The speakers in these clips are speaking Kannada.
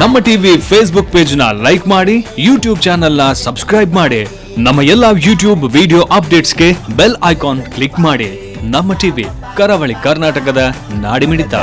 ನಮ್ಮ ಟಿವಿ ಫೇಸ್ಬುಕ್ ಪೇಜ್ ನ ಲೈಕ್ ಮಾಡಿ, ಯೂಟ್ಯೂಬ್ ಚಾನೆಲ್ ನ ಸಬ್ಸ್ಕ್ರೈಬ್ ಮಾಡಿ, ನಮ್ಮ ಎಲ್ಲಾ ಯೂಟ್ಯೂಬ್ ವಿಡಿಯೋ ಅಪ್ಡೇಟ್ಸ್ಗೆ ಬೆಲ್ ಐಕಾನ್ ಕ್ಲಿಕ್ ಮಾಡಿ. ನಮ್ಮ ಟಿವಿ ಕರಾವಳಿ ಕರ್ನಾಟಕದ ನಾಡಿಮಿಡಿತ.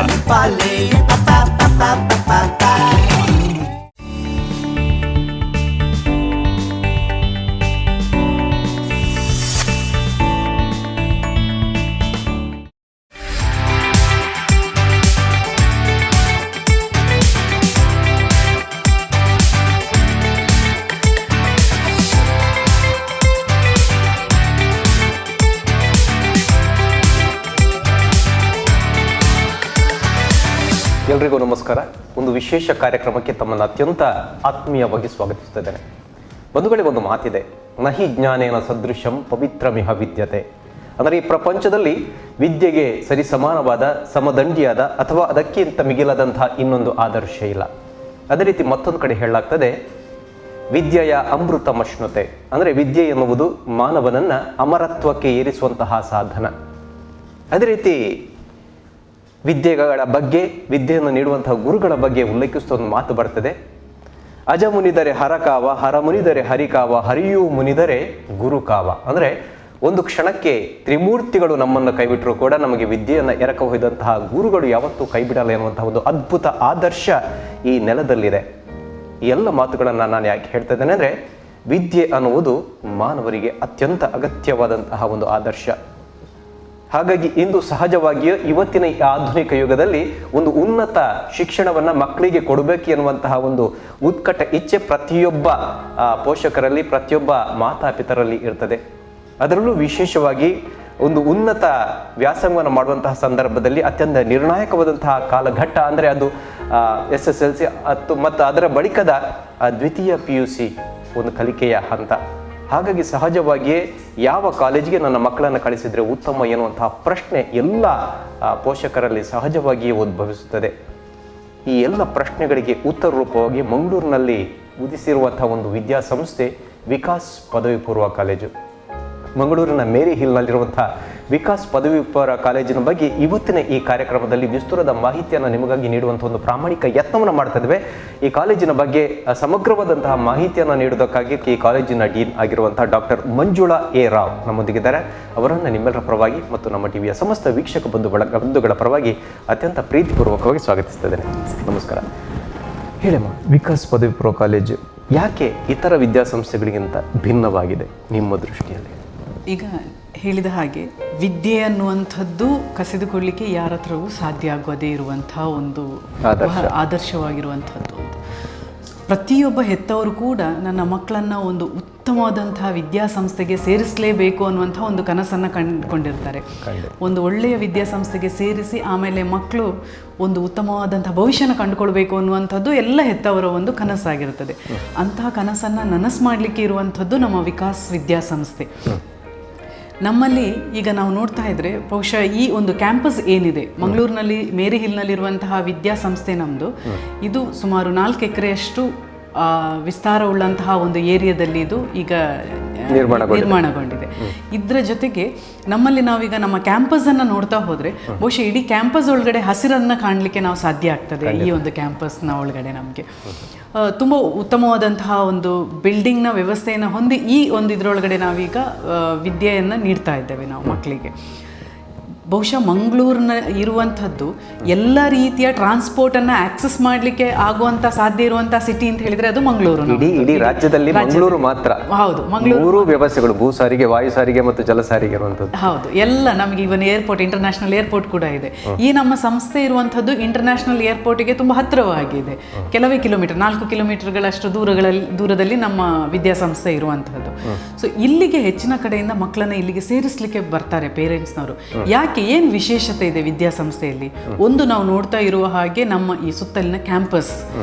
ಎಲ್ರಿಗೂ ನಮಸ್ಕಾರ. ಒಂದು ವಿಶೇಷ ಕಾರ್ಯಕ್ರಮಕ್ಕೆ ತಮ್ಮನ್ನು ಅತ್ಯಂತ ಆತ್ಮೀಯವಾಗಿ ಸ್ವಾಗತಿಸುತ್ತಿದ್ದೇನೆ. ಬಂಧುಗಳೇ, ಒಂದು ಮಾತಿದೆ, ನಹಿ ಜ್ಞಾನೇನ ಸದೃಶಂ ಪವಿತ್ರಮಿಹ ವಿದ್ಯತೆ. ಅಂದರೆ ಈ ಪ್ರಪಂಚದಲ್ಲಿ ವಿದ್ಯೆಗೆ ಸರಿಸಮಾನವಾದ, ಸಮದಂಡಿಯಾದ ಅಥವಾ ಅದಕ್ಕಿಂತ ಮಿಗಿಲಾದಂತಹ ಇನ್ನೊಂದು ಆದರ್ಶ ಇಲ್ಲ. ಅದೇ ರೀತಿ ಮತ್ತೊಂದು ಕಡೆ ಹೇಳಲಾಗ್ತದೆ, ವಿದ್ಯೆಯ ಅಮೃತಮಶ್ನುತೆ. ಅಂದರೆ ವಿದ್ಯೆ ಎನ್ನುವುದು ಮಾನವನನ್ನು ಅಮರತ್ವಕ್ಕೆ ಏರಿಸುವಂತಹ ಸಾಧನ. ಅದೇ ರೀತಿ ವಿದ್ಯೆಗಳ ಬಗ್ಗೆ, ವಿದ್ಯೆಯನ್ನು ನೀಡುವಂತಹ ಗುರುಗಳ ಬಗ್ಗೆ ಉಲ್ಲೇಖಿಸುವ ಒಂದು ಮಾತು ಬರ್ತದೆ, ಅಜ ಮುನಿದರೆ ಹರಕಾವ, ಹರ ಮುನಿದರೆ ಹರಿಕಾವ, ಹರಿಯೂ ಮುನಿದರೆ ಗುರುಕಾವ. ಅಂದರೆ ಒಂದು ಕ್ಷಣಕ್ಕೆ ತ್ರಿಮೂರ್ತಿಗಳು ನಮ್ಮನ್ನು ಕೈಬಿಟ್ಟರು ಕೂಡ ನಮಗೆ ವಿದ್ಯೆಯನ್ನು ಎರಕ ಹೊಯ್ದಂತಹ ಗುರುಗಳು ಯಾವತ್ತೂ ಕೈಬಿಡಲ್ಲ ಎನ್ನುವಂತಹ ಒಂದು ಅದ್ಭುತ ಆದರ್ಶ ಈ ನೆಲದಲ್ಲಿದೆ. ಈ ಎಲ್ಲ ಮಾತುಗಳನ್ನು ನಾನು ಯಾಕೆ ಹೇಳ್ತಾ ಇದ್ದೇನೆ ಅಂದರೆ, ವಿದ್ಯೆ ಅನ್ನುವುದು ಮಾನವರಿಗೆ ಅತ್ಯಂತ ಅಗತ್ಯವಾದಂತಹ ಒಂದು ಆದರ್ಶ. ಹಾಗಾಗಿ ಇಂದು ಸಹಜವಾಗಿಯೂ ಇವತ್ತಿನ ಈ ಆಧುನಿಕ ಯುಗದಲ್ಲಿ ಒಂದು ಉನ್ನತ ಶಿಕ್ಷಣವನ್ನು ಮಕ್ಕಳಿಗೆ ಕೊಡಬೇಕು ಎನ್ನುವಂತಹ ಒಂದು ಉತ್ಕಟ ಇಚ್ಛೆ ಪ್ರತಿಯೊಬ್ಬ ಪೋಷಕರಲ್ಲಿ, ಪ್ರತಿಯೊಬ್ಬ ಮಾತಾಪಿತರಲ್ಲಿ ಇರ್ತದೆ. ಅದರಲ್ಲೂ ವಿಶೇಷವಾಗಿ ಒಂದು ಉನ್ನತ ವ್ಯಾಸಂಗವನ್ನು ಮಾಡುವಂತಹ ಸಂದರ್ಭದಲ್ಲಿ ಅತ್ಯಂತ ನಿರ್ಣಾಯಕವಾದಂತಹ ಕಾಲಘಟ್ಟ ಅಂದರೆ ಅದು SSLC ಮತ್ತು ಅದರ ಬಳಿಕದ ದ್ವಿತೀಯ PUC ಒಂದು ಕಲಿಕೆಯ ಹಂತ. ಹಾಗಾಗಿ ಸಹಜವಾಗಿಯೇ ಯಾವ ಕಾಲೇಜಿಗೆ ನನ್ನ ಮಕ್ಕಳನ್ನು ಕಳಿಸಿದರೆ ಉತ್ತಮ ಎನ್ನುವಂತಹ ಪ್ರಶ್ನೆ ಎಲ್ಲ ಪೋಷಕರಲ್ಲಿ ಸಹಜವಾಗಿಯೇ ಉದ್ಭವಿಸುತ್ತದೆ. ಈ ಎಲ್ಲ ಪ್ರಶ್ನೆಗಳಿಗೆ ಉತ್ತರ ರೂಪವಾಗಿ ಮಂಗಳೂರಿನಲ್ಲಿ ಉದಿಸಿರುವಂತಹ ಒಂದು ವಿದ್ಯಾಸಂಸ್ಥೆ ವಿಕಾಸ್ ಪದವಿ ಪೂರ್ವ ಕಾಲೇಜು. ಮಂಗಳೂರಿನ ಮೇರಿ ಹಿಲ್ನಲ್ಲಿರುವಂತಹ ವಿಕಾಸ್ ಪದವಿ ಪೂರ್ವ ಕಾಲೇಜಿನ ಬಗ್ಗೆ ಇವತ್ತಿನ ಈ ಕಾರ್ಯಕ್ರಮದಲ್ಲಿ ವಿಸ್ತೃತ ಮಾಹಿತಿಯನ್ನು ನಿಮಗಾಗಿ ನೀಡುವಂಥ ಒಂದು ಪ್ರಾಮಾಣಿಕ ಯತ್ನವನ್ನು ಮಾಡ್ತಾ ಇದ್ದೇವೆ. ಈ ಕಾಲೇಜಿನ ಬಗ್ಗೆ ಸಮಗ್ರವಾದಂತಹ ಮಾಹಿತಿಯನ್ನು ನೀಡುವುದಕ್ಕಾಗಿ ಈ ಕಾಲೇಜಿನ ಡೀನ್ ಆಗಿರುವಂತಹ ಡಾಕ್ಟರ್ ಮಂಜುಳಾ ಎ ರಾವ್ ನಮ್ಮೊಂದಿಗಿದ್ದಾರೆ. ಅವರನ್ನು ನಿಮ್ಮೆಲ್ಲರ ಪರವಾಗಿ ಮತ್ತು ನಮ್ಮ ಟಿವಿಯ ಸಮಸ್ತ ವೀಕ್ಷಕ ಬಂಧುಗಳ ಪರವಾಗಿ ಅತ್ಯಂತ ಪ್ರೀತಿಪೂರ್ವಕವಾಗಿ ಸ್ವಾಗತಿಸ್ತಿದ್ದೇನೆ. ನಮಸ್ಕಾರ. ಹೇಳಮ್ಮ, ವಿಕಾಸ್ ಪದವಿ ಪೂರ್ವ ಕಾಲೇಜು ಯಾಕೆ ಇತರ ವಿದ್ಯಾಸಂಸ್ಥೆಗಳಿಗಿಂತ ಭಿನ್ನವಾಗಿದೆ ನಿಮ್ಮ ದೃಷ್ಟಿಯಲ್ಲಿ? ಈಗ ಹೇಳಿದ ಹಾಗೆ ವಿದ್ಯೆ ಅನ್ನುವಂಥದ್ದು ಕಸಿದುಕೊಳ್ಳಿಕ್ಕೆ ಯಾರ ಹತ್ರವೂ ಸಾಧ್ಯ ಆಗೋದೇ ಇರುವಂತಹ ಒಂದು ಆದರ್ಶವಾಗಿರುವಂಥದ್ದು. ಪ್ರತಿಯೊಬ್ಬ ಹೆತ್ತವರು ಕೂಡ ನನ್ನ ಮಕ್ಕಳನ್ನು ಒಂದು ಉತ್ತಮವಾದಂತಹ ವಿದ್ಯಾಸಂಸ್ಥೆಗೆ ಸೇರಿಸಲೇಬೇಕು ಅನ್ನುವಂಥ ಒಂದು ಕನಸನ್ನು ಕಂಡುಕೊಂಡಿರ್ತಾರೆ. ಒಂದು ಒಳ್ಳೆಯ ವಿದ್ಯಾಸಂಸ್ಥೆಗೆ ಸೇರಿಸಿ ಆಮೇಲೆ ಮಕ್ಕಳು ಒಂದು ಉತ್ತಮವಾದಂಥ ಭವಿಷ್ಯನ ಕಂಡುಕೊಳ್ಬೇಕು ಅನ್ನುವಂಥದ್ದು ಎಲ್ಲ ಹೆತ್ತವರ ಒಂದು ಕನಸಾಗಿರುತ್ತದೆ. ಅಂತಹ ಕನಸನ್ನು ನನಸು ಮಾಡಲಿಕ್ಕೆ ಇರುವಂಥದ್ದು ನಮ್ಮ ವಿಕಾಸ್ ವಿದ್ಯಾಸಂಸ್ಥೆ. ನಮ್ಮಲ್ಲಿ ಈಗ ನಾವು ನೋಡ್ತಾ ಇದ್ದರೆ ಬಹುಶಃ ಈ ಒಂದು ಕ್ಯಾಂಪಸ್ ಏನಿದೆ ಮಂಗಳೂರಿನಲ್ಲಿ ಮೇರಿ ಹಿಲ್ನಲ್ಲಿರುವಂತಹ ವಿದ್ಯಾಸಂಸ್ಥೆ ನಮ್ಮದು, ಇದು ಸುಮಾರು 4 ಎಕರೆಯಷ್ಟು ವಿಸ್ತಾರವುಳ್ಳಂತಹ ಒಂದು ಏರಿಯಾದಲ್ಲಿ ಇದು ಈಗ ನಿರ್ಮಾಣಗೊಂಡಿದೆ. ಇದರ ಜೊತೆಗೆ ನಮ್ಮಲ್ಲಿ ನಾವೀಗ ನಮ್ಮ ಕ್ಯಾಂಪಸನ್ನು ನೋಡ್ತಾ ಹೋದರೆ ಬಹುಶಃ ಇಡೀ ಕ್ಯಾಂಪಸ್ ಒಳಗಡೆ ಹಸಿರನ್ನು ಕಾಣಲಿಕ್ಕೆ ನಾವು ಸಾಧ್ಯ ಆಗ್ತದೆ. ಈ ಒಂದು ಕ್ಯಾಂಪಸ್ನ ಒಳಗಡೆ ನಮಗೆ ತುಂಬ ಉತ್ತಮವಾದಂತಹ ಒಂದು ಬಿಲ್ಡಿಂಗ್ನ ವ್ಯವಸ್ಥೆಯನ್ನು ಹೊಂದಿ ಈ ಒಂದು ಇದರೊಳಗಡೆ ನಾವೀಗ ವಿದ್ಯೆಯನ್ನು ನೀಡ್ತಾ ಇದ್ದೇವೆ ನಾವು ಮಕ್ಕಳಿಗೆ. ಬಹುಶಃ ಮಂಗಳೂರಿನ ಇರುವಂಥದ್ದು ಎಲ್ಲ ರೀತಿಯ ಟ್ರಾನ್ಸ್ಪೋರ್ಟನ್ನು ಆಕ್ಸೆಸ್ ಮಾಡಲಿಕ್ಕೆ ಆಗುವಂಥ ಸಾಧ್ಯ ಇರುವಂಥ ಸಿಟಿ ಅಂತ ಹೇಳಿದರೆ ಅದು ಮಂಗಳೂರು. ಇಡೀ ರಾಜ್ಯದಲ್ಲಿ ಮಂಗಳೂರು ಮಾತ್ರ. ಹೌದು, ಮಂಗಳೂರು ವ್ಯವಸ್ಥೆಗಳು ಭೂ ಸಾರಿಗೆ, ವಾಯು ಸಾರಿಗೆ ಮತ್ತು ಜಲ ಸಾರಿಗೆ ಇರುವಂಥದ್ದು. ಹೌದು, ಎಲ್ಲ ನಮಗೆ ಇವನ್ ಏರ್ಪೋರ್ಟ್, ಇಂಟರ್ನ್ಯಾಷನಲ್ ಏರ್ಪೋರ್ಟ್ ಕೂಡ ಇದೆ. ಈ ನಮ್ಮ ಸಂಸ್ಥೆ ಇರುವಂಥದ್ದು ಇಂಟರ್ನ್ಯಾಷನಲ್ ಏರ್ಪೋರ್ಟಿಗೆ ತುಂಬ ಹತ್ತಿರವಾಗಿದೆ. ಕೆಲವೇ ಕಿಲೋಮೀಟರ್, 4 ಕಿಲೋಮೀಟರ್ಗಳಷ್ಟು ದೂರದಲ್ಲಿ ನಮ್ಮ ವಿದ್ಯಾಸಂಸ್ಥೆ ಇರುವಂಥದ್ದು. ಸೊ ಇಲ್ಲಿಗೆ ಹೆಚ್ಚಿನ ಕಡೆಯಿಂದ ಮಕ್ಕಳನ್ನ ಇಲ್ಲಿಗೆ ಸೇರಿಸಲಿಕ್ಕೆ ಬರ್ತಾರೆ ಪೇರೆಂಟ್ಸ್ನವರು. ಯಾಕೆ, ಏನು ವಿಶೇಷತೆ ಇದೆ ವಿದ್ಯಾಸಂಸ್ಥೆಯಲ್ಲಿ? ಒಂದು, ನಾವು ನೋಡ್ತಾ ಇರುವ ಹಾಗೆ ನಮ್ಮ ಈ ಸುತ್ತಲಿನ ಕ್ಯಾಂಪಸ್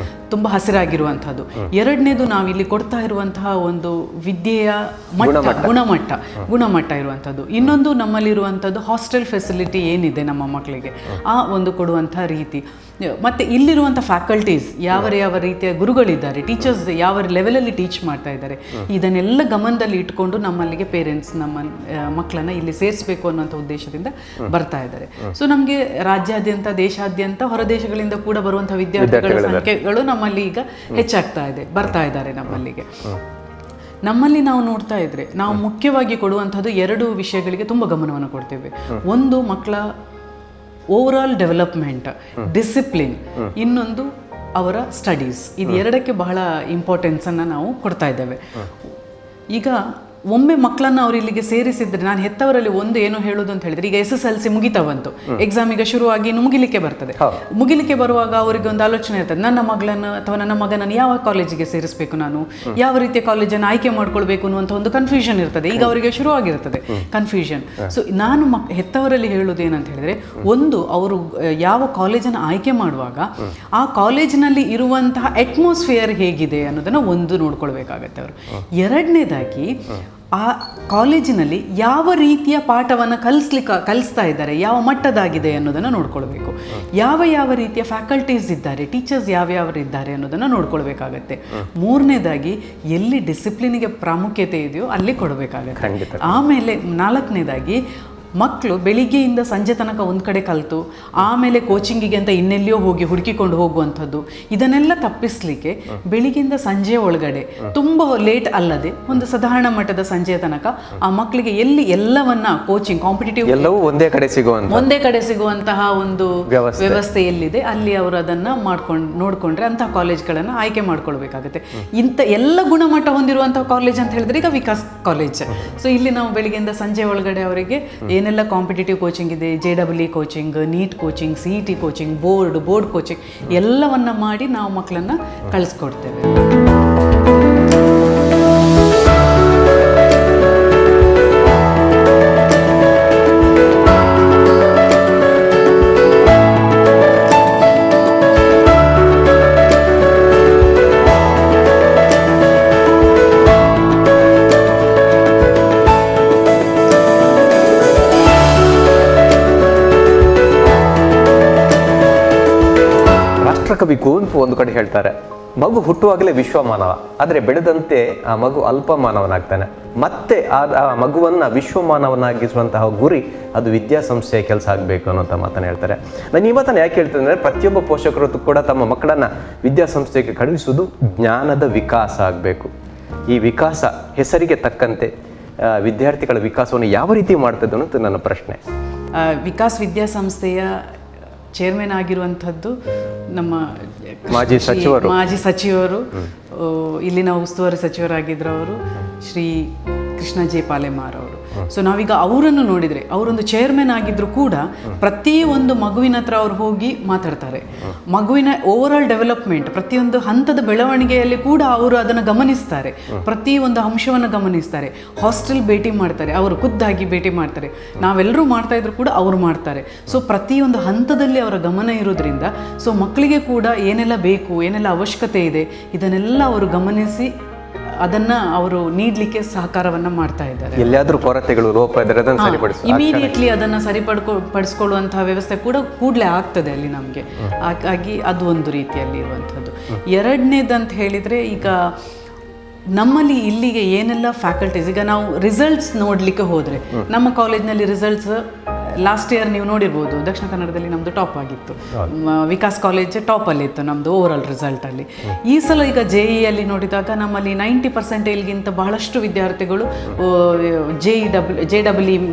ತುಂಬ ಹಸಿರಾಗಿರುವಂಥದ್ದು. ಎರಡನೇದು ನಾವಿಲ್ಲಿ ಕೊಡ್ತಾ ಇರುವಂತಹ ಒಂದು ವಿದ್ಯೆಯ ಗುಣಮಟ್ಟ ಇರುವಂಥದ್ದು. ಇನ್ನೊಂದು ನಮ್ಮಲ್ಲಿರುವಂಥದ್ದು ಹಾಸ್ಟೆಲ್ ಫೆಸಿಲಿಟಿ ಏನಿದೆ ನಮ್ಮ ಮಕ್ಕಳಿಗೆ, ಆ ಒಂದು ಕೊಡುವಂಥ ರೀತಿ. ಮತ್ತು ಇಲ್ಲಿರುವಂಥ ಫ್ಯಾಕಲ್ಟೀಸ್ ಯಾವ ರೀತಿಯ ಗುರುಗಳಿದ್ದಾರೆ, ಟೀಚರ್ಸ್ ಯಾವ ಲೆವೆಲಲ್ಲಿ ಟೀಚ್ ಮಾಡ್ತಾ ಇದ್ದಾರೆ, ಇದನ್ನೆಲ್ಲ ಗಮನದಲ್ಲಿ ಇಟ್ಕೊಂಡು ನಮ್ಮಲ್ಲಿಗೆ ಪೇರೆಂಟ್ಸ್ ನಮ್ಮ ಮಕ್ಕಳನ್ನು ಇಲ್ಲಿ ಸೇರಿಸಬೇಕು ಅನ್ನುವಂಥ ಉದ್ದೇಶದಿಂದ ಬರ್ತಾ ಇದ್ದಾರೆ. ಸೊ ನಮಗೆ ರಾಜ್ಯಾದ್ಯಂತ, ದೇಶಾದ್ಯಂತ, ಹೊರ ದೇಶಗಳಿಂದ ಕೂಡ ಬರುವಂಥ ವಿದ್ಯಾರ್ಥಿಗಳ ಸಂಖ್ಯೆಗಳು ನಮ್ಮಲ್ಲಿ ಈಗ ಬರ್ತಾ ಇದ್ದಾರೆ ನಮ್ಮಲ್ಲಿಗೆ. ನಮ್ಮಲ್ಲಿ ನಾವು ನೋಡ್ತಾ ಇದ್ರೆ ನಾವು ಮುಖ್ಯವಾಗಿ ಕೊಡುವಂಥದ್ದು 2 ವಿಷಯಗಳಿಗೆ ತುಂಬ ಗಮನವನ್ನು ಕೊಡ್ತೇವೆ. ಒಂದು ಮಕ್ಕಳ ಓವರಾಲ್ ಡೆವಲಪ್ಮೆಂಟ್, ಡಿಸಿಪ್ಲಿನ್, ಇನ್ನೊಂದು ಅವರ ಸ್ಟಡೀಸ್. ಇದು 2ಕ್ಕೆ ಬಹಳ ಇಂಪಾರ್ಟೆನ್ಸನ್ನು ನಾವು ಕೊಡ್ತಾ ಇದ್ದೇವೆ. ಈಗ ಒಮ್ಮೆ ಮಕ್ಕಳನ್ನು ಅವ್ರು ಇಲ್ಲಿಗೆ ಸೇರಿಸಿದ್ರೆ, ನಾನು ಹೆತ್ತವರಲ್ಲಿ ಒಂದು ಏನು ಹೇಳೋದು ಅಂತ ಹೇಳಿದ್ರೆ, ಈಗ SSLC ಮುಗಿತಾ ಬಂತು, ಎಕ್ಸಾಮ್ ಈಗ ಶುರುವಾಗಿ ಇನ್ನು ಮುಗಿಲಿಕ್ಕೆ ಬರ್ತದೆ. ಮುಗಿಲಿಕ್ಕೆ ಬರುವಾಗ ಅವರಿಗೆ ಒಂದು ಆಲೋಚನೆ ಇರ್ತದೆ, ನನ್ನ ಮಗಳನ್ನು ಅಥವಾ ನನ್ನ ಮಗನನ್ನು ಯಾವ ಕಾಲೇಜಿಗೆ ಸೇರಿಸಬೇಕು, ನಾನು ಯಾವ ರೀತಿಯ ಕಾಲೇಜನ್ನು ಆಯ್ಕೆ ಮಾಡ್ಕೊಳ್ಬೇಕು ಅನ್ನುವಂಥ ಒಂದು ಕನ್ಫ್ಯೂಷನ್ ಇರ್ತದೆ. ಈಗ ಅವರಿಗೆ ಶುರುವಾಗಿರ್ತದೆ ಕನ್ಫ್ಯೂಷನ್. ಸೊ ನಾನು ಹೆತ್ತವರಲ್ಲಿ ಹೇಳೋದು ಏನಂತ ಹೇಳಿದ್ರೆ, ಒಂದು, ಅವರು ಯಾವ ಕಾಲೇಜನ್ನು ಆಯ್ಕೆ ಮಾಡುವಾಗ ಆ ಕಾಲೇಜಿನಲ್ಲಿ ಇರುವಂತಹ ಅಟ್ಮಾಸ್ಫಿಯರ್ ಹೇಗಿದೆ ಅನ್ನೋದನ್ನು ಒಂದು ನೋಡ್ಕೊಳ್ಬೇಕಾಗತ್ತೆ ಅವರು. ಎರಡನೇದಾಗಿ ಆ ಕಾಲೇಜಿನಲ್ಲಿ ಯಾವ ರೀತಿಯ ಪಾಠವನ್ನು ಕಲಿಸ್ತಾ ಇದ್ದಾರೆ, ಯಾವ ಮಟ್ಟದಾಗಿದೆ ಅನ್ನೋದನ್ನು ನೋಡ್ಕೊಳ್ಬೇಕು. ಯಾವ ರೀತಿಯ ಫ್ಯಾಕಲ್ಟೀಸ್ ಇದ್ದಾರೆ, ಟೀಚರ್ಸ್ ಯಾವ್ಯಾವರು ಇದ್ದಾರೆ ಅನ್ನೋದನ್ನು ನೋಡ್ಕೊಳ್ಬೇಕಾಗತ್ತೆ. ಮೂರನೇದಾಗಿ ಎಲ್ಲಿ ಡಿಸಿಪ್ಲಿನ್ಗೆ ಪ್ರಾಮುಖ್ಯತೆ ಇದೆಯೋ ಅಲ್ಲಿ ಕೊಡಬೇಕಾಗತ್ತೆ. ಆಮೇಲೆ 4ನೇದಾಗಿ ಮಕ್ಕಳು ಬೆಳಿಗ್ಗೆಯಿಂದ ಸಂಜೆ ತನಕ ಒಂದು ಕಡೆ ಕಲಿತು ಆಮೇಲೆ ಕೋಚಿಂಗಿಗೆ ಅಂತ ಇನ್ನೆಲ್ಲಿಯೋ ಹೋಗಿ ಹುಡುಕಿಕೊಂಡು ಹೋಗುವಂಥದ್ದು, ಇದನ್ನೆಲ್ಲ ತಪ್ಪಿಸಲಿಕ್ಕೆ ಬೆಳಿಗ್ಗೆಯಿಂದ ಸಂಜೆ ಒಳಗಡೆ ತುಂಬ ಲೇಟ್ ಅಲ್ಲದೆ ಒಂದು ಸಾಧಾರಣ ಮಟ್ಟದ ಸಂಜೆಯ ತನಕ ಆ ಮಕ್ಕಳಿಗೆ ಎಲ್ಲಿ ಎಲ್ಲವನ್ನ ಕೋಚಿಂಗ್, ಕಾಂಪಿಟೇಟಿವ್ ಎಲ್ಲವೂ ಒಂದೇ ಕಡೆ ಸಿಗುವಂತಹ ಒಂದು ವ್ಯವಸ್ಥೆ ಎಲ್ಲಿದೆ ಅಲ್ಲಿ ಅವರು ಅದನ್ನು ನೋಡಿಕೊಂಡ್ರೆ ಅಂತಹ ಕಾಲೇಜ್ಗಳನ್ನು ಆಯ್ಕೆ ಮಾಡ್ಕೊಳ್ಬೇಕಾಗುತ್ತೆ. ಇಂಥ ಎಲ್ಲ ಗುಣಮಟ್ಟ ಹೊಂದಿರುವಂತಹ ಕಾಲೇಜ್ ಅಂತ ಹೇಳಿದ್ರೆ ಈಗ ವಿಕಾಸ್ ಕಾಲೇಜ್. ಸೊ ಇಲ್ಲಿ ನಾವು ಬೆಳಿಗ್ಗೆಯಿಂದ ಸಂಜೆ ಒಳಗಡೆ ಅವರಿಗೆ ಏನೆಲ್ಲ ಕಾಂಪಿಟೇಟಿವ್ ಕೋಚಿಂಗ್ ಇದೆ, JEE coaching, NEET coaching, CET coaching, board coaching ಎಲ್ಲವನ್ನ ಮಾಡಿ ನಾವು ಮಕ್ಕಳನ್ನು ಕಳಿಸ್ಕೊಡ್ತೇವೆ. ರಾಷ್ಟ್ರಕವಿ ಕುವೆಂಪು ಒಂದು ಕಡೆ ಹೇಳ್ತಾರೆ, ಮಗು ಹುಟ್ಟುವಾಗಲೇ ವಿಶ್ವಮಾನವ, ಆದರೆ ಬೆಳೆದಂತೆ ಆ ಮಗು ಅಲ್ಪ ಮಾನವನಾಗ್ತಾನೆ. ಮತ್ತೆ ಆ ಮಗುವನ್ನ ವಿಶ್ವಮಾನವನಾಗಿಸುವಂತಹ ಗುರಿ ಅದು ವಿದ್ಯಾಸಂಸ್ಥೆಯ ಕೆಲಸ ಆಗಬೇಕು ಅನ್ನೋಂಥ ಮಾತನ್ನು ಹೇಳ್ತಾರೆ. ನಾನು ಈ ಮಾತನ್ನು ಯಾಕೆ ಹೇಳ್ತೇನೆ ಅಂದರೆ, ಪ್ರತಿಯೊಬ್ಬ ಪೋಷಕರು ಕೂಡ ತಮ್ಮ ಮಕ್ಕಳನ್ನು ವಿದ್ಯಾಸಂಸ್ಥೆಗೆ ಕಳುಹಿಸುವುದು ಜ್ಞಾನದ ವಿಕಾಸ ಆಗಬೇಕು. ಈ ವಿಕಾಸ ಹೆಸರಿಗೆ ತಕ್ಕಂತೆ ವಿದ್ಯಾರ್ಥಿಗಳ ವಿಕಾಸವನ್ನು ಯಾವ ರೀತಿ ಮಾಡ್ತದೆ ಅನ್ನೋದು ನನ್ನ ಪ್ರಶ್ನೆ. ವಿಕಾಸ್ ವಿದ್ಯಾಸಂಸ್ಥೆಯ ಚೇರ್ಮನ್ ಆಗಿರುವಂಥದ್ದು ನಮ್ಮ ಮಾಜಿ ಸಚಿವರು, ಇಲ್ಲಿನ ಉಸ್ತುವಾರಿ ಸಚಿವರಾಗಿದ್ದರು ಅವರು, ಶ್ರೀ ಕೃಷ್ಣ ಜೆ ಪಾಲೆಮಾರ್ ಅವರು. ಸೊ ನಾವೀಗ ಅವರನ್ನು ನೋಡಿದರೆ, ಅವರೊಂದು ಚೇರ್ಮನ್ ಆಗಿದ್ರು ಕೂಡ ಪ್ರತಿಯೊಂದು ಮಗುವಿನ ಹತ್ರ ಅವ್ರು ಹೋಗಿ ಮಾತಾಡ್ತಾರೆ. ಮಗುವಿನ ಓವರಾಲ್ ಡೆವಲಪ್ಮೆಂಟ್, ಪ್ರತಿಯೊಂದು ಹಂತದ ಬೆಳವಣಿಗೆಯಲ್ಲಿ ಕೂಡ ಅವರು ಅದನ್ನು ಗಮನಿಸ್ತಾರೆ, ಪ್ರತಿಯೊಂದು ಅಂಶವನ್ನು ಗಮನಿಸ್ತಾರೆ. ಹಾಸ್ಟೆಲ್ ಭೇಟಿ ಮಾಡ್ತಾರೆ, ಅವರು ಖುದ್ದಾಗಿ ಭೇಟಿ ಮಾಡ್ತಾರೆ. ನಾವೆಲ್ಲರೂ ಮಾಡ್ತಾ ಇದ್ರು ಕೂಡ ಅವರು ಮಾಡ್ತಾರೆ. ಸೊ ಪ್ರತಿಯೊಂದು ಹಂತದಲ್ಲಿ ಅವರ ಗಮನ ಇರೋದ್ರಿಂದ ಸೊ ಮಕ್ಕಳಿಗೆ ಕೂಡ ಏನೆಲ್ಲ ಬೇಕು, ಏನೆಲ್ಲ ಅವಶ್ಯಕತೆ ಇದೆ, ಇದನ್ನೆಲ್ಲ ಅವರು ಗಮನಿಸಿ ಅದನ್ನ ಅವರು ನೀಡಲಿಕ್ಕೆ ಸಹಕಾರವನ್ನ ಮಾಡ್ತಾ ಇದ್ದಾರೆ. ಎಲ್ಲಾದ್ರೂ ಕೊರತೆಗಳು, ಲೋಪ ಇದ್ದರೆ ಅದನ್ನು ಇಮಿಡಿಯೇಟ್ಲಿ ಅದನ್ನ ಸರಿಪಡಿಸ್ಕೊಳ್ಳುವಂತಹ ವ್ಯವಸ್ಥೆ ಕೂಡ ಕೂಡಲೇ ಆಗ್ತದೆ ಅಲ್ಲಿ ನಮಗೆ. ಹಾಗಾಗಿ ಅದು ಒಂದು ರೀತಿಯಲ್ಲಿ ಇರುವಂಥದ್ದು. ಎರಡನೇದಂತ ಹೇಳಿದರೆ, ಈಗ ನಮ್ಮಲ್ಲಿ ಇಲ್ಲಿಗೆ ಏನೆಲ್ಲ ಫ್ಯಾಕಲ್ಟೀಸ್, ಈಗ ನಾವು ರಿಸಲ್ಟ್ಸ್ ನೋಡಲಿಕ್ಕೆ ಹೋದರೆ ನಮ್ಮ ಕಾಲೇಜ್ನಲ್ಲಿ ರಿಸಲ್ಟ್ಸ್ ಲಾಸ್ಟ್ ಇಯರ್ ನೀವು ನೋಡಿರ್ಬೋದು, ದಕ್ಷಿಣ ಕನ್ನಡದಲ್ಲಿ ನಮ್ಮದು ಟಾಪ್ ಆಗಿತ್ತು. ವಿಕಾಸ್ ಕಾಲೇಜ್ ಟಾಪಲ್ಲಿತ್ತು ನಮ್ಮದು ಓವರಾಲ್ ರಿಸಲ್ಟಲ್ಲಿ. ಈ ಸಲ ಈಗ JEE ನೋಡಿದಾಗ ನಮ್ಮಲ್ಲಿ 90% ಬಹಳಷ್ಟು ವಿದ್ಯಾರ್ಥಿಗಳು JEE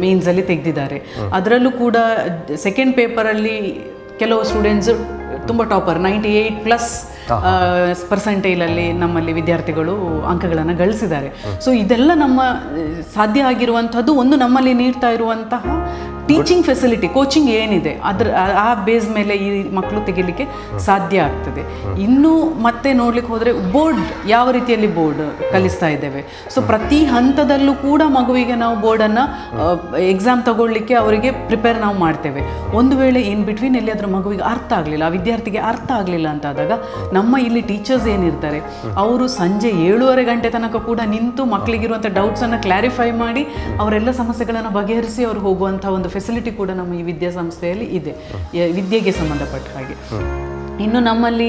ಮೇನ್ಸಲ್ಲಿ ತೆಗೆದಿದ್ದಾರೆ. ಅದರಲ್ಲೂ ಕೂಡ ಸೆಕೆಂಡ್ ಪೇಪರಲ್ಲಿ ಕೆಲವು ಸ್ಟೂಡೆಂಟ್ಸ್ ತುಂಬ ಟಾಪರ್ 98+% ನಮ್ಮಲ್ಲಿ ವಿದ್ಯಾರ್ಥಿಗಳು ಅಂಕಗಳನ್ನು ಗಳಿಸಿದ್ದಾರೆ. ಸೊ ಇದೆಲ್ಲ ನಮ್ಮ ಸಾಧ್ಯ ಆಗಿರುವಂಥದ್ದು ಒಂದು ನಮ್ಮಲ್ಲಿ ನೀಡ್ತಾ ಇರುವಂತಹ ಟೀಚಿಂಗ್ ಫೆಸಿಲಿಟಿ ಕೋಚಿಂಗ್ ಏನಿದೆ ಅದರ ಆ ಬೇಸ್ ಮೇಲೆ ಈ ಮಕ್ಕಳು ತೆಗಿಲಿಕ್ಕೆ ಸಾಧ್ಯ ಆಗ್ತದೆ. ಇನ್ನು ಮತ್ತೆ ನೋಡ್ಲಿಕ್ಕೆ ಹೋದರೆ ಬೋರ್ಡ್ ಯಾವ ರೀತಿಯಲ್ಲಿ ಬೋರ್ಡ್ ಕಲಿಸ್ತಾ ಇದ್ದೇವೆ. ಸೊ ಪ್ರತಿ ಹಂತದಲ್ಲೂ ಕೂಡ ಮಗುವಿಗೆ ನಾವು ಬೋರ್ಡನ್ನು ಎಕ್ಸಾಮ್ ತಗೊಳ್ಳಿಕ್ಕೆ ಅವರಿಗೆ ಪ್ರಿಪೇರ್ ನಾವು ಮಾಡ್ತೇವೆ. ಒಂದು ವೇಳೆ ಇನ್ ಬಿಟ್ವೀನ್ ಎಲ್ಲಿಯಾದರೂ ಮಗುವಿಗೆ ಅರ್ಥ ಆಗಲಿಲ್ಲ, ಆ ವಿದ್ಯಾರ್ಥಿಗೆ ಅರ್ಥ ಆಗಲಿಲ್ಲ ಅಂತಾದಾಗ ನಮ್ಮ ಇಲ್ಲಿ ಟೀಚರ್ಸ್ ಏನಿರ್ತಾರೆ ಅವರು ಸಂಜೆ 7:30 ಗಂಟೆ ತನಕ ಕೂಡ ನಿಂತು ಮಕ್ಕಳಿಗಿರುವಂಥ ಡೌಟ್ಸನ್ನು ಕ್ಲಾರಿಫೈ ಮಾಡಿ ಅವರೆಲ್ಲ ಸಮಸ್ಯೆಗಳನ್ನು ಬಗೆಹರಿಸಿ ಅವರು ಹೋಗುವಂಥ ಒಂದು ಫೆಸಿಲಿಟಿ ಕೂಡ ನಮ್ಮ ಈ ವಿದ್ಯಾಸಂಸ್ಥೆಯಲ್ಲಿ ಇದೆ, ವಿದ್ಯೆಗೆ ಸಂಬಂಧಪಟ್ಟ ಹಾಗೆ. ಇನ್ನು ನಮ್ಮಲ್ಲಿ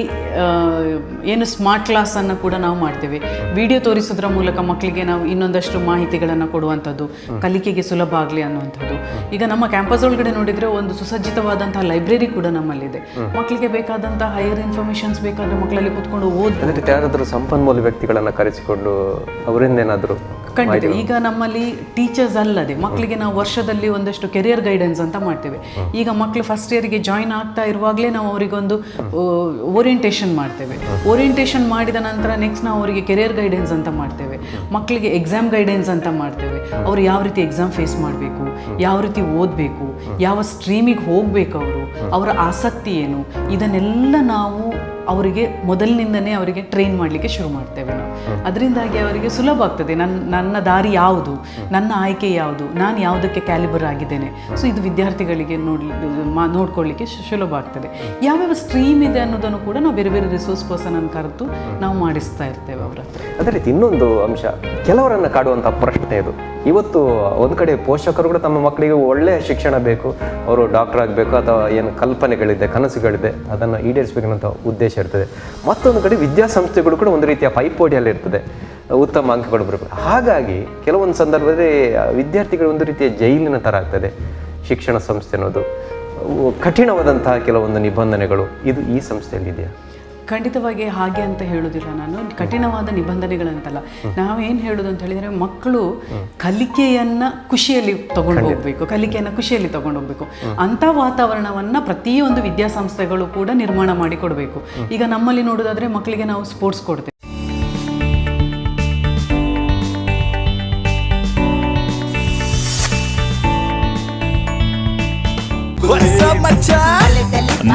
ಏನು ಸ್ಮಾರ್ಟ್ ಕ್ಲಾಸನ್ನು ಕೂಡ ನಾವು ಮಾಡ್ತೇವೆ. ವಿಡಿಯೋ ತೋರಿಸೋದ್ರ ಮೂಲಕ ಮಕ್ಕಳಿಗೆ ನಾವು ಇನ್ನೊಂದಷ್ಟು ಮಾಹಿತಿಗಳನ್ನು ಕೊಡುವಂಥದ್ದು, ಕಲಿಕೆಗೆ ಸುಲಭ ಆಗಲಿ ಅನ್ನುವಂಥದ್ದು. ಈಗ ನಮ್ಮ ಕ್ಯಾಂಪಸ್ ಒಳಗಡೆ ನೋಡಿದರೆ ಒಂದು ಸುಸಜ್ಜಿತವಾದಂತಹ ಲೈಬ್ರರಿ ಕೂಡ ನಮ್ಮಲ್ಲಿದೆ. ಮಕ್ಕಳಿಗೆ ಬೇಕಾದಂಥ ಹೈಯರ್ ಇನ್ಫಾರ್ಮೇಷನ್ಸ್ ಬೇಕಾದರೆ ಮಕ್ಕಳಲ್ಲಿ ಕೂತ್ಕೊಂಡು ಓದಿ ಯಾರಾದರೂ ಸಂಪನ್ಮೂಲ ವ್ಯಕ್ತಿಗಳನ್ನು ಕರೆಸಿಕೊಂಡು ಅವರಿಂದ ಏನಾದರೂ ಖಂಡಿತ. ಈಗ ನಮ್ಮಲ್ಲಿ ಟೀಚರ್ಸ್ ಅಲ್ಲದೆ ಮಕ್ಕಳಿಗೆ ನಾವು ವರ್ಷದಲ್ಲಿ ಒಂದಷ್ಟು ಕೆರಿಯರ್ ಗೈಡೆನ್ಸ್ ಅಂತ ಮಾಡ್ತೇವೆ. ಈಗ ಮಕ್ಕಳು ಫಸ್ಟ್ ಇಯರ್ಗೆ ಜಾಯಿನ್ ಆಗ್ತಾ ಇರುವಾಗಲೇ ನಾವು ಅವರಿಗೊಂದು ಓರಿಯೆಂಟೇಷನ್ ಮಾಡ್ತೇವೆ. ಓರಿಯೆಂಟೇಷನ್ ಮಾಡಿದ ನಂತರ ನೆಕ್ಸ್ಟ್ ನಾವು ಅವರಿಗೆ ಕೆರಿಯರ್ ಗೈಡೆನ್ಸ್ ಅಂತ ಮಾಡ್ತೇವೆ. ಮಕ್ಕಳಿಗೆ ಎಕ್ಸಾಮ್ ಗೈಡೆನ್ಸ್ ಅಂತ ಮಾಡ್ತೇವೆ. ಅವರು ಯಾವ ರೀತಿ ಎಕ್ಸಾಮ್ ಫೇಸ್ ಮಾಡಬೇಕು, ಯಾವ ರೀತಿ ಓದಬೇಕು, ಯಾವ ಸ್ಟ್ರೀಮಿಗೆ ಹೋಗಬೇಕು, ಅವರ ಆಸಕ್ತಿ ಏನು, ಇದನ್ನೆಲ್ಲ ನಾವು ಅವರಿಗೆ ಮೊದಲಿನಿಂದನೇ ಅವರಿಗೆ ಟ್ರೈನ್ ಮಾಡಲಿಕ್ಕೆ ಶುರು ಮಾಡ್ತೇವೆ ನಾವು. ಅದರಿಂದಾಗಿ ಅವರಿಗೆ ಸುಲಭ ಆಗ್ತದೆ, ನನ್ನ ದಾರಿ ಯಾವುದು, ನನ್ನ ಆಯ್ಕೆ ಯಾವುದು, ನಾನು ಯಾವುದಕ್ಕೆ ಕ್ಯಾಲಿಬರ್ ಆಗಿದ್ದೇನೆ. ಸೊ ಇದು ವಿದ್ಯಾರ್ಥಿಗಳಿಗೆ ನೋಡ್ಕೊಳ್ಳಿಕ್ಕೆ ಸುಲಭ ಆಗ್ತದೆ. ಯಾವ್ಯಾವ ಸ್ಟ್ರೀಮ್ ಇದೆ ಅನ್ನೋದನ್ನು ಕೂಡ ನಾವು ಬೇರೆ ಬೇರೆ ರಿಸೋರ್ಸ್ ಪರ್ಸನನ್ನು ಕರೆದು ನಾವು ಮಾಡಿಸ್ತಾ ಇರ್ತೇವೆ ಅವರ ಹತ್ರ. ಅದೇ ರೀತಿ ಇನ್ನೊಂದು ಅಂಶ, ಕೆಲವರನ್ನು ಕಾಡುವಂಥ ಪ್ರಶ್ನೆ ಇದು. ಇವತ್ತು ಒಂದು ಕಡೆ ಪೋಷಕರು ಕೂಡ ತಮ್ಮ ಮಕ್ಕಳಿಗೆ ಒಳ್ಳೆಯ ಶಿಕ್ಷಣ ಬೇಕು, ಅವರು ಡಾಕ್ಟರ್ ಆಗಬೇಕು ಅಥವಾ ಏನು ಕಲ್ಪನೆಗಳಿದೆ, ಕನಸುಗಳಿದೆ, ಅದನ್ನು ಈಡೇರಿಸಬೇಕನ್ನೋ ಉದ್ದೇಶ ಇರ್ತದೆ. ಮತ್ತೊಂದು ಕಡೆ ವಿದ್ಯಾಸಂಸ್ಥೆಗಳು ಕೂಡ ಒಂದು ರೀತಿಯ ಪೈಪೋಟಿಯಲ್ಲಿ ಇರ್ತದೆ, ಉತ್ತಮ ಅಂಕಗಳು ಬರಬೇಕು. ಹಾಗಾಗಿ ಕೆಲವೊಂದು ಸಂದರ್ಭದಲ್ಲಿ ವಿದ್ಯಾರ್ಥಿಗಳು ಒಂದು ರೀತಿಯ ಜೈಲಿನ ಥರ ಆಗ್ತದೆ. ಶಿಕ್ಷಣ ಸಂಸ್ಥೆ ಅನ್ನೋದು ಕಠಿಣವಾದಂತಹ ಕೆಲವೊಂದು ನಿಬಂಧನೆಗಳು ಇದು ಈ ಸಂಸ್ಥೆಯಲ್ಲಿ ಇದೆಯಾ? ಖಂಡಿತವಾಗಿ ಹಾಗೆ ಅಂತ ಹೇಳೋದಿಲ್ಲ ನಾನು. ಕಠಿಣವಾದ ನಿಬಂಧನೆಗಳಂತಲ್ಲ, ನಾವೇನು ಹೇಳೋದು ಅಂತ ಹೇಳಿದರೆ ಮಕ್ಕಳು ಕಲಿಕೆಯನ್ನು ಖುಷಿಯಲ್ಲಿ ತಗೊಂಡು ಹೋಗಬೇಕು, ಕಲಿಕೆಯನ್ನು ಖುಷಿಯಲ್ಲಿ ತಗೊಂಡು ಹೋಗಬೇಕು. ಅಂಥ ವಾತಾವರಣವನ್ನು ಪ್ರತಿಯೊಂದು ವಿದ್ಯಾಸಂಸ್ಥೆಗಳು ಕೂಡ ನಿರ್ಮಾಣ ಮಾಡಿ ಕೊಡಬೇಕು. ಈಗ ನಮ್ಮಲ್ಲಿ ನೋಡೋದಾದರೆ ಮಕ್ಕಳಿಗೆ ನಾವು ಸ್ಪೋರ್ಟ್ಸ್ ಕೊಡ್ತೇವೆ.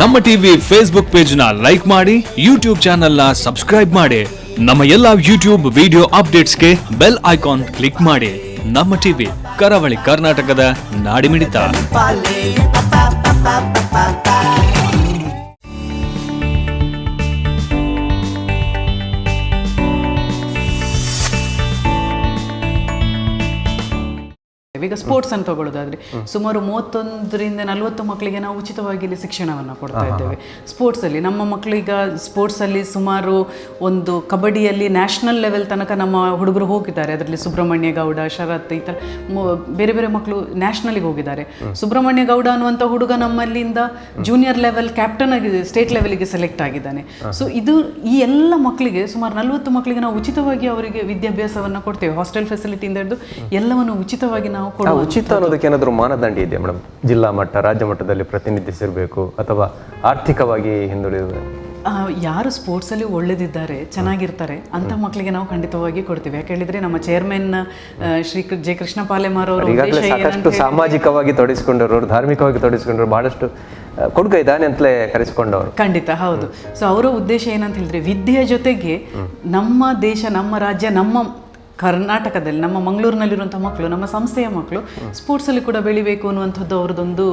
ನಮ್ಮ ಟಿವಿ ಫೇಸ್ಬುಕ್ ಪೇಜ್ ನ ಲೈಕ್ ಮಾಡಿ, ಯೂಟ್ಯೂಬ್ ಚಾನೆಲ್ ನ ಸಬ್ಸ್ಕ್ರೈಬ್ ಮಾಡಿ. ನಮ್ಮ ಎಲ್ಲಾ ಯೂಟ್ಯೂಬ್ ವಿಡಿಯೋ ಅಪ್ಡೇಟ್ಸ್ಗೆ ಬೆಲ್ ಐಕಾನ್ ಕ್ಲಿಕ್ ಮಾಡಿ. ನಮ್ಮ ಟಿವಿ ಕರಾವಳಿ ಕರ್ನಾಟಕದ ನಾಡಿಮಿಡಿತ. ಈಗ ಸ್ಪೋರ್ಟ್ಸ್ ಅಂತ ತಗೊಳ್ಳೋದಾದ್ರೆ ಸುಮಾರು 31ರಿಂದ 40 ಮಕ್ಕಳಿಗೆ ನಾವು ಉಚಿತವಾಗಿ ಇಲ್ಲಿ ಶಿಕ್ಷಣವನ್ನು ಕೊಡ್ತಾ ಇದ್ದೇವೆ. ಸ್ಪೋರ್ಟ್ಸಲ್ಲಿ ನಮ್ಮ ಮಕ್ಕಳೀಗ ಸ್ಪೋರ್ಟ್ಸಲ್ಲಿ ಸುಮಾರು ಒಂದು ಕಬಡ್ಡಿಯಲ್ಲಿ ನ್ಯಾಷನಲ್ ಲೆವೆಲ್ ತನಕ ನಮ್ಮ ಹುಡುಗರು ಹೋಗಿದ್ದಾರೆ. ಅದರಲ್ಲಿ ಸುಬ್ರಹ್ಮಣ್ಯ ಗೌಡ, ಶರತ್, ಈ ಥರ ಬೇರೆ ಬೇರೆ ಮಕ್ಕಳು ನ್ಯಾಷನಲಿಗೆ ಹೋಗಿದ್ದಾರೆ. ಸುಬ್ರಹ್ಮಣ್ಯ ಗೌಡ ಅನ್ನುವಂಥ ಹುಡುಗ ನಮ್ಮಲ್ಲಿಂದ ಜೂನಿಯರ್ ಲೆವೆಲ್ ಕ್ಯಾಪ್ಟನ್ ಆಗಿ ಸ್ಟೇಟ್ ಲೆವೆಲ್ಗೆ ಸೆಲೆಕ್ಟ್ ಆಗಿದ್ದಾನೆ. ಸೊ ಇದು ಈ ಎಲ್ಲ ಮಕ್ಕಳಿಗೆ ಸುಮಾರು 40 ಮಕ್ಕಳಿಗೆ ನಾವು ಉಚಿತವಾಗಿ ಅವರಿಗೆ ವಿದ್ಯಾಭ್ಯಾಸವನ್ನು ಕೊಡ್ತೇವೆ. ಹಾಸ್ಟೆಲ್ ಫೆಸಿಲಿಟಿಯಿಂದ ಹಿಡಿದು ಎಲ್ಲವನ್ನು ಉಚಿತವಾಗಿ ನಾವು ಉಚಿತ ಅನ್ನೋದಕ್ಕೆ ಏನಾದರೂ ಮಾನದಂಡ ಇದೆಯಾ ಮೇಡಮ್? ಜಿಲ್ಲಾ ಮಟ್ಟ, ರಾಜ್ಯ ಮಟ್ಟದಲ್ಲಿ ಪ್ರತಿನಿಧಿಸಿರಬೇಕು ಅಥವಾ ಆರ್ಥಿಕವಾಗಿ ಹಿಂದುಳಿದ ಯಾರು ಸ್ಪೋರ್ಟ್ಸಲ್ಲಿ ಒಳ್ಳೆದಿದ್ದಾರೆ, ಚೆನ್ನಾಗಿರ್ತಾರೆ ಅಂಥ ಮಕ್ಕಳಿಗೆ ನಾವು ಖಂಡಿತವಾಗಿ ಕೊಡ್ತೀವಿ. ಯಾಕೆ ಹೇಳಿದರೆ ನಮ್ಮ ಚೇರ್ಮನ್ ಶ್ರೀ ಜೆ ಕೃಷ್ಣ ಪಾಲೆಮಾರ್ ಅವರು ಸಾಕಷ್ಟು ಸಾಮಾಜಿಕವಾಗಿ ತೊಡಗಿಸಿಕೊಂಡವರು, ಧಾರ್ಮಿಕವಾಗಿ ತೊಡಗಿಸಿಕೊಂಡವರು, ಬಹಳಷ್ಟು ಕೊಡುಗೆ ಇದ್ದಾನೆ ಅಂತಲೇ ಕರೆಸಿಕೊಂಡವರು. ಖಂಡಿತ ಹೌದು. ಸೊ ಅವರ ಉದ್ದೇಶ ಏನಂತ ಹೇಳಿದ್ರೆ ವಿದ್ಯೆಯ ಜೊತೆಗೆ ನಮ್ಮ ದೇಶ, ನಮ್ಮ ರಾಜ್ಯ, ನಮ್ಮ ಕರ್ನಾಟಕದಲ್ಲಿ, ನಮ್ಮ ಮಂಗಳೂರಿನಲ್ಲಿರುವಂಥ ಮಕ್ಕಳು, ನಮ್ಮ ಸಂಸ್ಥೆಯ ಮಕ್ಕಳು ಸ್ಪೋರ್ಟ್ಸಲ್ಲಿ ಕೂಡ ಬೆಳಿಬೇಕು ಅನ್ನುವಂಥದ್ದು ಅವ್ರದ್ದೊಂದು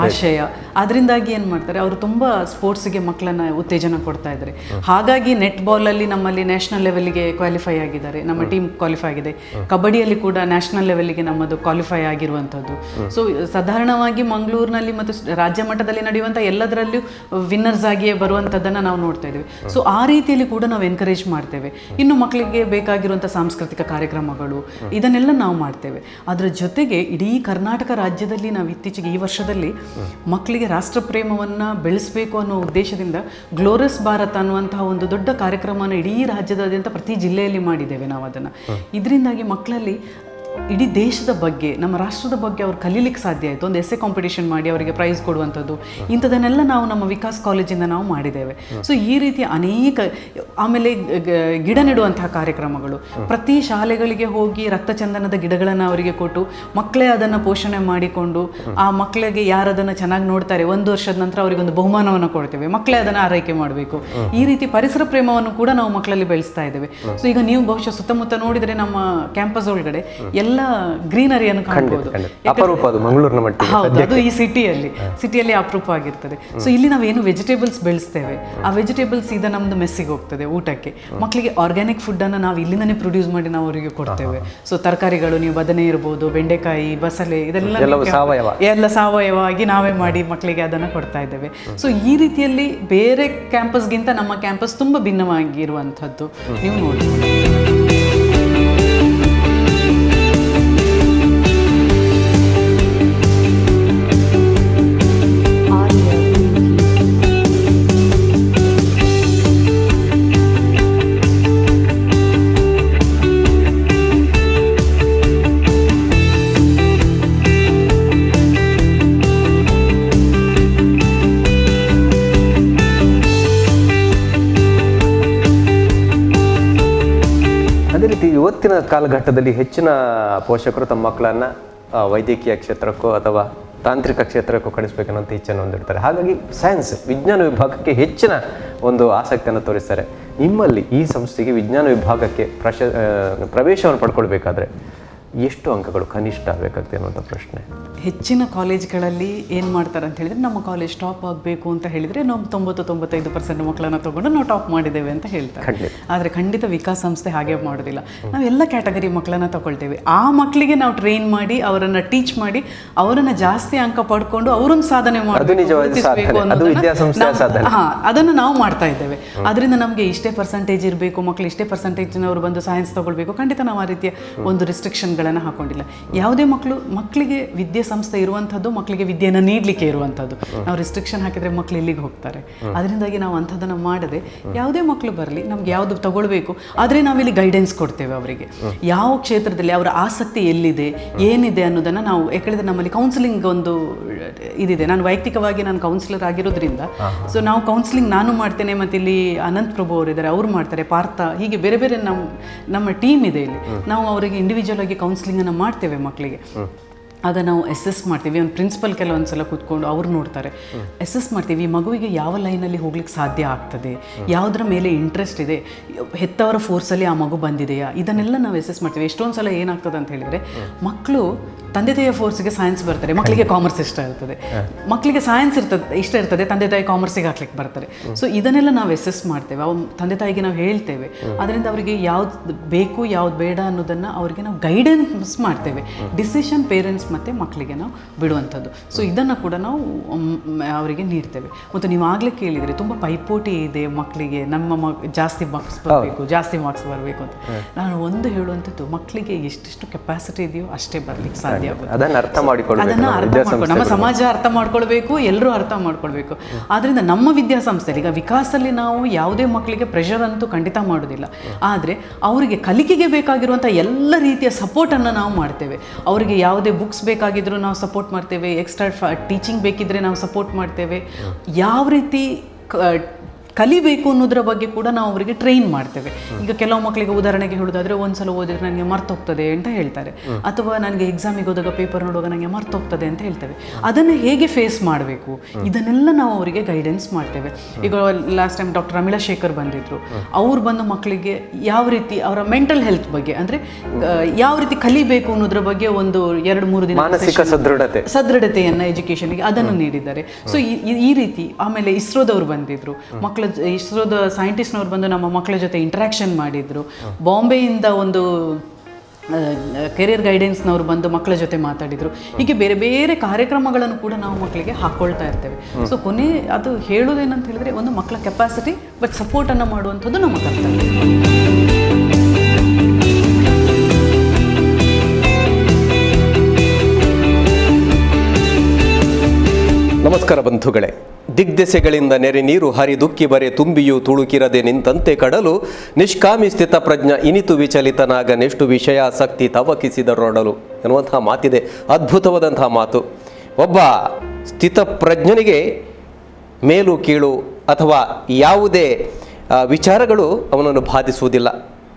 ಆಶಯ. ಅದರಿಂದಾಗಿ ಏನು ಮಾಡ್ತಾರೆ, ಅವರು ತುಂಬ ಸ್ಪೋರ್ಟ್ಸಿಗೆ ಮಕ್ಕಳನ್ನು ಉತ್ತೇಜನ ಕೊಡ್ತಾ ಇದ್ದಾರೆ. ಹಾಗಾಗಿ ನೆಟ್ ಬಾಲಲ್ಲಿ ನಮ್ಮಲ್ಲಿ ನ್ಯಾಷನಲ್ ಲೆವೆಲ್ಗೆ ಕ್ವಾಲಿಫೈ ಆಗಿದ್ದಾರೆ, ನಮ್ಮ ಟೀಮ್ ಕ್ವಾಲಿಫೈ ಆಗಿದೆ. ಕಬಡ್ಡಿಯಲ್ಲಿ ಕೂಡ ನ್ಯಾಷನಲ್ ಲೆವೆಲ್ಗೆ ನಮ್ಮದು ಕ್ವಾಲಿಫೈ ಆಗಿರುವಂಥದ್ದು. ಸೊ ಸಾಧಾರಣವಾಗಿ ಮಂಗಳೂರಿನಲ್ಲಿ ಮತ್ತು ರಾಜ್ಯ ಮಟ್ಟದಲ್ಲಿ ನಡೆಯುವಂಥ ಎಲ್ಲದರಲ್ಲೂ ವಿನ್ನರ್ಸ್ ಆಗಿಯೇ ಬರುವಂಥದ್ದನ್ನು ನಾವು ನೋಡ್ತಾ ಇದ್ದೀವಿ. ಸೊ ಆ ರೀತಿಯಲ್ಲಿ ಕೂಡ ನಾವು ಎನ್ಕರೇಜ್ ಮಾಡ್ತೇವೆ. ಇನ್ನು ಮಕ್ಕಳಿಗೆ ಬೇಕಾಗಿರುವಂಥ ಸಾಂಸ್ಕೃತಿಕ ಕಾರ್ಯಕ್ರಮಗಳು ಇದನ್ನೆಲ್ಲ ನಾವು ಮಾಡ್ತೇವೆ. ಅದರ ಜೊತೆಗೆ ಇಡೀ ಕರ್ನಾಟಕ ರಾಜ್ಯದಲ್ಲಿ ನಾವು ಇತ್ತೀಚೆಗೆ ಈ ವರ್ಷದಲ್ಲಿ ಮಕ್ಕಳಿಗೆ ರಾಷ್ಟ್ರ ಪ್ರೇಮವನ್ನು ಬೆಳೆಸಬೇಕು ಅನ್ನೋ ಉದ್ದೇಶದಿಂದ ಗ್ಲೋರಿಯಸ್ ಭಾರತ್ ಅನ್ನುವಂತಹ ಒಂದು ದೊಡ್ಡ ಕಾರ್ಯಕ್ರಮವನ್ನು ಇಡೀ ರಾಜ್ಯದಾದ್ಯಂತ ಪ್ರತಿ ಜಿಲ್ಲೆಯಲ್ಲಿ ಮಾಡಿದ್ದೇವೆ ನಾವು ಅದನ್ನು. ಇದರಿಂದಾಗಿ ಮಕ್ಕಳಲ್ಲಿ ಇಡೀ ದೇಶದ ಬಗ್ಗೆ, ನಮ್ಮ ರಾಷ್ಟ್ರದ ಬಗ್ಗೆ ಅವ್ರು ಕಲೀಲಿಕ್ಕೆ ಸಾಧ್ಯ ಆಯಿತು. ಒಂದು ಎಸ್ಸೆ ಕಾಂಪಿಟೇಷನ್ ಮಾಡಿ ಅವರಿಗೆ ಪ್ರೈಸ್ ಕೊಡುವಂಥದ್ದು, ಇಂಥದನ್ನೆಲ್ಲ ನಾವು ನಮ್ಮ ವಿಕಾಸ್ ಕಾಲೇಜಿಂದ ನಾವು ಮಾಡಿದ್ದೇವೆ. ಸೊ ಈ ರೀತಿಯ ಅನೇಕ, ಆಮೇಲೆ ಗಿಡ ನೆಡುವಂತಹ ಕಾರ್ಯಕ್ರಮಗಳು, ಪ್ರತಿ ಶಾಲೆಗಳಿಗೆ ಹೋಗಿ ರಕ್ತಚಂದನದ ಗಿಡಗಳನ್ನು ಅವರಿಗೆ ಕೊಟ್ಟು ಮಕ್ಕಳೇ ಅದನ್ನು ಪೋಷಣೆ ಮಾಡಿಕೊಂಡು, ಆ ಮಕ್ಕಳಿಗೆ ಯಾರು ಅದನ್ನು ಚೆನ್ನಾಗಿ ನೋಡ್ತಾರೆ 1 ವರ್ಷದ ನಂತರ ಅವರಿಗೆ ಒಂದು ಬಹುಮಾನವನ್ನು ಕೊಡ್ತೇವೆ, ಮಕ್ಕಳೇ ಅದನ್ನು ಆರೈಕೆ ಮಾಡಬೇಕು. ಈ ರೀತಿ ಪರಿಸರ ಪ್ರೇಮವನ್ನು ಕೂಡ ನಾವು ಮಕ್ಕಳಲ್ಲಿ ಬೆಳೆಸ್ತಾ ಇದ್ದೇವೆ. ಸೊ ಈಗ ನೀವು ಬಹುಶಃ ಸುತ್ತಮುತ್ತ ನೋಡಿದರೆ ನಮ್ಮ ಕ್ಯಾಂಪಸ್ ಒಳಗಡೆ ಎಲ್ಲ ಗ್ರೀನರಿಯನ್ನು ಕಾಣಬಹುದು. ಹೌದು, ಅದು ಈ ಸಿಟಿಯಲ್ಲಿ ಅಪರೂಪ ಆಗಿರ್ತದೆ. ಸೊ ಇಲ್ಲಿ ನಾವೇನು ವೆಜಿಟೇಬಲ್ಸ್ ಬೆಳೆಸ್ತೇವೆ, ಆ ವೆಜಿಟೇಬಲ್ಸ್ ಈಗ ನಮ್ದು ಮೆಸ್ಸಿಗೆ ಹೋಗ್ತದೆ ಊಟಕ್ಕೆ. ಮಕ್ಕಳಿಗೆ ಆರ್ಗ್ಯಾನಿಕ್ ಫುಡ್ ಅನ್ನು ನಾವು ಇಲ್ಲಿಂದನೇ ಪ್ರೊಡ್ಯೂಸ್ ಮಾಡಿ ನಾವು ಅವರಿಗೆ ಕೊಡ್ತೇವೆ. ಸೊ ತರಕಾರಿಗಳು, ನೀವು ಬದನೆ ಇರ್ಬೋದು, ಬೆಂಡೆಕಾಯಿ, ಬಸಳೆ, ಇದೆಲ್ಲ ಎಲ್ಲ ಸಾವಯವವಾಗಿ ನಾವೇ ಮಾಡಿ ಮಕ್ಕಳಿಗೆ ಅದನ್ನು ಕೊಡ್ತಾ ಇದ್ದೇವೆ. ಸೊ ಈ ರೀತಿಯಲ್ಲಿ ಬೇರೆ ಕ್ಯಾಂಪಸ್ಗಿಂತ ನಮ್ಮ ಕ್ಯಾಂಪಸ್ ತುಂಬಾ ಭಿನ್ನವಾಗಿರುವಂಥದ್ದು ನೀವು ನೋಡ್ಬೋದು. ಅದೇ ರೀತಿ ಇವತ್ತಿನ ಕಾಲಘಟ್ಟದಲ್ಲಿ ಹೆಚ್ಚಿನ ಪೋಷಕರು ತಮ್ಮ ಮಕ್ಕಳನ್ನು ವೈದ್ಯಕೀಯ ಕ್ಷೇತ್ರಕ್ಕೋ ಅಥವಾ ತಾಂತ್ರಿಕ ಕ್ಷೇತ್ರಕ್ಕೂ ಕಳಿಸ್ಬೇಕನ್ನೋಂಥ ಇಚ್ಛೆಯನ್ನು ಹೊಂದಿರ್ತಾರೆ. ಹಾಗಾಗಿ ಸೈನ್ಸ್, ವಿಜ್ಞಾನ ವಿಭಾಗಕ್ಕೆ ಹೆಚ್ಚಿನ ಒಂದು ಆಸಕ್ತಿಯನ್ನು ತೋರಿಸ್ತಾರೆ. ನಿಮ್ಮಲ್ಲಿ ಈ ಸಂಸ್ಥೆಗೆ ವಿಜ್ಞಾನ ವಿಭಾಗಕ್ಕೆ ಪ್ರವೇಶವನ್ನು ಪಡ್ಕೊಳ್ಬೇಕಾದ್ರೆ ಎಷ್ಟು ಅಂಕಗಳು ಕನಿಷ್ಠ ಬೇಕಾಗ್ತದೆ ಅನ್ನೋಂಥ ಪ್ರಶ್ನೆ. ಹೆಚ್ಚಿನ ಕಾಲೇಜ್ಗಳಲ್ಲಿ ಏನು ಮಾಡ್ತಾರೆ ಅಂತ ಹೇಳಿದರೆ, ನಮ್ಮ ಕಾಲೇಜ್ ಟಾಪ್ ಆಗಬೇಕು ಅಂತ ಹೇಳಿದರೆ ನಾವು 90-95% ಮಕ್ಕಳನ್ನು ತೊಗೊಂಡು ನಾವು ಟಾಪ್ ಮಾಡಿದ್ದೇವೆ ಅಂತ ಹೇಳ್ತಾರೆ. ಆದರೆ ಖಂಡಿತ ವಿಕಾಸ್ ಸಂಸ್ಥೆ ಹಾಗೆ ಮಾಡೋದಿಲ್ಲ. ನಾವು ಎಲ್ಲ ಕ್ಯಾಟಗರಿ ಮಕ್ಕಳನ್ನು ತಗೊಳ್ತೇವೆ. ಆ ಮಕ್ಕಳಿಗೆ ನಾವು ಟ್ರೈನ್ ಮಾಡಿ, ಅವರನ್ನು ಟೀಚ್ ಮಾಡಿ, ಅವರನ್ನು ಜಾಸ್ತಿ ಅಂಕ ಪಡ್ಕೊಂಡು ಅವರೊಂದು ಸಾಧನೆ ಮಾಡಬೇಕು ಅದನ್ನು ನಾವು ಮಾಡ್ತಾ ಇದ್ದೇವೆ. ಅದರಿಂದ ನಮಗೆ ಇಷ್ಟೇ ಪರ್ಸೆಂಟೇಜ್ ಇರಬೇಕು, ಮಕ್ಕಳು ಇಷ್ಟೇ ಪರ್ಸೆಂಟೇಜ್ನವರು ಬಂದು ಸೈನ್ಸ್ ತಗೊಳ್ಬೇಕು, ಖಂಡಿತ ನಾವು ಆ ರೀತಿಯ ಒಂದು ರಿಸ್ಟ್ರಿಕ್ಷನ್ಗಳನ್ನು ಹಾಕೊಂಡಿಲ್ಲ. ಯಾವುದೇ ಮಕ್ಕಳಿಗೆ ವಿದ್ಯಾಸಂಸ್ಥೆ ಇರುವಂಥದ್ದು, ಮಕ್ಕಳಿಗೆ ವಿದ್ಯೆಯನ್ನು ನೀಡಲಿಕ್ಕೆ ಇರುವಂಥದ್ದು. ನಾವು ರಿಸ್ಟ್ರಿಕ್ಷನ್ ಹಾಕಿದರೆ ಮಕ್ಕಳು ಎಲ್ಲಿಗೆ ಹೋಗ್ತಾರೆ? ಅದರಿಂದಾಗಿ ನಾವು ಅಂಥದ್ದನ್ನು ಮಾಡದೆ, ಯಾವುದೇ ಮಕ್ಕಳು ಬರಲಿ, ನಮ್ಗೆ ಯಾವುದು ತಗೊಳ್ಬೇಕು, ಆದರೆ ನಾವಿಲ್ಲಿ ಗೈಡೆನ್ಸ್ ಕೊಡ್ತೇವೆ ಅವರಿಗೆ. ಯಾವ ಕ್ಷೇತ್ರದಲ್ಲಿ ಅವರ ಆಸಕ್ತಿ ಎಲ್ಲಿದೆ, ಏನಿದೆ ಅನ್ನೋದನ್ನು ನಾವು, ಯಾಕಂದರೆ ನಮ್ಮಲ್ಲಿ ಕೌನ್ಸಿಲಿಂಗ್ ಒಂದು ಇದಿದೆ. ನಾನು ವೈಯಕ್ತಿಕವಾಗಿ ನಾನು ಕೌನ್ಸಿಲರ್ ಆಗಿರೋದ್ರಿಂದ, ಸೊ ನಾವು ಕೌನ್ಸಿಲಿಂಗ್ ನಾನು ಮಾಡ್ತೇನೆ, ಮತ್ತು ಇಲ್ಲಿ ಅನಂತ್ ಪ್ರಭು ಅವರಿದ್ದಾರೆ, ಅವರು ಮಾಡ್ತಾರೆ, ಪಾರ್ಥ, ಹೀಗೆ ಬೇರೆ ಬೇರೆ ನಮ್ಮ ಟೀಮ್ ಇದೆ ಇಲ್ಲಿ. ನಾವು ಅವರಿಗೆ ಇಂಡಿವಿಜುವಲ್ ಆಗಿ ಕೌನ್ಸಿಲಿಂಗನ್ನು ಮಾಡ್ತೇವೆ ಮಕ್ಕಳಿಗೆ. ಆಗ ನಾವು ಅಸೆಸ್ ಮಾಡ್ತೀವಿ. ಒಂದು ಪ್ರಿನ್ಸಿಪಲ್ ಕೆಲವೊಂದು ಸಲ ಕೂತ್ಕೊಂಡು ಅವ್ರು ನೋಡ್ತಾರೆ, ಅಸೆಸ್ ಮಾಡ್ತೀವಿ, ಈ ಮಗುವಿಗೆ ಯಾವ ಲೈನಲ್ಲಿ ಹೋಗ್ಲಿಕ್ಕೆ ಸಾಧ್ಯ ಆಗ್ತದೆ, ಯಾವುದರ ಮೇಲೆ ಇಂಟ್ರೆಸ್ಟ್ ಇದೆ, ಹೆತ್ತವರ ಫೋರ್ಸಲ್ಲಿ ಆ ಮಗು ಬಂದಿದೆಯಾ, ಇದನ್ನೆಲ್ಲ ನಾವು ಅಸೆಸ್ ಮಾಡ್ತೀವಿ. ಎಷ್ಟೊಂದು ಸಲ ಏನಾಗ್ತದೆ ಅಂತ ಹೇಳಿದರೆ, ಮಕ್ಕಳು ತಂದೆ ತಾಯಿಯ ಫೋರ್ಸ್ಗೆ ಸೈನ್ಸ್ ಬರ್ತಾರೆ, ಮಕ್ಕಳಿಗೆ ಕಾಮರ್ಸ್ ಇಷ್ಟ ಇರ್ತದೆ, ಮಕ್ಕಳಿಗೆ ಸೈನ್ಸ್ ಇಷ್ಟ ಇರ್ತದೆ, ತಂದೆ ತಾಯಿ ಕಾಮರ್ಸಿಗೆ ಹಾಕ್ಲಿಕ್ಕೆ ಬರ್ತಾರೆ. ಸೊ ಇದನ್ನೆಲ್ಲ ನಾವು ಅಸೆಸ್ ಮಾಡ್ತೇವೆ. ತಂದೆ ತಾಯಿಗೆ ನಾವು ಹೇಳ್ತೇವೆ, ಅದರಿಂದ ಅವರಿಗೆ ಯಾವ್ದು ಬೇಕು ಯಾವ್ದು ಬೇಡ ಅನ್ನೋದನ್ನು ಅವರಿಗೆ ನಾವು ಗೈಡೆನ್ಸ್ ಮಾಡ್ತೇವೆ. ಡಿಸಿಷನ್ ಪೇರೆಂಟ್ಸ್ ಮತ್ತು ಮಕ್ಕಳಿಗೆ ನಾವು ಬಿಡುವಂಥದ್ದು. ಸೊ ಇದನ್ನು ಕೂಡ ನಾವು ಅವರಿಗೆ ನೀಡ್ತೇವೆ. ಮತ್ತು ನೀವು ಆಗಲೇ ಕೇಳಿದರೆ, ತುಂಬ ಪೈಪೋಟಿ ಇದೆ ಮಕ್ಕಳಿಗೆ, ನಮ್ಮ ಜಾಸ್ತಿ ಮಾರ್ಕ್ಸ್ ಬರಬೇಕು ಅಂತ. ನಾನು ಒಂದು ಹೇಳುವಂಥದ್ದು, ಮಕ್ಕಳಿಗೆ ಎಷ್ಟೆಷ್ಟು ಕೆಪಾಸಿಟಿ ಇದೆಯೋ ಅಷ್ಟೇ ಬರಲಿಕ್ಕೆ ಸಾಧ್ಯ. ಅದನ್ನು ಅರ್ಥ ಮಾಡಿಕೊಳ್ಳಬೇಕು, ನಮ್ಮ ಸಮಾಜ ಅರ್ಥ ಮಾಡ್ಕೊಳ್ಬೇಕು, ಎಲ್ಲರೂ ಅರ್ಥ ಮಾಡ್ಕೊಳ್ಬೇಕು. ಆದ್ದರಿಂದ ನಮ್ಮ ವಿದ್ಯಾಸಂಸ್ಥೆ, ಈಗ ವಿಕಾಸಲ್ಲಿ ನಾವು ಯಾವುದೇ ಮಕ್ಕಳಿಗೆ ಪ್ರೆಷರ್ ಅಂತೂ ಖಂಡಿತ ಮಾಡೋದಿಲ್ಲ, ಆದರೆ ಅವರಿಗೆ ಕಲಿಕೆಗೆ ಬೇಕಾಗಿರುವಂಥ ಎಲ್ಲ ರೀತಿಯ ಸಪೋರ್ಟನ್ನು ನಾವು ಮಾಡ್ತೇವೆ. ಅವರಿಗೆ ಯಾವುದೇ ಬುಕ್ಸ್ ಬೇಕಾಗಿದ್ರು ನಾವು ಸಪೋರ್ಟ್ ಮಾಡ್ತೇವೆ, ಎಕ್ಸ್ಟ್ರಾ ಟೀಚಿಂಗ್ ಬೇಕಿದ್ರೆ ನಾವು ಸಪೋರ್ಟ್ ಮಾಡ್ತೇವೆ. ಯಾವ ರೀತಿ ಕಲಿಬೇಕು ಅನ್ನೋದ್ರ ಬಗ್ಗೆ ಕೂಡ ನಾವು ಅವರಿಗೆ ಟ್ರೈನ್ ಮಾಡ್ತೇವೆ. ಈಗ ಕೆಲವು ಮಕ್ಕಳಿಗೆ ಉದಾಹರಣೆಗೆ ಹೇಳೋದಾದರೆ, ಒಂದ್ಸಲ ಓದಿದ್ರೆ ನನಗೆ ಮರ್ತೋಗ್ತದೆ ಅಂತ ಹೇಳ್ತಾರೆ, ಅಥವಾ ನನಗೆ ಎಕ್ಸಾಮಿಗೆ ಹೋದಾಗ ಪೇಪರ್ ನೋಡುವಾಗ ನನಗೆ ಮರ್ತೋಗ್ತದೆ ಅಂತ ಹೇಳ್ತೇವೆ. ಅದನ್ನು ಹೇಗೆ ಫೇಸ್ ಮಾಡಬೇಕು, ಇದನ್ನೆಲ್ಲ ನಾವು ಅವರಿಗೆ ಗೈಡೆನ್ಸ್ ಮಾಡ್ತೇವೆ. ಈಗ ಲಾಸ್ಟ್ ಟೈಮ್ ಡಾಕ್ಟರ್ ಅಮಿಳಾ ಶೇಖರ್ ಬಂದಿದ್ರು, ಅವ್ರು ಬಂದು ಮಕ್ಕಳಿಗೆ ಯಾವ ರೀತಿ ಅವರ ಮೆಂಟಲ್ ಹೆಲ್ತ್ ಬಗ್ಗೆ, ಅಂದರೆ ಯಾವ ರೀತಿ ಕಲಿಬೇಕು ಅನ್ನೋದ್ರ ಬಗ್ಗೆ ಒಂದು 2-3 ದಿನ ಮಾನಸಿಕ ಸದೃಢತೆಯನ್ನು ಎಜುಕೇಷನ್ಗೆ ಅದನ್ನು ನೀಡಿದ್ದಾರೆ. ಸೊ ಈ ರೀತಿ. ಆಮೇಲೆ ಇಸ್ರೋದವ್ರು ಬಂದಿದ್ರು, ಮಕ್ಕಳ ಇಸ್ರೋದ ಸೈಂಟಿಸ್ಟ್ನವ್ರು ಬಂದು ನಮ್ಮ ಮಕ್ಕಳ ಜೊತೆ ಇಂಟ್ರಾಕ್ಷನ್ ಮಾಡಿದ್ರು. ಬಾಂಬೆಯಿಂದ ಒಂದು ಕೆರಿಯರ್ ಗೈಡೆನ್ಸ್ನವ್ರು ಬಂದು ಮಕ್ಕಳ ಜೊತೆ ಮಾತಾಡಿದರು. ಹೀಗೆ ಬೇರೆ ಬೇರೆ ಕಾರ್ಯಕ್ರಮಗಳನ್ನು ಕೂಡ ನಾವು ಮಕ್ಕಳಿಗೆ ಹಾಕ್ಕೊಳ್ತಾ ಇರ್ತೇವೆ. ಸೊ ಅದು ಹೇಳೋದೇನಂತ ಹೇಳಿದ್ರೆ, ಒಂದು ಮಕ್ಕಳ ಕೆಪಾಸಿಟಿ ಬಟ್ ಸಪೋರ್ಟನ್ನು ಮಾಡುವಂಥದ್ದು ನಮ್ಮ ಕರ್ತವ್ಯ. ನಮಸ್ಕಾರ ಬಂಧುಗಳೇ, ದಿಗ್ದೆಸೆಗಳಿಂದ ನೆರೆ ನೀರು ಹರಿದುಕ್ಕಿ ಬರೆ ತುಂಬಿಯೂ ತುಳುಕಿರದೆ ನಿಂತಂತೆ ಕಡಲು ನಿಷ್ಕಾಮಿ ಸ್ಥಿತ ಪ್ರಜ್ಞ ಇನಿತು ವಿಚಲಿತನಾಗ ನೆಷ್ಟು ವಿಷಯಾಸಕ್ತಿ ತವಕಿಸಿದರೊಡಲು ಎನ್ನುವಂತಹ ಮಾತಿದೆ. ಅದ್ಭುತವಾದಂತಹ ಮಾತು. ಒಬ್ಬ ಸ್ಥಿತಪ್ರಜ್ಞನಿಗೆ ಮೇಲು ಕೀಳು ಅಥವಾ ಯಾವುದೇ ವಿಚಾರಗಳು ಅವನನ್ನು ಬಾಧಿಸುವುದಿಲ್ಲ.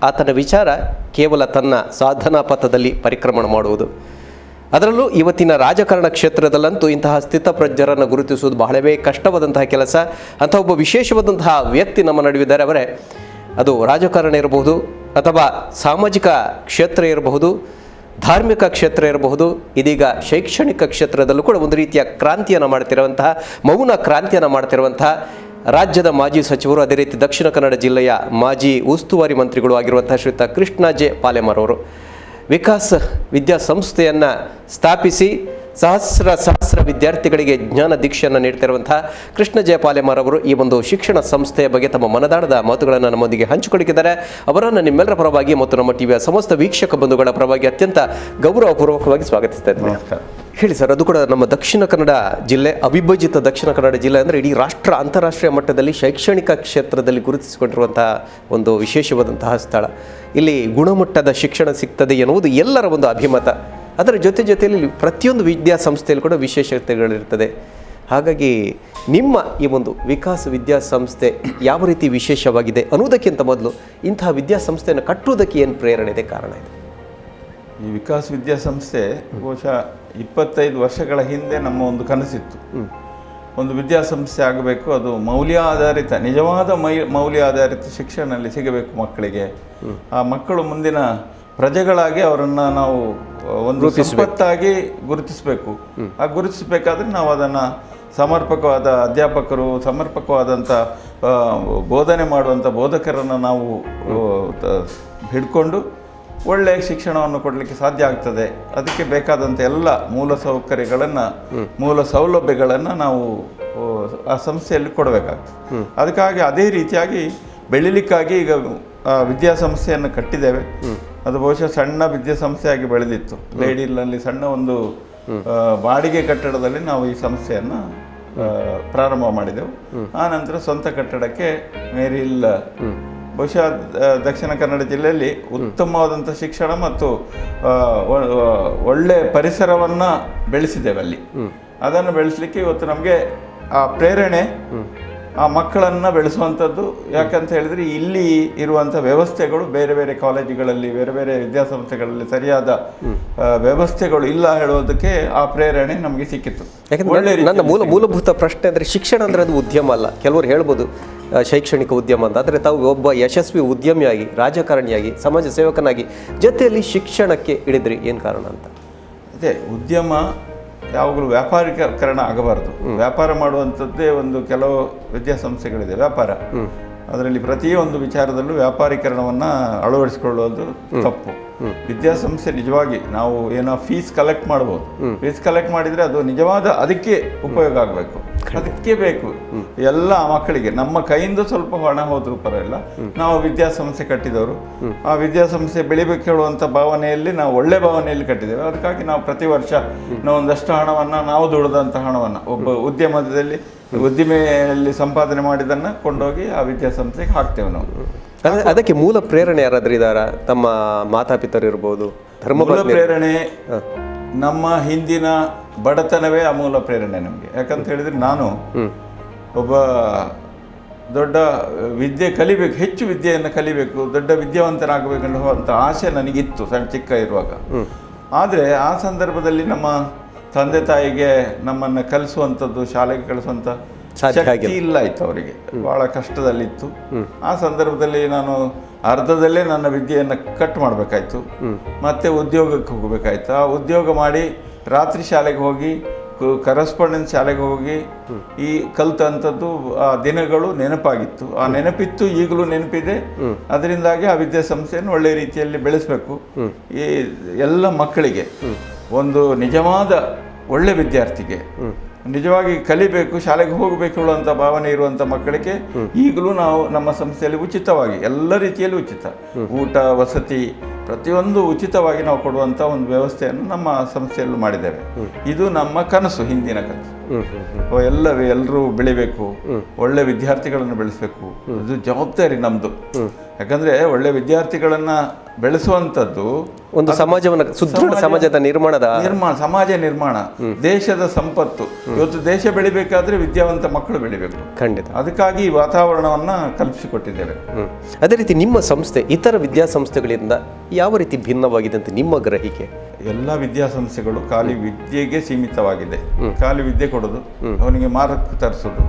ಆತನ ವಿಚಾರ ಕೇವಲ ತನ್ನ ಸಾಧನಾ ಪಥದಲ್ಲಿ ಪರಿಕ್ರಮಣ ಮಾಡುವುದು. ಅದರಲ್ಲೂ ಇವತ್ತಿನ ರಾಜಕಾರಣ ಕ್ಷೇತ್ರದಲ್ಲಂತೂ ಇಂತಹ ಸ್ಥಿತಪ್ರಜ್ಞರನ್ನು ಗುರುತಿಸುವುದು ಬಹಳವೇ ಕಷ್ಟವಾದಂತಹ ಕೆಲಸ. ಅಂಥ ಒಬ್ಬ ವಿಶೇಷವಾದಂತಹ ವ್ಯಕ್ತಿ ನಮ್ಮ ನಡುವಿದ್ದಾರೆ. ಅವರೇ ಅದು ರಾಜಕಾರಣ ಇರಬಹುದು ಅಥವಾ ಸಾಮಾಜಿಕ ಕ್ಷೇತ್ರ ಇರಬಹುದು, ಧಾರ್ಮಿಕ ಕ್ಷೇತ್ರ ಇರಬಹುದು, ಇದೀಗ ಶೈಕ್ಷಣಿಕ ಕ್ಷೇತ್ರದಲ್ಲೂ ಕೂಡ ಒಂದು ರೀತಿಯ ಕ್ರಾಂತಿಯನ್ನು ಮಾಡ್ತಿರುವಂತಹ, ಮೌನ ಕ್ರಾಂತಿಯನ್ನು ಮಾಡ್ತಿರುವಂತಹ ರಾಜ್ಯದ ಮಾಜಿ ಸಚಿವರು, ಅದೇ ರೀತಿ ದಕ್ಷಿಣ ಕನ್ನಡ ಜಿಲ್ಲೆಯ ಮಾಜಿ ಉಸ್ತುವಾರಿ ಮಂತ್ರಿಗಳು ಆಗಿರುವಂತಹ ಶ್ರೀಯುತ ಕೃಷ್ಣ ಜೆ ಪಾಲೆಮಾರ್ ಅವರು ವಿಕಾಸ್ ವಿದ್ಯಾಸಂಸ್ಥೆಯನ್ನು ಸ್ಥಾಪಿಸಿ ಸಹಸ್ರ ವಿದ್ಯಾರ್ಥಿಗಳಿಗೆ ಜ್ಞಾನ ದೀಕ್ಷೆಯನ್ನು ನೀಡ್ತಿರುವಂತಹ ಕೃಷ್ಣ ಜೆ ಪಾಲೆಮಾರ್ ಅವರು ಈ ಒಂದು ಶಿಕ್ಷಣ ಸಂಸ್ಥೆಯ ಬಗ್ಗೆ ತಮ್ಮ ಮನದಾಳದ ಮಾತುಗಳನ್ನು ನಮ್ಮೊಂದಿಗೆ ಹಂಚಿಕೊಳ್ಳಿದ್ದಾರೆ. ಅವರನ್ನು ನಿಮ್ಮೆಲ್ಲರ ಪರವಾಗಿ ಮತ್ತು ನಮ್ಮ ಟಿವಿಯ ಸಮಸ್ತ ವೀಕ್ಷಕ ಬಂಧುಗಳ ಪರವಾಗಿ ಅತ್ಯಂತ ಗೌರವಪೂರ್ವಕವಾಗಿ ಸ್ವಾಗತಿಸ್ತಾ ಇದ್ದೇನೆ. ಹೇಳಿ ಸರ್, ಅದು ಕೂಡ ನಮ್ಮ ದಕ್ಷಿಣ ಕನ್ನಡ ಜಿಲ್ಲೆ, ಅವಿಭಜಿತ ದಕ್ಷಿಣ ಕನ್ನಡ ಜಿಲ್ಲೆ ಅಂದರೆ ಇಡೀ ರಾಷ್ಟ್ರ ಅಂತಾರಾಷ್ಟ್ರೀಯ ಮಟ್ಟದಲ್ಲಿ ಶೈಕ್ಷಣಿಕ ಕ್ಷೇತ್ರದಲ್ಲಿ ಗುರುತಿಸಿಕೊಂಡಿರುವಂತಹ ಒಂದು ವಿಶೇಷವಾದಂತಹ ಸ್ಥಳ. ಇಲ್ಲಿ ಗುಣಮಟ್ಟದ ಶಿಕ್ಷಣ ಸಿಗ್ತದೆ ಎನ್ನುವುದು ಎಲ್ಲರ ಒಂದು ಅಭಿಮತ. ಅದರ ಜೊತೆಯಲ್ಲಿ ಪ್ರತಿಯೊಂದು ವಿದ್ಯಾಸಂಸ್ಥೆಯಲ್ಲಿ ಕೂಡ ವಿಶೇಷತೆಗಳಿರ್ತದೆ. ಹಾಗಾಗಿ ನಿಮ್ಮ ಈ ಒಂದು ವಿಕಾಸ್ ವಿದ್ಯಾಸಂಸ್ಥೆ ಯಾವ ರೀತಿ ವಿಶೇಷವಾಗಿದೆ ಅನ್ನೋದಕ್ಕಿಂತ ಮೊದಲು ಇಂತಹ ವಿದ್ಯಾಸಂಸ್ಥೆಯನ್ನು ಕಟ್ಟುವುದಕ್ಕೆ ಏನು ಪ್ರೇರಣೆ ಇದೆ, ಕಾರಣ ಇದೆ? ಈ ವಿಕಾಸ್ ವಿದ್ಯಾಸಂಸ್ಥೆ ಬಹುಶಃ 25 ವರ್ಷಗಳ ಹಿಂದೆ ನಮ್ಮ ಒಂದು ಕನಸಿತ್ತು. ಒಂದು ವಿದ್ಯಾಸಂಸ್ಥೆ ಆಗಬೇಕು, ಅದು ಮೌಲ್ಯಾಧಾರಿತ, ನಿಜವಾದ ಮೌಲ್ಯಾಧಾರಿತ ಶಿಕ್ಷಣ ಸಿಗಬೇಕು ಮಕ್ಕಳಿಗೆ. ಆ ಮಕ್ಕಳು ಮುಂದಿನ ಪ್ರಜೆಗಳಾಗಿ ಅವರನ್ನು ನಾವು ಒಂದು ಸಂಪತ್ತಾಗಿ ಗುರುತಿಸಬೇಕು. ಆ ಗುರುತಿಸಬೇಕಾದ್ರೆ ನಾವು ಅದನ್ನು ಸಮರ್ಪಕವಾದ ಅಧ್ಯಾಪಕರು, ಸಮರ್ಪಕವಾದಂಥ ಬೋಧನೆ ಮಾಡುವಂಥ ಬೋಧಕರನ್ನು ನಾವು ಹಿಡ್ಕೊಂಡು ಒಳ್ಳೆಯ ಶಿಕ್ಷಣವನ್ನು ಕೊಡಲಿಕ್ಕೆ ಸಾಧ್ಯ ಆಗ್ತದೆ. ಅದಕ್ಕೆ ಬೇಕಾದಂಥ ಎಲ್ಲ ಮೂಲ ಸೌಕರ್ಯಗಳನ್ನು, ಮೂಲ ಸೌಲಭ್ಯಗಳನ್ನು ನಾವು ಆ ಸಂಸ್ಥೆಯಲ್ಲಿ ಕೊಡಬೇಕಾಗ್ತದೆ. ಅದಕ್ಕಾಗಿ ಅದೇ ರೀತಿಯಾಗಿ ಬೆಳಿಲಿಕ್ಕಾಗಿ ಈಗ ವಿದ್ಯಾಸಂಸ್ಥೆಯನ್ನು ಕಟ್ಟಿದ್ದೇವೆ. ಅದು ಬಹುಶಃ ಸಣ್ಣ ವಿದ್ಯಾಸಂಸ್ಥೆಯಾಗಿ ಬೆಳೆದಿತ್ತು. ಲೇಡಿಲ್ನಲ್ಲಿ ಸಣ್ಣ ಒಂದು ಬಾಡಿಗೆ ಕಟ್ಟಡದಲ್ಲಿ ನಾವು ಈ ಸಂಸ್ಥೆಯನ್ನು ಪ್ರಾರಂಭ ಮಾಡಿದೆವು. ಆ ನಂತರ ಸ್ವಂತ ಕಟ್ಟಡಕ್ಕೆ ಮೇರಿಲ್, ಬಹುಶಃ ದಕ್ಷಿಣ ಕನ್ನಡ ಜಿಲ್ಲೆಯಲ್ಲಿ ಉತ್ತಮವಾದಂಥ ಶಿಕ್ಷಣ ಮತ್ತು ಒಳ್ಳೆ ಪರಿಸರವನ್ನು ಬೆಳೆಸಿದ್ದೇವೆ ಅಲ್ಲಿ. ಅದನ್ನು ಬೆಳೆಸಲಿಕ್ಕೆ ಇವತ್ತು ನಮಗೆ ಆ ಪ್ರೇರಣೆ ಆ ಮಕ್ಕಳನ್ನು ಬೆಳೆಸುವಂಥದ್ದು. ಯಾಕಂತ ಹೇಳಿದರೆ ಇಲ್ಲಿ ಇರುವಂಥ ವ್ಯವಸ್ಥೆಗಳು ಬೇರೆ ಬೇರೆ ಕಾಲೇಜುಗಳಲ್ಲಿ, ಬೇರೆ ಬೇರೆ ವಿದ್ಯಾಸಂಸ್ಥೆಗಳಲ್ಲಿ ಸರಿಯಾದ ವ್ಯವಸ್ಥೆಗಳು ಇಲ್ಲ ಹೇಳೋದಕ್ಕೆ ಆ ಪ್ರೇರಣೆ ನಮಗೆ ಸಿಕ್ಕಿತ್ತು. ಯಾಕಂದರೆ ನನ್ನ ಮೂಲಭೂತ ಪ್ರಶ್ನೆ ಅಂದರೆ ಶಿಕ್ಷಣ ಅಂದರೆ ಅದು ಉದ್ಯಮ ಅಲ್ಲ. ಕೆಲವರು ಹೇಳ್ಬೋದು ಶೈಕ್ಷಣಿಕ ಉದ್ಯಮ ಅಂತ. ಆದರೆ ತಾವು ಒಬ್ಬ ಯಶಸ್ವಿ ಉದ್ಯಮಿಯಾಗಿ, ರಾಜಕಾರಣಿಯಾಗಿ, ಸಮಾಜ ಸೇವಕನಾಗಿ ಜೊತೆಯಲ್ಲಿ ಶಿಕ್ಷಣಕ್ಕೆ ಇಳಿದ್ರಿ, ಏನು ಕಾರಣ ಅಂತ? ಅದೇ ಉದ್ಯಮ ಯಾವಾಗಲೂ ವ್ಯಾಪಾರೀಕರಣ ಆಗಬಾರ್ದು. ವ್ಯಾಪಾರ ಮಾಡುವಂಥದ್ದೇ ಒಂದು ಕೆಲವು ವಿದ್ಯಾಸಂಸ್ಥೆಗಳಿದೆ ವ್ಯಾಪಾರ. ಅದರಲ್ಲಿ ಪ್ರತಿಯೊಂದು ವಿಚಾರದಲ್ಲೂ ವ್ಯಾಪಾರೀಕರಣವನ್ನು ಅಳವಡಿಸಿಕೊಳ್ಳುವುದು ತಪ್ಪು. ವಿದ್ಯಾಸಂಸ್ಥೆ ನಿಜವಾಗಿ ನಾವು ಏನೋ ಫೀಸ್ ಕಲೆಕ್ಟ್ ಮಾಡ್ಬೋದು. ಫೀಸ್ ಕಲೆಕ್ಟ್ ಮಾಡಿದರೆ ಅದು ನಿಜವಾದ ಅದಕ್ಕೆ ಉಪಯೋಗ ಆಗಬೇಕು, ಅದಕ್ಕೆ ಬೇಕು ಎಲ್ಲ ಮಕ್ಕಳಿಗೆ. ನಮ್ಮ ಕೈಯಿಂದ ಸ್ವಲ್ಪ ಹಣ ಹೋದ್ರೂ ಪರವಾಗಿಲ್ಲ, ನಾವು ವಿದ್ಯಾಸಂಸ್ಥೆ ಕಟ್ಟಿದವರು. ಆ ವಿದ್ಯಾಸಂಸ್ಥೆ ಬೆಳಿಬೇಕು ಹೇಳುವಂಥ ಭಾವನೆಯಲ್ಲಿ ನಾವು ಒಳ್ಳೆ ಭಾವನೆಯಲ್ಲಿ ಕಟ್ಟಿದ್ದೇವೆ. ಅದಕ್ಕಾಗಿ ನಾವು ಪ್ರತಿ ವರ್ಷ ನಾವು ಒಂದಷ್ಟು ಹಣವನ್ನು, ನಾವು ದುಡಿದಂಥ ಹಣವನ್ನು ಒಬ್ಬ ಉದ್ದಿಮೆಯಲ್ಲಿ ಸಂಪಾದನೆ ಮಾಡಿದ್ದನ್ನು ಕೊಂಡೋಗಿ ಆ ವಿದ್ಯಾಸಂಸ್ಥೆಗೆ ಹಾಕ್ತೇವೆ ನಾವು. ಅದಕ್ಕೆ ಮೂಲ ಪ್ರೇರಣೆ ಯಾರಾದ್ರೂ ಇದ್ದಾರ? ತಮ್ಮ ಮಾತಾಪಿತರು ಇರ್ಬೋದು? ಮೂಲ ಪ್ರೇರಣೆ ನಮ್ಮ ಹಿಂದಿನ ಬಡತನವೇ ಆ ಮೂಲ ಪ್ರೇರಣೆ ನಮಗೆ. ಯಾಕಂತ ಹೇಳಿದ್ರೆ ನಾನು ಒಬ್ಬ ದೊಡ್ಡ ವಿದ್ಯೆ ಕಲಿಬೇಕು, ಹೆಚ್ಚು ವಿದ್ಯೆಯನ್ನು ಕಲಿಬೇಕು, ದೊಡ್ಡ ವಿದ್ಯಾವಂತನಾಗಬೇಕನ್ನುವಂಥ ಆಸೆ ನನಗಿತ್ತು ಚಿಕ್ಕ ಇರುವಾಗ. ಆದರೆ ಆ ಸಂದರ್ಭದಲ್ಲಿ ನಮ್ಮ ತಂದೆ ತಾಯಿಗೆ ನಮ್ಮನ್ನು ಕಲಿಸುವಂಥದ್ದು, ಶಾಲೆಗೆ ಕಳಿಸುವಂಥ ಶಕ್ತಿ ಇಲ್ಲ ಇತ್ತು ಅವರಿಗೆ, ಭಾಳ ಕಷ್ಟದಲ್ಲಿತ್ತು. ಆ ಸಂದರ್ಭದಲ್ಲಿ ನಾನು ಅರ್ಧದಲ್ಲೇ ನನ್ನ ವಿದ್ಯೆಯನ್ನು ಕಟ್ ಮಾಡಬೇಕಾಯ್ತು. ಮತ್ತೆ ಉದ್ಯೋಗಕ್ಕೆ ಹೋಗಬೇಕಾಯ್ತು. ಆ ಉದ್ಯೋಗ ಮಾಡಿ ರಾತ್ರಿ ಶಾಲೆಗೆ ಹೋಗಿ, ಕರೆಸ್ಪಾಂಡೆನ್ಸ್ ಶಾಲೆಗೆ ಹೋಗಿ ಈ ಕಲಿತಂಥದ್ದು ಆ ದಿನಗಳು ನೆನಪಾಗಿತ್ತು. ಆ ನೆನಪಿತ್ತು, ಈಗಲೂ ನೆನಪಿದೆ. ಅದರಿಂದಾಗಿ ಆ ವಿದ್ಯಾಸಂಸ್ಥೆಯನ್ನು ಒಳ್ಳೆಯ ರೀತಿಯಲ್ಲಿ ಬೆಳೆಸಬೇಕು. ಈ ಎಲ್ಲ ಮಕ್ಕಳಿಗೆ, ಒಂದು ನಿಜವಾದ ಒಳ್ಳೆ ವಿದ್ಯಾರ್ಥಿಗೆ, ನಿಜವಾಗಿ ಕಲಿಬೇಕು, ಶಾಲೆಗೆ ಹೋಗಬೇಕು ಹೇಳುವಂಥ ಭಾವನೆ ಇರುವಂಥ ಮಕ್ಕಳಿಗೆ ಈಗಲೂ ನಾವು ನಮ್ಮ ಸಂಸ್ಥೆಯಲ್ಲಿ ಉಚಿತವಾಗಿ ಎಲ್ಲ ರೀತಿಯಲ್ಲಿ ಉಚಿತ ಊಟ, ವಸತಿ, ಪ್ರತಿಯೊಂದು ಉಚಿತವಾಗಿ ನಾವು ಕೊಡುವಂಥ ಒಂದು ವ್ಯವಸ್ಥೆಯನ್ನು ನಮ್ಮ ಸಂಸ್ಥೆಯಲ್ಲೂ ಮಾಡಿದ್ದೇವೆ. ಇದು ನಮ್ಮ ಕನಸು, ಹಿಂದಿನ ಕನಸು. ಎಲ್ಲರೂ ಬೆಳಿಬೇಕು, ಒಳ್ಳೆ ವಿದ್ಯಾರ್ಥಿಗಳನ್ನು ಬೆಳೆಸಬೇಕು, ಇದು ಜವಾಬ್ದಾರಿ ನಮ್ಮದು. ಯಾಕಂದರೆ ಒಳ್ಳೆ ವಿದ್ಯಾರ್ಥಿಗಳನ್ನು ಬೆಳೆಸುವಂಥದ್ದು ಒಂದು ಸಮಾಜವನ್ನು ಸುದೃಢ ಸಮಾಜದ ಸಮಾಜ ನಿರ್ಮಾಣ, ದೇಶದ ಸಂಪತ್ತು. ಇವತ್ತು ದೇಶ ಬೆಳಿಬೇಕಾದ್ರೆ ವಿದ್ಯಾವಂತ ಮಕ್ಕಳು ಬೆಳಿಬೇಕು. ಖಂಡಿತ. ಅದಕ್ಕಾಗಿ ಈ ವಾತಾವರಣವನ್ನು ಕಲ್ಪಿಸಿಕೊಟ್ಟಿದ್ದೇವೆ. ಅದೇ ರೀತಿ ನಿಮ್ಮ ಸಂಸ್ಥೆ ಇತರ ವಿದ್ಯಾಸಂಸ್ಥೆಗಳಿಂದ ಯಾವ ರೀತಿ ಭಿನ್ನವಾಗಿದೆ ಅಂತ ನಿಮ್ಮ ಗ್ರಹಿಕೆ? ಎಲ್ಲ ವಿದ್ಯಾಸಂಸ್ಥೆಗಳು ಖಾಲಿ ವಿದ್ಯೆಗೆ ಸೀಮಿತವಾಗಿದೆ. ಖಾಲಿ ವಿದ್ಯೆ ಕೊಡೋದು, ಅವನಿಗೆ ಮಾರ್ಕ್ ತರಿಸೋದು,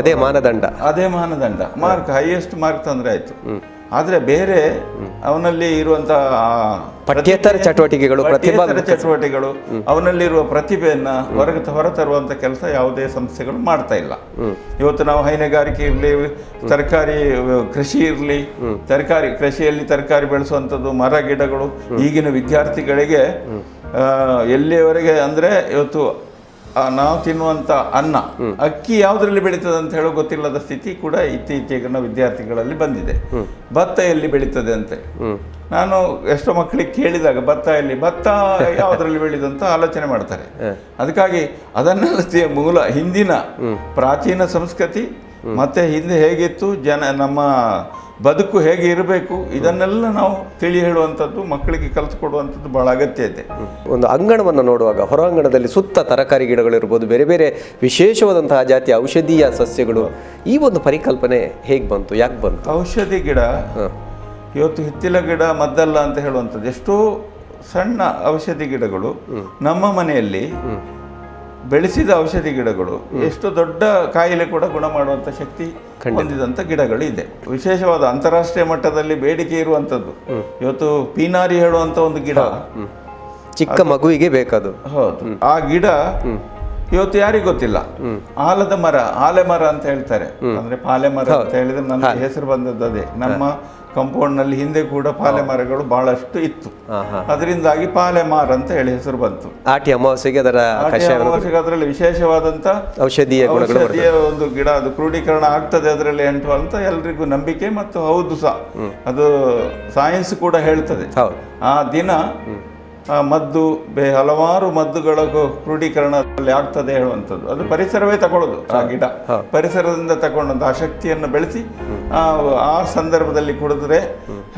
ಅದೇ ಮಾನದಂಡ. ಮಾರ್ಕ್ ಹೈಯೆಸ್ಟ್ ಮಾರ್ಕ್ ತಂದ್ರೆ ಆಯ್ತು. ಆದರೆ ಬೇರೆ ಅವನಲ್ಲಿ ಇರುವಂತಹ ಪಠ್ಯೇತರ ಚಟುವಟಿಕೆಗಳು, ಅವನಲ್ಲಿರುವ ಪ್ರತಿಭೆಯನ್ನ ಹೊರತರುವಂತ ಕೆಲಸ ಯಾವುದೇ ಸಂಸ್ಥೆಗಳು ಮಾಡ್ತಾ ಇಲ್ಲ. ಇವತ್ತು ನಾವು ಹೈನುಗಾರಿಕೆ ಇರಲಿ, ತರಕಾರಿ ಕೃಷಿ ಇರಲಿ, ಕೃಷಿಯಲ್ಲಿ ತರಕಾರಿ ಬೆಳೆಸುವಂಥದ್ದು, ಮರ ಗಿಡಗಳು, ಈಗಿನ ವಿದ್ಯಾರ್ಥಿಗಳಿಗೆ ಎಲ್ಲಿಯವರೆಗೆ ಅಂದರೆ ಇವತ್ತು ನಾವು ತಿನ್ನುವಂಥ ಅನ್ನ, ಅಕ್ಕಿ ಯಾವುದರಲ್ಲಿ ಬೆಳೀತದೆ ಅಂತ ಹೇಳೋ ಗೊತ್ತಿಲ್ಲದ ಸ್ಥಿತಿ ಕೂಡ ಇತ್ತೀಚೆಗಿನ ವಿದ್ಯಾರ್ಥಿಗಳಲ್ಲಿ ಬಂದಿದೆ. ಭತ್ತ ಎಲ್ಲಿ ಬೆಳೀತದೆ ಅಂತೆ ನಾನು ಎಷ್ಟೋ ಮಕ್ಕಳಿಗೆ ಕೇಳಿದಾಗ ಭತ್ತ ಯಾವುದರಲ್ಲಿ ಬೆಳೀತಂತ ಆಲೋಚನೆ ಮಾಡ್ತಾರೆ. ಅದಕ್ಕಾಗಿ ಅದನ್ನೆಲ್ಲ ಮೂಲ ಹಿಂದಿನ ಪ್ರಾಚೀನ ಸಂಸ್ಕೃತಿ ಮತ್ತೆ ಹಿಂದೆ ಹೇಗಿತ್ತು, ನಮ್ಮ ಬದುಕು ಹೇಗೆ ಇರಬೇಕು, ಇದನ್ನೆಲ್ಲ ನಾವು ತಿಳಿ ಹೇಳುವಂಥದ್ದು, ಮಕ್ಕಳಿಗೆ ಕಲಿಸ್ಕೊಡುವಂಥದ್ದು ಬಹಳ ಅಗತ್ಯ ಇದೆ. ಒಂದು ಅಂಗಣವನ್ನು ನೋಡುವಾಗ ಹೊರಾಂಗಣದಲ್ಲಿ ಸುತ್ತ ತರಕಾರಿ ಗಿಡಗಳಿರ್ಬೋದು, ಬೇರೆ ಬೇರೆ ವಿಶೇಷವಾದಂತಹ ಜಾತಿಯ ಔಷಧೀಯ ಸಸ್ಯಗಳು, ಈ ಒಂದು ಪರಿಕಲ್ಪನೆ ಹೇಗೆ ಬಂತು, ಯಾಕೆ ಬಂತು? ಔಷಧಿ ಗಿಡ ಇವತ್ತು ಹಿತ್ತಿಲ ಗಿಡ ಮದ್ದಲ್ಲ ಅಂತ ಹೇಳುವಂಥದ್ದು, ಎಷ್ಟೋ ಸಣ್ಣ ಔಷಧಿ ಗಿಡಗಳು ನಮ್ಮ ಮನೆಯಲ್ಲಿ ಬೆಳೆಸಿದ ಔಷಧಿ ಗಿಡಗಳು ಎಷ್ಟು ದೊಡ್ಡ ಕಾಯಿಲೆ ಕೂಡ ಗುಣ ಮಾಡುವಂಥ ಶಕ್ತಿ ಹೊಂದಿದಂಥ ಗಿಡಗಳು ಇದೆ. ವಿಶೇಷವಾದ ಅಂತಾರಾಷ್ಟ್ರೀಯ ಮಟ್ಟದಲ್ಲಿ ಬೇಡಿಕೆ ಇರುವಂಥದ್ದು ಇವತ್ತು ಪೀನಾರಿ ಹೇಳುವಂಥ ಒಂದು ಗಿಡ, ಚಿಕ್ಕ ಮಗುವಿಗೆ ಬೇಕದು. ಹೌದು, ಆ ಗಿಡ ಇವತ್ತು ಯಾರಿಗೂ ಗೊತ್ತಿಲ್ಲ. ಆಲೆ ಮರ ಅಂತ ಹೇಳ್ತಾರೆ, ಅಂದ್ರೆ ಪಾಲೆ ಮರ ಅಂತ ಹೇಳಿದ್ರೆ ನನ್ನ ಹೆಸರು ಬಂದದ್ದು ಅದೇ. ನಮ್ಮ ಕಾಂಪೌಂಡ್ ನಲ್ಲಿ ಹಿಂದೆ ಕೂಡ ಪಾಲೆ ಮರಗಳು ಬಹಳಷ್ಟು ಇತ್ತು, ಅದರಿಂದಾಗಿ ಪಾಲೆ ಮಾರ ಅಂತ ಹೇಳಿ ಹೆಸರು ಬಂತು. ಆಟಿ ಅಮಾವಾಸ್ಯೆಗೆ ಅದರಲ್ಲಿ ವಿಶೇಷವಾದಂತ ಔಷಧೀಯ ಒಂದು ಗಿಡ, ಅದು ಕ್ರೋಢೀಕರಣ ಆಗ್ತದೆ ಅದರಲ್ಲಿ ಅಂತ ಎಲ್ರಿಗೂ ನಂಬಿಕೆ. ಮತ್ತು ಹೌದು ಸಹ, ಅದು ಸೈನ್ಸ್ ಕೂಡ ಹೇಳ್ತದೆ. ಆ ದಿನ ಮದ್ದು ಹಲವಾರು ಮದ್ದುಗಳ ಕ್ರೋಢೀಕರಣದಲ್ಲಿ ಆಗ್ತದೆ ಹೇಳುವಂಥದ್ದು. ಅದು ಪರಿಸರವೇ ತಗೊಳ್ಳೋದು. ಆ ಗಿಡ ಪರಿಸರದಿಂದ ತಗೊಂಡಂತ ಆ ಶಕ್ತಿಯನ್ನು ಬೆಳೆಸಿ ಆ ಸಂದರ್ಭದಲ್ಲಿ ಕುಡಿದ್ರೆ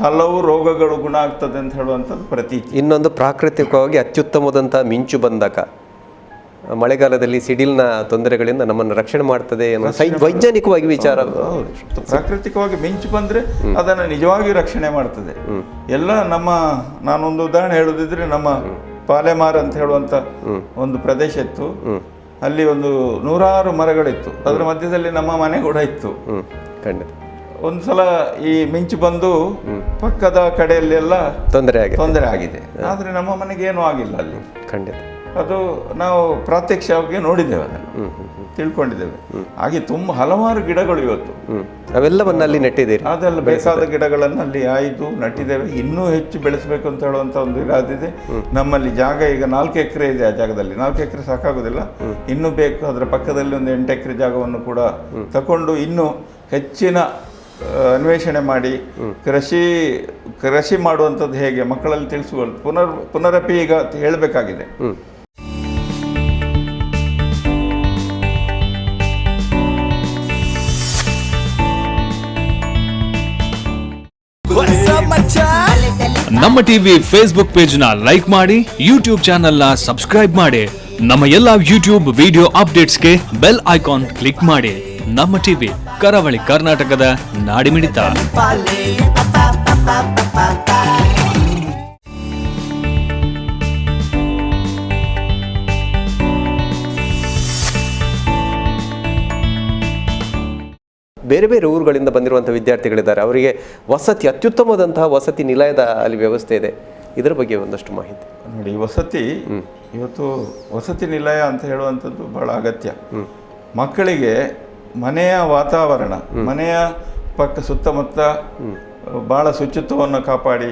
ಹಲವು ರೋಗಗಳು ಗುಣ ಆಗ್ತದೆ ಅಂತ ಹೇಳುವಂಥದ್ದು ಪ್ರತೀತಿ. ಇನ್ನೊಂದು ಪ್ರಾಕೃತಿಕವಾಗಿ ಅತ್ಯುತ್ತಮವಾದಂತಹ ಮಿಂಚು ಬಂದಾಗ ಮಳೆಗಾಲದಲ್ಲಿ ಸಿಡಿಲ್ನ ತೊಂದರೆಗಳಿಂದ ನಮ್ಮನ್ನು ರಕ್ಷಣೆ ಮಾಡ್ತದೆ ಅನ್ನೋ ವೈಜ್ಞಾನಿಕವಾಗಿ ವಿಚಾರ. ಪ್ರಾಕೃತಿಕವಾಗಿ ಮಿಂಚು ಬಂದ್ರೆ ಅದನ್ನು ನಿಜವಾಗಿಯೂ ರಕ್ಷಣೆ ಮಾಡ್ತದೆ. ಎಲ್ಲ ನಾನೊಂದು ಉದಾಹರಣೆ ಹೇಳುದಿದ್ರೆ, ನಮ್ಮ ಪಾಲೆಮಾರ ಅಂತ ಹೇಳುವಂತ ಒಂದು ಪ್ರದೇಶ ಇತ್ತು. ಅಲ್ಲಿ ಒಂದು 100 ಮರಗಳಿತ್ತು. ಅದರ ಮಧ್ಯದಲ್ಲಿ ನಮ್ಮ ಮನೆ ಕೂಡ ಇತ್ತು. ಖಂಡಿತ ಒಂದು ಸಲ ಈ ಮಿಂಚು ಬಂದು ಪಕ್ಕದ ಕಡೆಯಲ್ಲಿ ಎಲ್ಲ ತೊಂದರೆ ಆಗಿದೆ. ಆದ್ರೆ ನಮ್ಮ ಮನೆಗೆ ಏನೂ ಆಗಿಲ್ಲ ಅಲ್ಲಿ. ಖಂಡಿತ ಅದು ನಾವು ಪ್ರಾತ್ಯಕ್ಷವಾಗಿ ನೋಡಿದ್ದೇವೆ, ಅದನ್ನು ತಿಳ್ಕೊಂಡಿದ್ದೇವೆ. ಹಾಗೆ ಹಲವಾರು ಗಿಡಗಳು ಇವತ್ತು ಅವೆಲ್ಲವನ್ನ ಅಲ್ಲಿ ನೆಟ್ಟಿದ್ದೀರಿ. ಅದೆಲ್ಲ ಬೇಕಾದ ಗಿಡಗಳನ್ನು ಅಲ್ಲಿ ಆಯ್ದು ನಟ್ಟಿದ್ದೇವೆ. ಇನ್ನೂ ಹೆಚ್ಚು ಬೆಳೆಸಬೇಕು ಅಂತ ಹೇಳುವಂತ ಒಂದು ಇರಾದಿದೆ ನಮ್ಮಲ್ಲಿ. ಜಾಗ ಈಗ 4 ಎಕರೆ ಇದೆ. ಆ ಜಾಗದಲ್ಲಿ 4 ಎಕರೆ ಸಾಕಾಗುದಿಲ್ಲ, ಇನ್ನೂ ಬೇಕು. ಅದರ ಪಕ್ಕದಲ್ಲಿ ಒಂದು 8 ಎಕರೆ ಜಾಗವನ್ನು ಕೂಡ ತಕೊಂಡು ಇನ್ನೂ ಹೆಚ್ಚಿನ ಅನ್ವೇಷಣೆ ಮಾಡಿ ಕೃಷಿ ಮಾಡುವಂಥದ್ದು ಹೇಗೆ ಮಕ್ಕಳಲ್ಲಿ ತಿಳಿಸುವ ಪುನರಪಿ ಈಗ ಹೇಳಬೇಕಾಗಿದೆ. ನಮ್ಮ ಟಿವಿ ಫೇಸ್ಬುಕ್ ಪೇಜ್ ನ ಲೈಕ್ ಮಾಡಿ, ಯೂಟ್ಯೂಬ್ ಚಾನೆಲ್ ನ ಸಬ್ಸ್ಕ್ರೈಬ್ ಮಾಡಿ. ನಮ್ಮ ಎಲ್ಲಾ ಯೂಟ್ಯೂಬ್ ವಿಡಿಯೋ ಅಪ್ಡೇಟ್ಸ್ಗೆ ಬೆಲ್ ಐಕಾನ್ ಕ್ಲಿಕ್ ಮಾಡಿ. ನಮ್ಮ ಟಿವಿ, ಕರಾವಳಿ ಕರ್ನಾಟಕದ ನಾಡಿಮಿಡಿತ. ಬೇರೆ ಬೇರೆ ಊರುಗಳಿಂದ ಬಂದಿರುವಂಥ ವಿದ್ಯಾರ್ಥಿಗಳಿದ್ದಾರೆ. ಅವರಿಗೆ ಅತ್ಯುತ್ತಮವಾದಂತಹ ವಸತಿ ನಿಲಯದ ಅಲ್ಲಿ ವ್ಯವಸ್ಥೆ ಇದೆ. ಇದರ ಬಗ್ಗೆ ಒಂದಷ್ಟು ಮಾಹಿತಿ ನೋಡಿ. ಇವತ್ತು ವಸತಿ ನಿಲಯ ಅಂತ ಹೇಳುವಂಥದ್ದು ಬಹಳ ಅಗತ್ಯ. ಮಕ್ಕಳಿಗೆ ಮನೆಯ ವಾತಾವರಣ, ಮನೆಯ ಸುತ್ತಮುತ್ತ ಬಹಳ ಶುಚಿತ್ವವನ್ನು ಕಾಪಾಡಿ,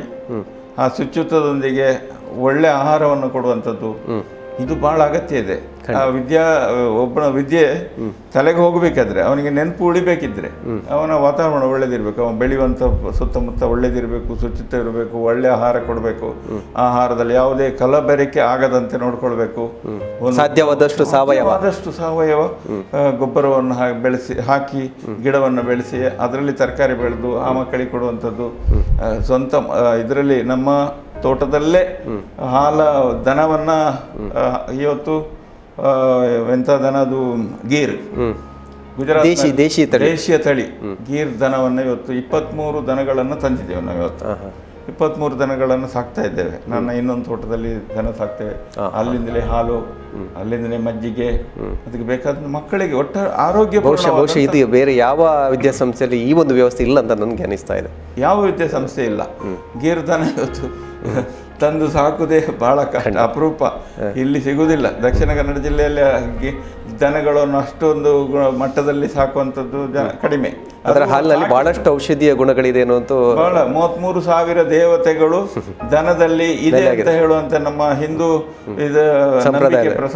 ಆ ಶುಚಿತ್ವದೊಂದಿಗೆ ಒಳ್ಳೆ ಆಹಾರವನ್ನು ಕೊಡುವಂಥದ್ದು, ಇದು ಭಾಳ ಅಗತ್ಯ ಇದೆ. ಆ ಒಬ್ಬನ ವಿದ್ಯೆ ತಲೆಗೆ ಹೋಗಬೇಕಾದ್ರೆ ಅವನಿಗೆ ನೆನಪು ಉಳಿಬೇಕಿದ್ರೆ ಅವನ ವಾತಾವರಣ ಒಳ್ಳೇದಿರ್ಬೇಕು, ಅವನು ಬೆಳೆಯುವಂಥ ಸುತ್ತಮುತ್ತ ಒಳ್ಳೇದಿರಬೇಕು, ಶುಚಿತ್ವ ಇರಬೇಕು, ಒಳ್ಳೆ ಆಹಾರ ಕೊಡಬೇಕು, ಆಹಾರದಲ್ಲಿ ಯಾವುದೇ ಕಲಬೆರಕೆ ಆಗದಂತೆ ನೋಡ್ಕೊಳ್ಬೇಕು, ಸಾಧ್ಯವಾದಷ್ಟು ಸಾವಯವ ಗೊಬ್ಬರವನ್ನು ಹಾಕಿ ಗಿಡವನ್ನು ಬೆಳೆಸಿ ಅದರಲ್ಲಿ ತರಕಾರಿ ಬೆಳೆದು ಆ ಮಕ್ಕಳಿಗೆ ಕೊಡುವಂಥದ್ದು, ಸ್ವಂತ ಇದರಲ್ಲಿ ನಮ್ಮ ತೋಟದಲ್ಲೇ ದನವನ್ನ ಇವತ್ತು ಎಂಥ ದನ ಅದು ಗೀರ್, ಗುಜರಾತ್ ದೇಶೀಯ ತಳಿ ಗೀರ್ ದನವನ್ನು ಇವತ್ತು 23 ದನಗಳನ್ನು ತಂದಿದ್ದೇವೆ ನಾವು ಇವತ್ತು. 23 ದನಗಳನ್ನು ಸಾಕ್ತಾ ಇದ್ದೇವೆ. ನನ್ನ ಇನ್ನೊಂದು ತೋಟದಲ್ಲಿ ದನ ಸಾಕ್ತೇವೆ. ಅಲ್ಲಿಂದಲೇ ಹಾಲು, ಅಲ್ಲಿಂದಲೇ ಮಜ್ಜಿಗೆ, ಅದಕ್ಕೆ ಬೇಕಾದ ಮಕ್ಕಳಿಗೆ ಒಟ್ಟ ಆರೋಗ್ಯ. ಬಹುಶಃ ಇದು ಬೇರೆ ಯಾವ ವಿದ್ಯಾಸಂಸ್ಥೆಯಲ್ಲಿ ಈ ಒಂದು ವ್ಯವಸ್ಥೆ ಇಲ್ಲ ಅಂತ ನನಗೆ ಅನಿಸ್ತಾ ಇದೆ. ಯಾವ ವಿದ್ಯಾಸಂಸ್ಥೆ ಇಲ್ಲ. ಗೀರ್ ದನ ಇವತ್ತು ತಂದು ಸಾಕುವುದೇ ಬಹಳ ಕಷ್ಟ, ಅಪರೂಪ, ಇಲ್ಲಿ ಸಿಗುವುದಿಲ್ಲ. ದಕ್ಷಿಣ ಕನ್ನಡ ಜಿಲ್ಲೆಯಲ್ಲಿ ದನಗಳನ್ನು ಅಷ್ಟೊಂದು ಮಟ್ಟದಲ್ಲಿ ಸಾಕುವಂಥದ್ದು ಕಡಿಮೆ. ಅದರ ಹಾಲಿನಲ್ಲಿ ಬಹಳಷ್ಟು ಔಷಧೀಯ ಗುಣಗಳಿದೆ ಅನ್ನೋದು ಬಹಳ 33,000 ದೇವತೆಗಳು ದನದಲ್ಲಿ ಇದೆ ಅಂತ ಹೇಳುವಂತ ನಮ್ಮ ಹಿಂದೂ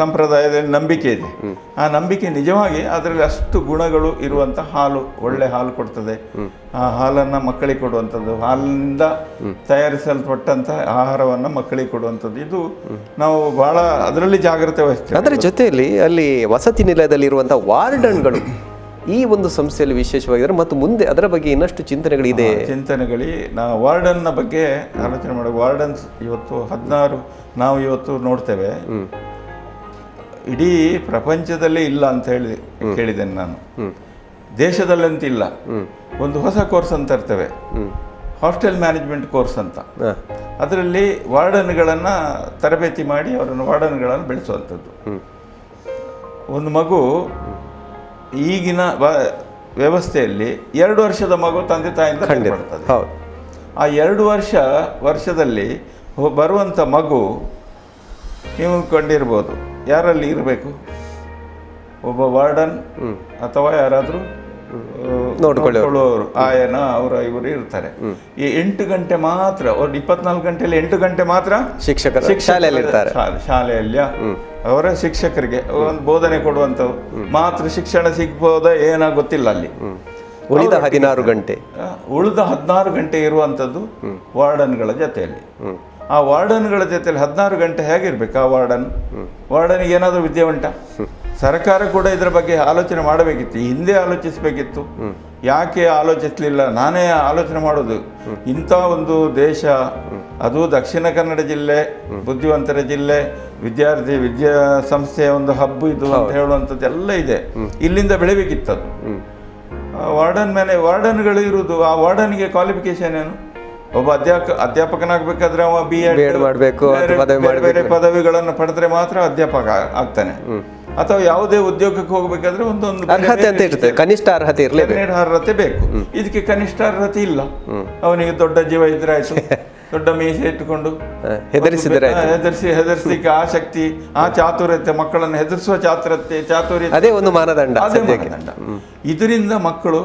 ಸಂಪ್ರದಾಯದಲ್ಲಿ ನಂಬಿಕೆ ಇದೆ. ಆ ನಂಬಿಕೆ ನಿಜವಾಗಿ ಅದರಲ್ಲಿ ಅಷ್ಟು ಗುಣಗಳು ಇರುವಂತ ಹಾಲು, ಒಳ್ಳೆ ಹಾಲು ಕೊಡ್ತದೆ. ಆ ಹಾಲನ್ನ ಮಕ್ಕಳಿಗೆ ಕೊಡುವಂಥದ್ದು, ಹಾಲಿನಿಂದ ತಯಾರಿಸಲ್ಪಟ್ಟಂತ ಆಹಾರವನ್ನ ಮಕ್ಕಳಿಗೆ ಕೊಡುವಂಥದ್ದು, ಇದು ನಾವು ಬಹಳ ಅದರಲ್ಲಿ ಜಾಗ್ರತೆ ವಹಿಸ್ತೇವೆ. ಅದರ ಜೊತೆಯಲ್ಲಿ ಅಲ್ಲಿ ವಸತಿ ನಿಲಯದಲ್ಲಿರುವಂತಹ ವಾರ್ಡನ್ಗಳು ಈ ಒಂದು ಸಂಸ್ಥೆಯಲ್ಲಿ ವಿಶೇಷವಾಗಿದ್ದಾರೆ ಮತ್ತು ಮುಂದೆ ಅದರ ಬಗ್ಗೆ ಇನ್ನಷ್ಟು ಚಿಂತನೆಗಳಿದೆ. ನಾವು ವಾರ್ಡನ್ನ ಬಗ್ಗೆ ಆಲೋಚನೆ ಮಾಡುವ. ವಾರ್ಡನ್ಸ್ ಇವತ್ತು 16 ನಾವು ಇವತ್ತು ನೋಡ್ತೇವೆ. ಇಡೀ ಪ್ರಪಂಚದಲ್ಲೇ ಇಲ್ಲ ಅಂತ ಕೇಳಿದ್ದೇನೆ ನಾನು. ದೇಶದಲ್ಲಂತ ಇಲ್ಲ. ಒಂದು ಹೊಸ ಕೋರ್ಸ್ ಅಂತ ಇರ್ತೇವೆ, ಹಾಸ್ಟೆಲ್ ಮ್ಯಾನೇಜ್ಮೆಂಟ್ ಕೋರ್ಸ್ ಅಂತ. ಅದರಲ್ಲಿ ವಾರ್ಡನ್ಗಳನ್ನು ತರಬೇತಿ ಮಾಡಿ ಅವರನ್ನು ವಾರ್ಡನ್ಗಳನ್ನು ಬೆಳೆಸುವಂಥದ್ದು. ಒಂದು ಮಗು ಈಗಿನ ವ್ಯವಸ್ಥೆಯಲ್ಲಿ 2 ವರ್ಷದ ಮಗು ತಂದೆ ತಾಯಿಯಿಂದ ಬರ್ತದೆ. ಆ 2 ವರ್ಷದಲ್ಲಿ ಬರುವಂಥ ಮಗು ನೀವು ಕಂಡಿರ್ಬೋದು, ಯಾರಲ್ಲಿ ಇರಬೇಕು? ಒಬ್ಬ ವಾರ್ಡನ್ ಅಥವಾ ಯಾರಾದರೂ ನೋಡ್ಕೊಳ್ಳೋರು, ಆಯನ ಇವರು ಇರ್ತಾರೆ. ಈ 8 ಗಂಟೆ ಮಾತ್ರ, 24 ಗಂಟೆಯಲ್ಲಿ 8 ಗಂಟೆ ಮಾತ್ರ ಶಿಕ್ಷಕರು ಶಾಲೆಯಲ್ಲಿ ಅವರ ಶಿಕ್ಷಕರಿಗೆ ಒಂದು ಬೋಧನೆ ಕೊಡುವಂಥವು ಮಾತ್ರ ಶಿಕ್ಷಣ ಸಿಗ್ಬೋದಾ ಏನೋ ಗೊತ್ತಿಲ್ಲ. ಅಲ್ಲಿ ಉಳಿದ 16 ಗಂಟೆ ಇರುವಂಥದ್ದು ವಾರ್ಡನ್ಗಳ ಜೊತೆಯಲ್ಲಿ. ಆ ವಾರ್ಡನ್ಗಳ ಜೊತೆಯಲ್ಲಿ 16 ಗಂಟೆ ಹೇಗಿರ್ಬೇಕು? ಆ ವಾರ್ಡನ್ಗೆ ಏನಾದರೂ ವಿದ್ಯೆ ಉಂಟಾ? ಸರ್ಕಾರ ಕೂಡ ಇದರ ಬಗ್ಗೆ ಆಲೋಚನೆ ಮಾಡಬೇಕಿತ್ತು, ಹಿಂದೆ ಆಲೋಚಿಸಬೇಕಿತ್ತು. ಯಾಕೆ ಆಲೋಚಿಸಲಿಲ್ಲ? ನಾನೇ ಆಲೋಚನೆ ಮಾಡೋದು. ಇಂಥ ಒಂದು ದೇಶ, ಅದು ದಕ್ಷಿಣ ಕನ್ನಡ ಜಿಲ್ಲೆ, ಬುದ್ಧಿವಂತರ ಜಿಲ್ಲೆ, ವಿದ್ಯಾಸಂಸ್ಥೆಯ ಒಂದು ಹಬ್ಬು ಇದು ಅಂತ ಹೇಳುವಂಥದ್ದು ಎಲ್ಲ ಇದೆ. ಇಲ್ಲಿಂದ ಬೆಳಿಬೇಕಿತ್ತದು. ವಾರ್ಡನ್ಗಳು ಇರುವುದು. ಆ ವಾರ್ಡನ್ಗೆ ಕ್ವಾಲಿಫಿಕೇಶನ್ ಏನು? ಒಬ್ಬ ಅಧ್ಯಾಪಕನಾಗಬೇಕಾದ್ರೆ ಅವ B.Ed ಮಾಡಬೇಕು, ಬೇರೆ ಪದವಿಗಳನ್ನು ಪಡೆದ್ರೆ ಮಾತ್ರ ಅಧ್ಯಾಪಕ ಆಗ್ತಾನೆ. ಅಥವಾ ಯಾವುದೇ ಉದ್ಯೋಗಕ್ಕೆ ಹೋಗ್ಬೇಕಾದ್ರೆ ಒಂದೊಂದು ಅರ್ಹತೆ ಅಂತ ಇರ್ತದೆ, ಕನಿಷ್ಠ ಅರ್ಹತೆ ಇರಲೇಬೇಕು, ಅರ್ಹತೆ ಬೇಕು. ಇದಕ್ಕೆ ಕನಿಷ್ಠ ಅರ್ಹತೆ ಇಲ್ಲ. ಅವನಿಗೆ ದೊಡ್ಡ ಜೀವ ಇದ್ರೆ ಆಯ್ತು, ದೊಡ್ಡ ಮೀಸೆ ಇಟ್ಟುಕೊಂಡು ಹೆದರ್ಸಿಕ್ಕೆ ಆ ಶಕ್ತಿ, ಆ ಚಾತುರ್ಯತೆ, ಮಕ್ಕಳನ್ನು ಹೆದರಿಸುವ ಚಾತುರ್ಯ, ಅದೇ ಒಂದು ಮಾನದಂಡ. ಇದರಿಂದ ಮಕ್ಕಳು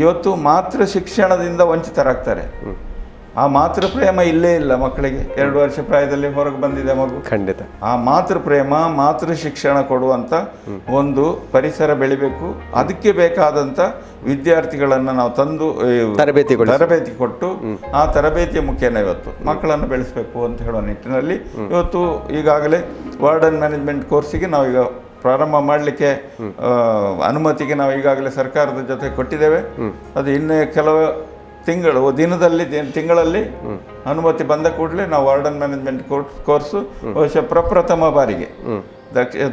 ಇವತ್ತು ಮಾತೃ ಶಿಕ್ಷಣದಿಂದ ವಂಚಿತರಾಗ್ತಾರೆ. ಆ ಮಾತೃ ಪ್ರೇಮ ಇಲ್ಲೇ ಇಲ್ಲ ಮಕ್ಕಳಿಗೆ. 2 ವರ್ಷ ಪ್ರಾಯದಲ್ಲಿ ಹೊರಗೆ ಬಂದಿದೆ ಮಗು. ಖಂಡಿತ ಆ ಮಾತೃ ಪ್ರೇಮ, ಮಾತೃ ಶಿಕ್ಷಣ ಕೊಡುವಂಥ ಒಂದು ಪರಿಸರ ಬೆಳಿಬೇಕು. ಅದಕ್ಕೆ ಬೇಕಾದಂಥ ವಿದ್ಯಾರ್ಥಿಗಳನ್ನು ನಾವು ತಂದು ತರಬೇತಿ ಕೊಟ್ಟು ಆ ತರಬೇತಿಯ ಮುಖೇನ ಇವತ್ತು ಮಕ್ಕಳನ್ನು ಬೆಳೆಸಬೇಕು ಅಂತ ಹೇಳೋ ನಿಟ್ಟಿನಲ್ಲಿ ಇವತ್ತು ಈಗಾಗಲೇ ವಾರ್ಡನ್ ಮ್ಯಾನೇಜ್ಮೆಂಟ್ ಕೋರ್ಸಿಗೆ ನಾವೀಗ ಪ್ರಾರಂಭ ಮಾಡಲಿಕ್ಕೆ ಅನುಮತಿಗೆ ನಾವು ಈಗಾಗಲೇ ಸರ್ಕಾರದ ಜೊತೆ ಕೊಟ್ಟಿದ್ದೇವೆ. ಅದು ಇನ್ನೇ ಕೆಲವು ತಿಂಗಳಲ್ಲಿ ಅನುಮತಿ ಬಂದ ಕೂಡಲೇ ನಾವು ವಾರ್ಡನ್ ಮ್ಯಾನೇಜ್ಮೆಂಟ್ ಕೋರ್ಸು ಬಹುಶಃ ಪ್ರಪ್ರಥಮ ಬಾರಿಗೆ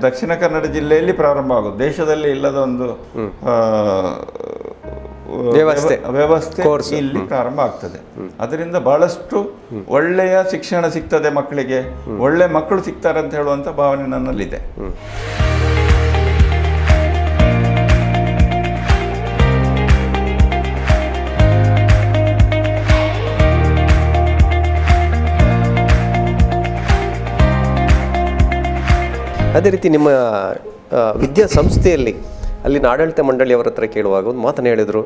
ದಕ್ಷಿಣ ಕನ್ನಡ ಜಿಲ್ಲೆಯಲ್ಲಿ ಪ್ರಾರಂಭ ಆಗೋದು. ದೇಶದಲ್ಲಿ ಇಲ್ಲದ ಒಂದು ವ್ಯವಸ್ಥೆ ಇಲ್ಲಿ ಪ್ರಾರಂಭ ಆಗ್ತದೆ. ಅದರಿಂದ ಬಹಳಷ್ಟು ಒಳ್ಳೆಯ ಶಿಕ್ಷಣ ಸಿಗ್ತದೆ ಮಕ್ಕಳಿಗೆ, ಒಳ್ಳೆ ಮಕ್ಕಳು ಸಿಗ್ತಾರೆ ಅಂತ ಹೇಳುವಂಥ ಭಾವನೆ ನನ್ನಲ್ಲಿದೆ. ಅದೇ ರೀತಿ ನಿಮ್ಮ ವಿದ್ಯಾಸಂಸ್ಥೆಯಲ್ಲಿ ಅಲ್ಲಿನ ಆಡಳಿತ ಮಂಡಳಿಯವರ ಹತ್ರ ಕೇಳುವಾಗ ಒಂದು ಮಾತನ್ನು ಹೇಳಿದರು,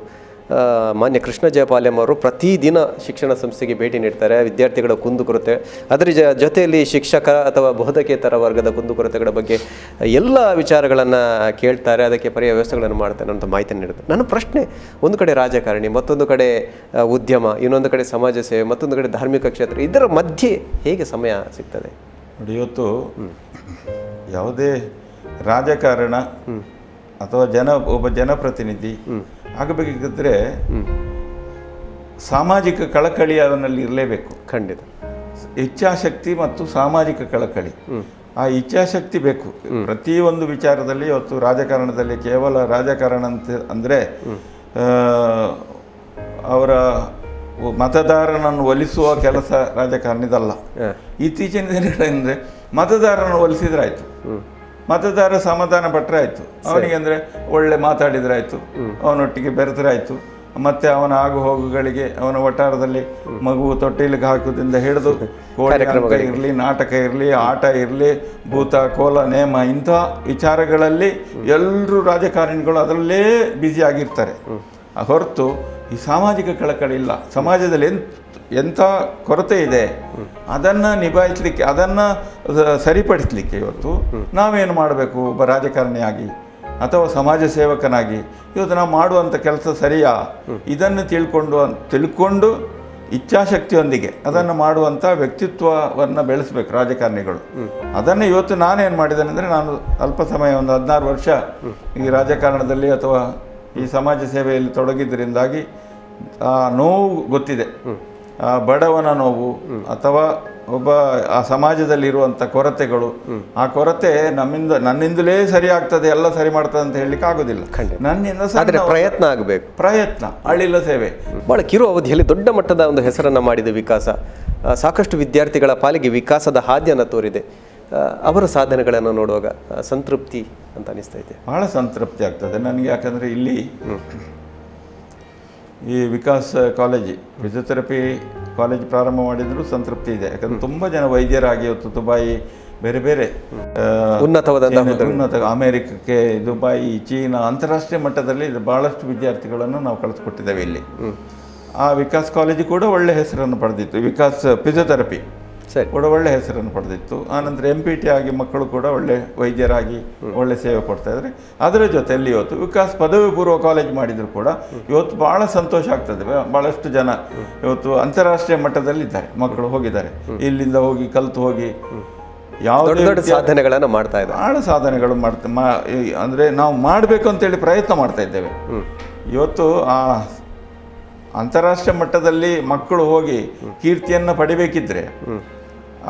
ಮಾನ್ಯ ಕೃಷ್ಣ ಜಯಪಾಲ್ಯಂ ಅವರು ಪ್ರತಿದಿನ ಶಿಕ್ಷಣ ಸಂಸ್ಥೆಗೆ ಭೇಟಿ ನೀಡ್ತಾರೆ. ವಿದ್ಯಾರ್ಥಿಗಳ ಕುಂದುಕೊರತೆ, ಅದರ ಜೊತೆಯಲ್ಲಿ ಶಿಕ್ಷಕ ಅಥವಾ ಬೋಧಕೇತರ ವರ್ಗದ ಕುಂದುಕೊರತೆಗಳ ಬಗ್ಗೆ ಎಲ್ಲ ವಿಚಾರಗಳನ್ನು ಕೇಳ್ತಾರೆ, ಅದಕ್ಕೆ ಪರ್ಯಾಯ ವ್ಯವಸ್ಥೆಗಳನ್ನು ಮಾಡ್ತಾರೆ ಅಂತ ಮಾಹಿತಿ ನೀಡುತ್ತೆ. ನನ್ನ ಪ್ರಶ್ನೆ, ಒಂದು ಕಡೆ ರಾಜಕಾರಣಿ, ಮತ್ತೊಂದು ಕಡೆ ಉದ್ಯಮ, ಇನ್ನೊಂದು ಕಡೆ ಸಮಾಜ ಸೇವೆ, ಮತ್ತೊಂದು ಕಡೆ ಧಾರ್ಮಿಕ ಕ್ಷೇತ್ರ, ಇದರ ಮಧ್ಯೆ ಹೇಗೆ ಸಮಯ ಸಿಗ್ತದೆ? ನೋಡಿ, ಇವತ್ತು ಯಾವುದೇ ರಾಜಕಾರಣ ಅಥವಾ ಒಬ್ಬ ಜನಪ್ರತಿನಿಧಿ ಆಗಬೇಕಿದ್ರೆ ಸಾಮಾಜಿಕ ಕಳಕಳಿ ಅವನಲ್ಲಿ ಇರಲೇಬೇಕು. ಖಂಡಿತ. ಇಚ್ಛಾಶಕ್ತಿ ಮತ್ತು ಸಾಮಾಜಿಕ ಕಳಕಳಿ, ಆ ಇಚ್ಛಾಶಕ್ತಿ ಬೇಕು ಪ್ರತಿಯೊಂದು ವಿಚಾರದಲ್ಲಿ. ಇವತ್ತು ರಾಜಕಾರಣದಲ್ಲಿ ಕೇವಲ ರಾಜಕಾರಣ ಅಂದರೆ ಅವರ ಮತದಾರನನ್ನು ಒಲಿಸುವ ಕೆಲಸ ರಾಜಕಾರಣಿದಲ್ಲ. ಇತ್ತೀಚಿನ ದಿನಗಳಂದರೆ ಮತದಾರನನ್ನು ಒಲಿಸಿದ್ರಾಯ್ತು, ಮತದಾರ ಸಮಾಧಾನ ಪಟ್ಟರೆ ಆಯಿತು, ಅವನಿಗೆ ಅಂದರೆ ಒಳ್ಳೆ ಮಾತಾಡಿದ್ರಾಯ್ತು, ಅವನೊಟ್ಟಿಗೆ ಬೆರೆತರಾಯಿತು, ಮತ್ತು ಅವನ ಆಗು ಹೋಗುಗಳಿಗೆ ಅವನ ವಟಾರದಲ್ಲಿ ಮಗು ತೊಟ್ಟಿಲಿಗೆ ಹಾಕೋದ್ರಿಂದ ಹಿಡಿದು ಕೋಳಿ ಇರಲಿ, ನಾಟಕ ಇರಲಿ, ಆಟ ಇರಲಿ, ಭೂತ ಕೋಲ ನೇಮ, ಇಂಥ ವಿಚಾರಗಳಲ್ಲಿ ಎಲ್ಲರೂ ರಾಜಕಾರಣಿಗಳು ಅದರಲ್ಲೇ ಬ್ಯುಸಿಯಾಗಿರ್ತಾರೆ. ಹೊರತು ಈ ಸಾಮಾಜಿಕ ಕಳಕಳಿ ಇಲ್ಲ. ಸಮಾಜದಲ್ಲಿ ಎಂಥ ಕೊರತೆ ಇದೆ ಅದನ್ನು ನಿಭಾಯಿಸಲಿಕ್ಕೆ, ಅದನ್ನು ಸರಿಪಡಿಸಲಿಕ್ಕೆ ಇವತ್ತು ನಾವೇನು ಮಾಡಬೇಕು? ಒಬ್ಬ ರಾಜಕಾರಣಿಯಾಗಿ ಅಥವಾ ಸಮಾಜ ಸೇವಕನಾಗಿ ಇವತ್ತು ನಾವು ಮಾಡುವಂಥ ಕೆಲಸ ಸರಿಯಾ, ಇದನ್ನು ತಿಳ್ಕೊಂಡು ಇಚ್ಛಾಶಕ್ತಿಯೊಂದಿಗೆ ಅದನ್ನು ಮಾಡುವಂಥ ವ್ಯಕ್ತಿತ್ವವನ್ನು ಬೆಳೆಸಬೇಕು ರಾಜಕಾರಣಿಗಳು. ಅದನ್ನು ಇವತ್ತು ನಾನೇನು ಮಾಡಿದ್ದೇನೆ ಅಂದರೆ, ನಾನು ಅಲ್ಪ ಸಮಯ ಒಂದು 16 ವರ್ಷ ಈ ರಾಜಕಾರಣದಲ್ಲಿ ಅಥವಾ ಈ ಸಮಾಜ ಸೇವೆಯಲ್ಲಿ ತೊಡಗಿದ್ದರಿಂದಾಗಿ ಆ ನೋವು ಗೊತ್ತಿದೆ. ಆ ಬಡವನ ನೋವು ಅಥವಾ ಒಬ್ಬ ಆ ಸಮಾಜದಲ್ಲಿರುವಂಥ ಕೊರತೆಗಳು, ಆ ಕೊರತೆ ನನ್ನಿಂದಲೇ ಸರಿ ಆಗ್ತದೆ, ಎಲ್ಲ ಸರಿ ಮಾಡ್ತದೆ ಅಂತ ಹೇಳಲಿಕ್ಕೆ ಆಗೋದಿಲ್ಲ. ನನ್ನಿಂದ ಪ್ರಯತ್ನ ಆಗಬೇಕು, ಪ್ರಯತ್ನ, ಅಳಿಲ ಸೇವೆ. ಭಾಳ ಕಿರು ಅವಧಿಯಲ್ಲಿ ದೊಡ್ಡ ಮಟ್ಟದ ಒಂದು ಹೆಸರನ್ನು ಮಾಡಿದ ವಿಕಾಸ, ಸಾಕಷ್ಟು ವಿದ್ಯಾರ್ಥಿಗಳ ಪಾಲಿಗೆ ವಿಕಾಸದ ಹಾದಿಯನ್ನು ತೋರಿದೆ. ಅವರ ಸಾಧನೆಗಳನ್ನು ನೋಡುವಾಗ ಸಂತೃಪ್ತಿ ಅಂತ ಅನಿಸ್ತಾ ಇದೆ. ಭಾಳ ಸಂತೃಪ್ತಿ ಆಗ್ತದೆ ನನಗೆ. ಯಾಕಂದರೆ ಇಲ್ಲಿ ಈ ವಿಕಾಸ್ ಕಾಲೇಜ್ ಫಿಸಿಯೋಥೆರಪಿ ಕಾಲೇಜ್ ಪ್ರಾರಂಭ ಮಾಡಿದರೂ ಸಂತೃಪ್ತಿ ಇದೆ. ಯಾಕಂದರೆ ತುಂಬ ಜನ ವೈದ್ಯರಾಗಿ ಇವತ್ತು ದುಬಾಯಿ, ಬೇರೆ ಬೇರೆ ಉನ್ನತ ಅಮೇರಿಕಕ್ಕೆ, ದುಬಾಯಿ, ಚೀನಾ, ಅಂತಾರಾಷ್ಟ್ರೀಯ ಮಟ್ಟದಲ್ಲಿ ಭಾಳಷ್ಟು ವಿದ್ಯಾರ್ಥಿಗಳನ್ನು ನಾವು ಕಳಿಸ್ಕೊಟ್ಟಿದ್ದೇವೆ ಇಲ್ಲಿ. ಆ ವಿಕಾಸ್ ಕಾಲೇಜು ಕೂಡ ಒಳ್ಳೆ ಹೆಸರನ್ನು ಪಡೆದಿತ್ತು. ವಿಕಾಸ್ ಫಿಸಿಯೋಥೆರಪಿ ಕೂಡ ಒಳ್ಳೆ ಹೆಸರನ್ನು ಪಡೆದಿತ್ತು. ಆನಂತರ MPT ಆಗಿ ಮಕ್ಕಳು ಕೂಡ ಒಳ್ಳೆ ವೈದ್ಯರಾಗಿ ಒಳ್ಳೆ ಸೇವೆ ಕೊಡ್ತಾ ಇದ್ದಾರೆ. ಅದರ ಜೊತೆಯಲ್ಲಿ ಇವತ್ತು ವಿಕಾಸ್ ಪದವಿ ಪೂರ್ವ ಕಾಲೇಜ್ ಮಾಡಿದ್ರು ಕೂಡ ಇವತ್ತು ಭಾಳ ಸಂತೋಷ ಆಗ್ತದೆ. ಭಾಳಷ್ಟು ಜನ ಇವತ್ತು ಅಂತಾರಾಷ್ಟ್ರೀಯ ಮಟ್ಟದಲ್ಲಿದ್ದಾರೆ, ಮಕ್ಕಳು ಹೋಗಿದ್ದಾರೆ, ಇಲ್ಲಿಂದ ಹೋಗಿ ಕಲಿತು ಹೋಗಿ ಯಾವುದೇ ಸಾಧನೆಗಳನ್ನು ಮಾಡ್ತಾ ಇದ್ದಾರೆ. ಭಾಳ ಸಾಧನೆಗಳು ಅಂದರೆ ನಾವು ಮಾಡಬೇಕು ಅಂತೇಳಿ ಪ್ರಯತ್ನ ಮಾಡ್ತಾ ಇದ್ದೇವೆ. ಇವತ್ತು ಆ ಅಂತಾರಾಷ್ಟ್ರೀಯ ಮಟ್ಟದಲ್ಲಿ ಮಕ್ಕಳು ಹೋಗಿ ಕೀರ್ತಿಯನ್ನು ಪಡಿಬೇಕಿದ್ರೆ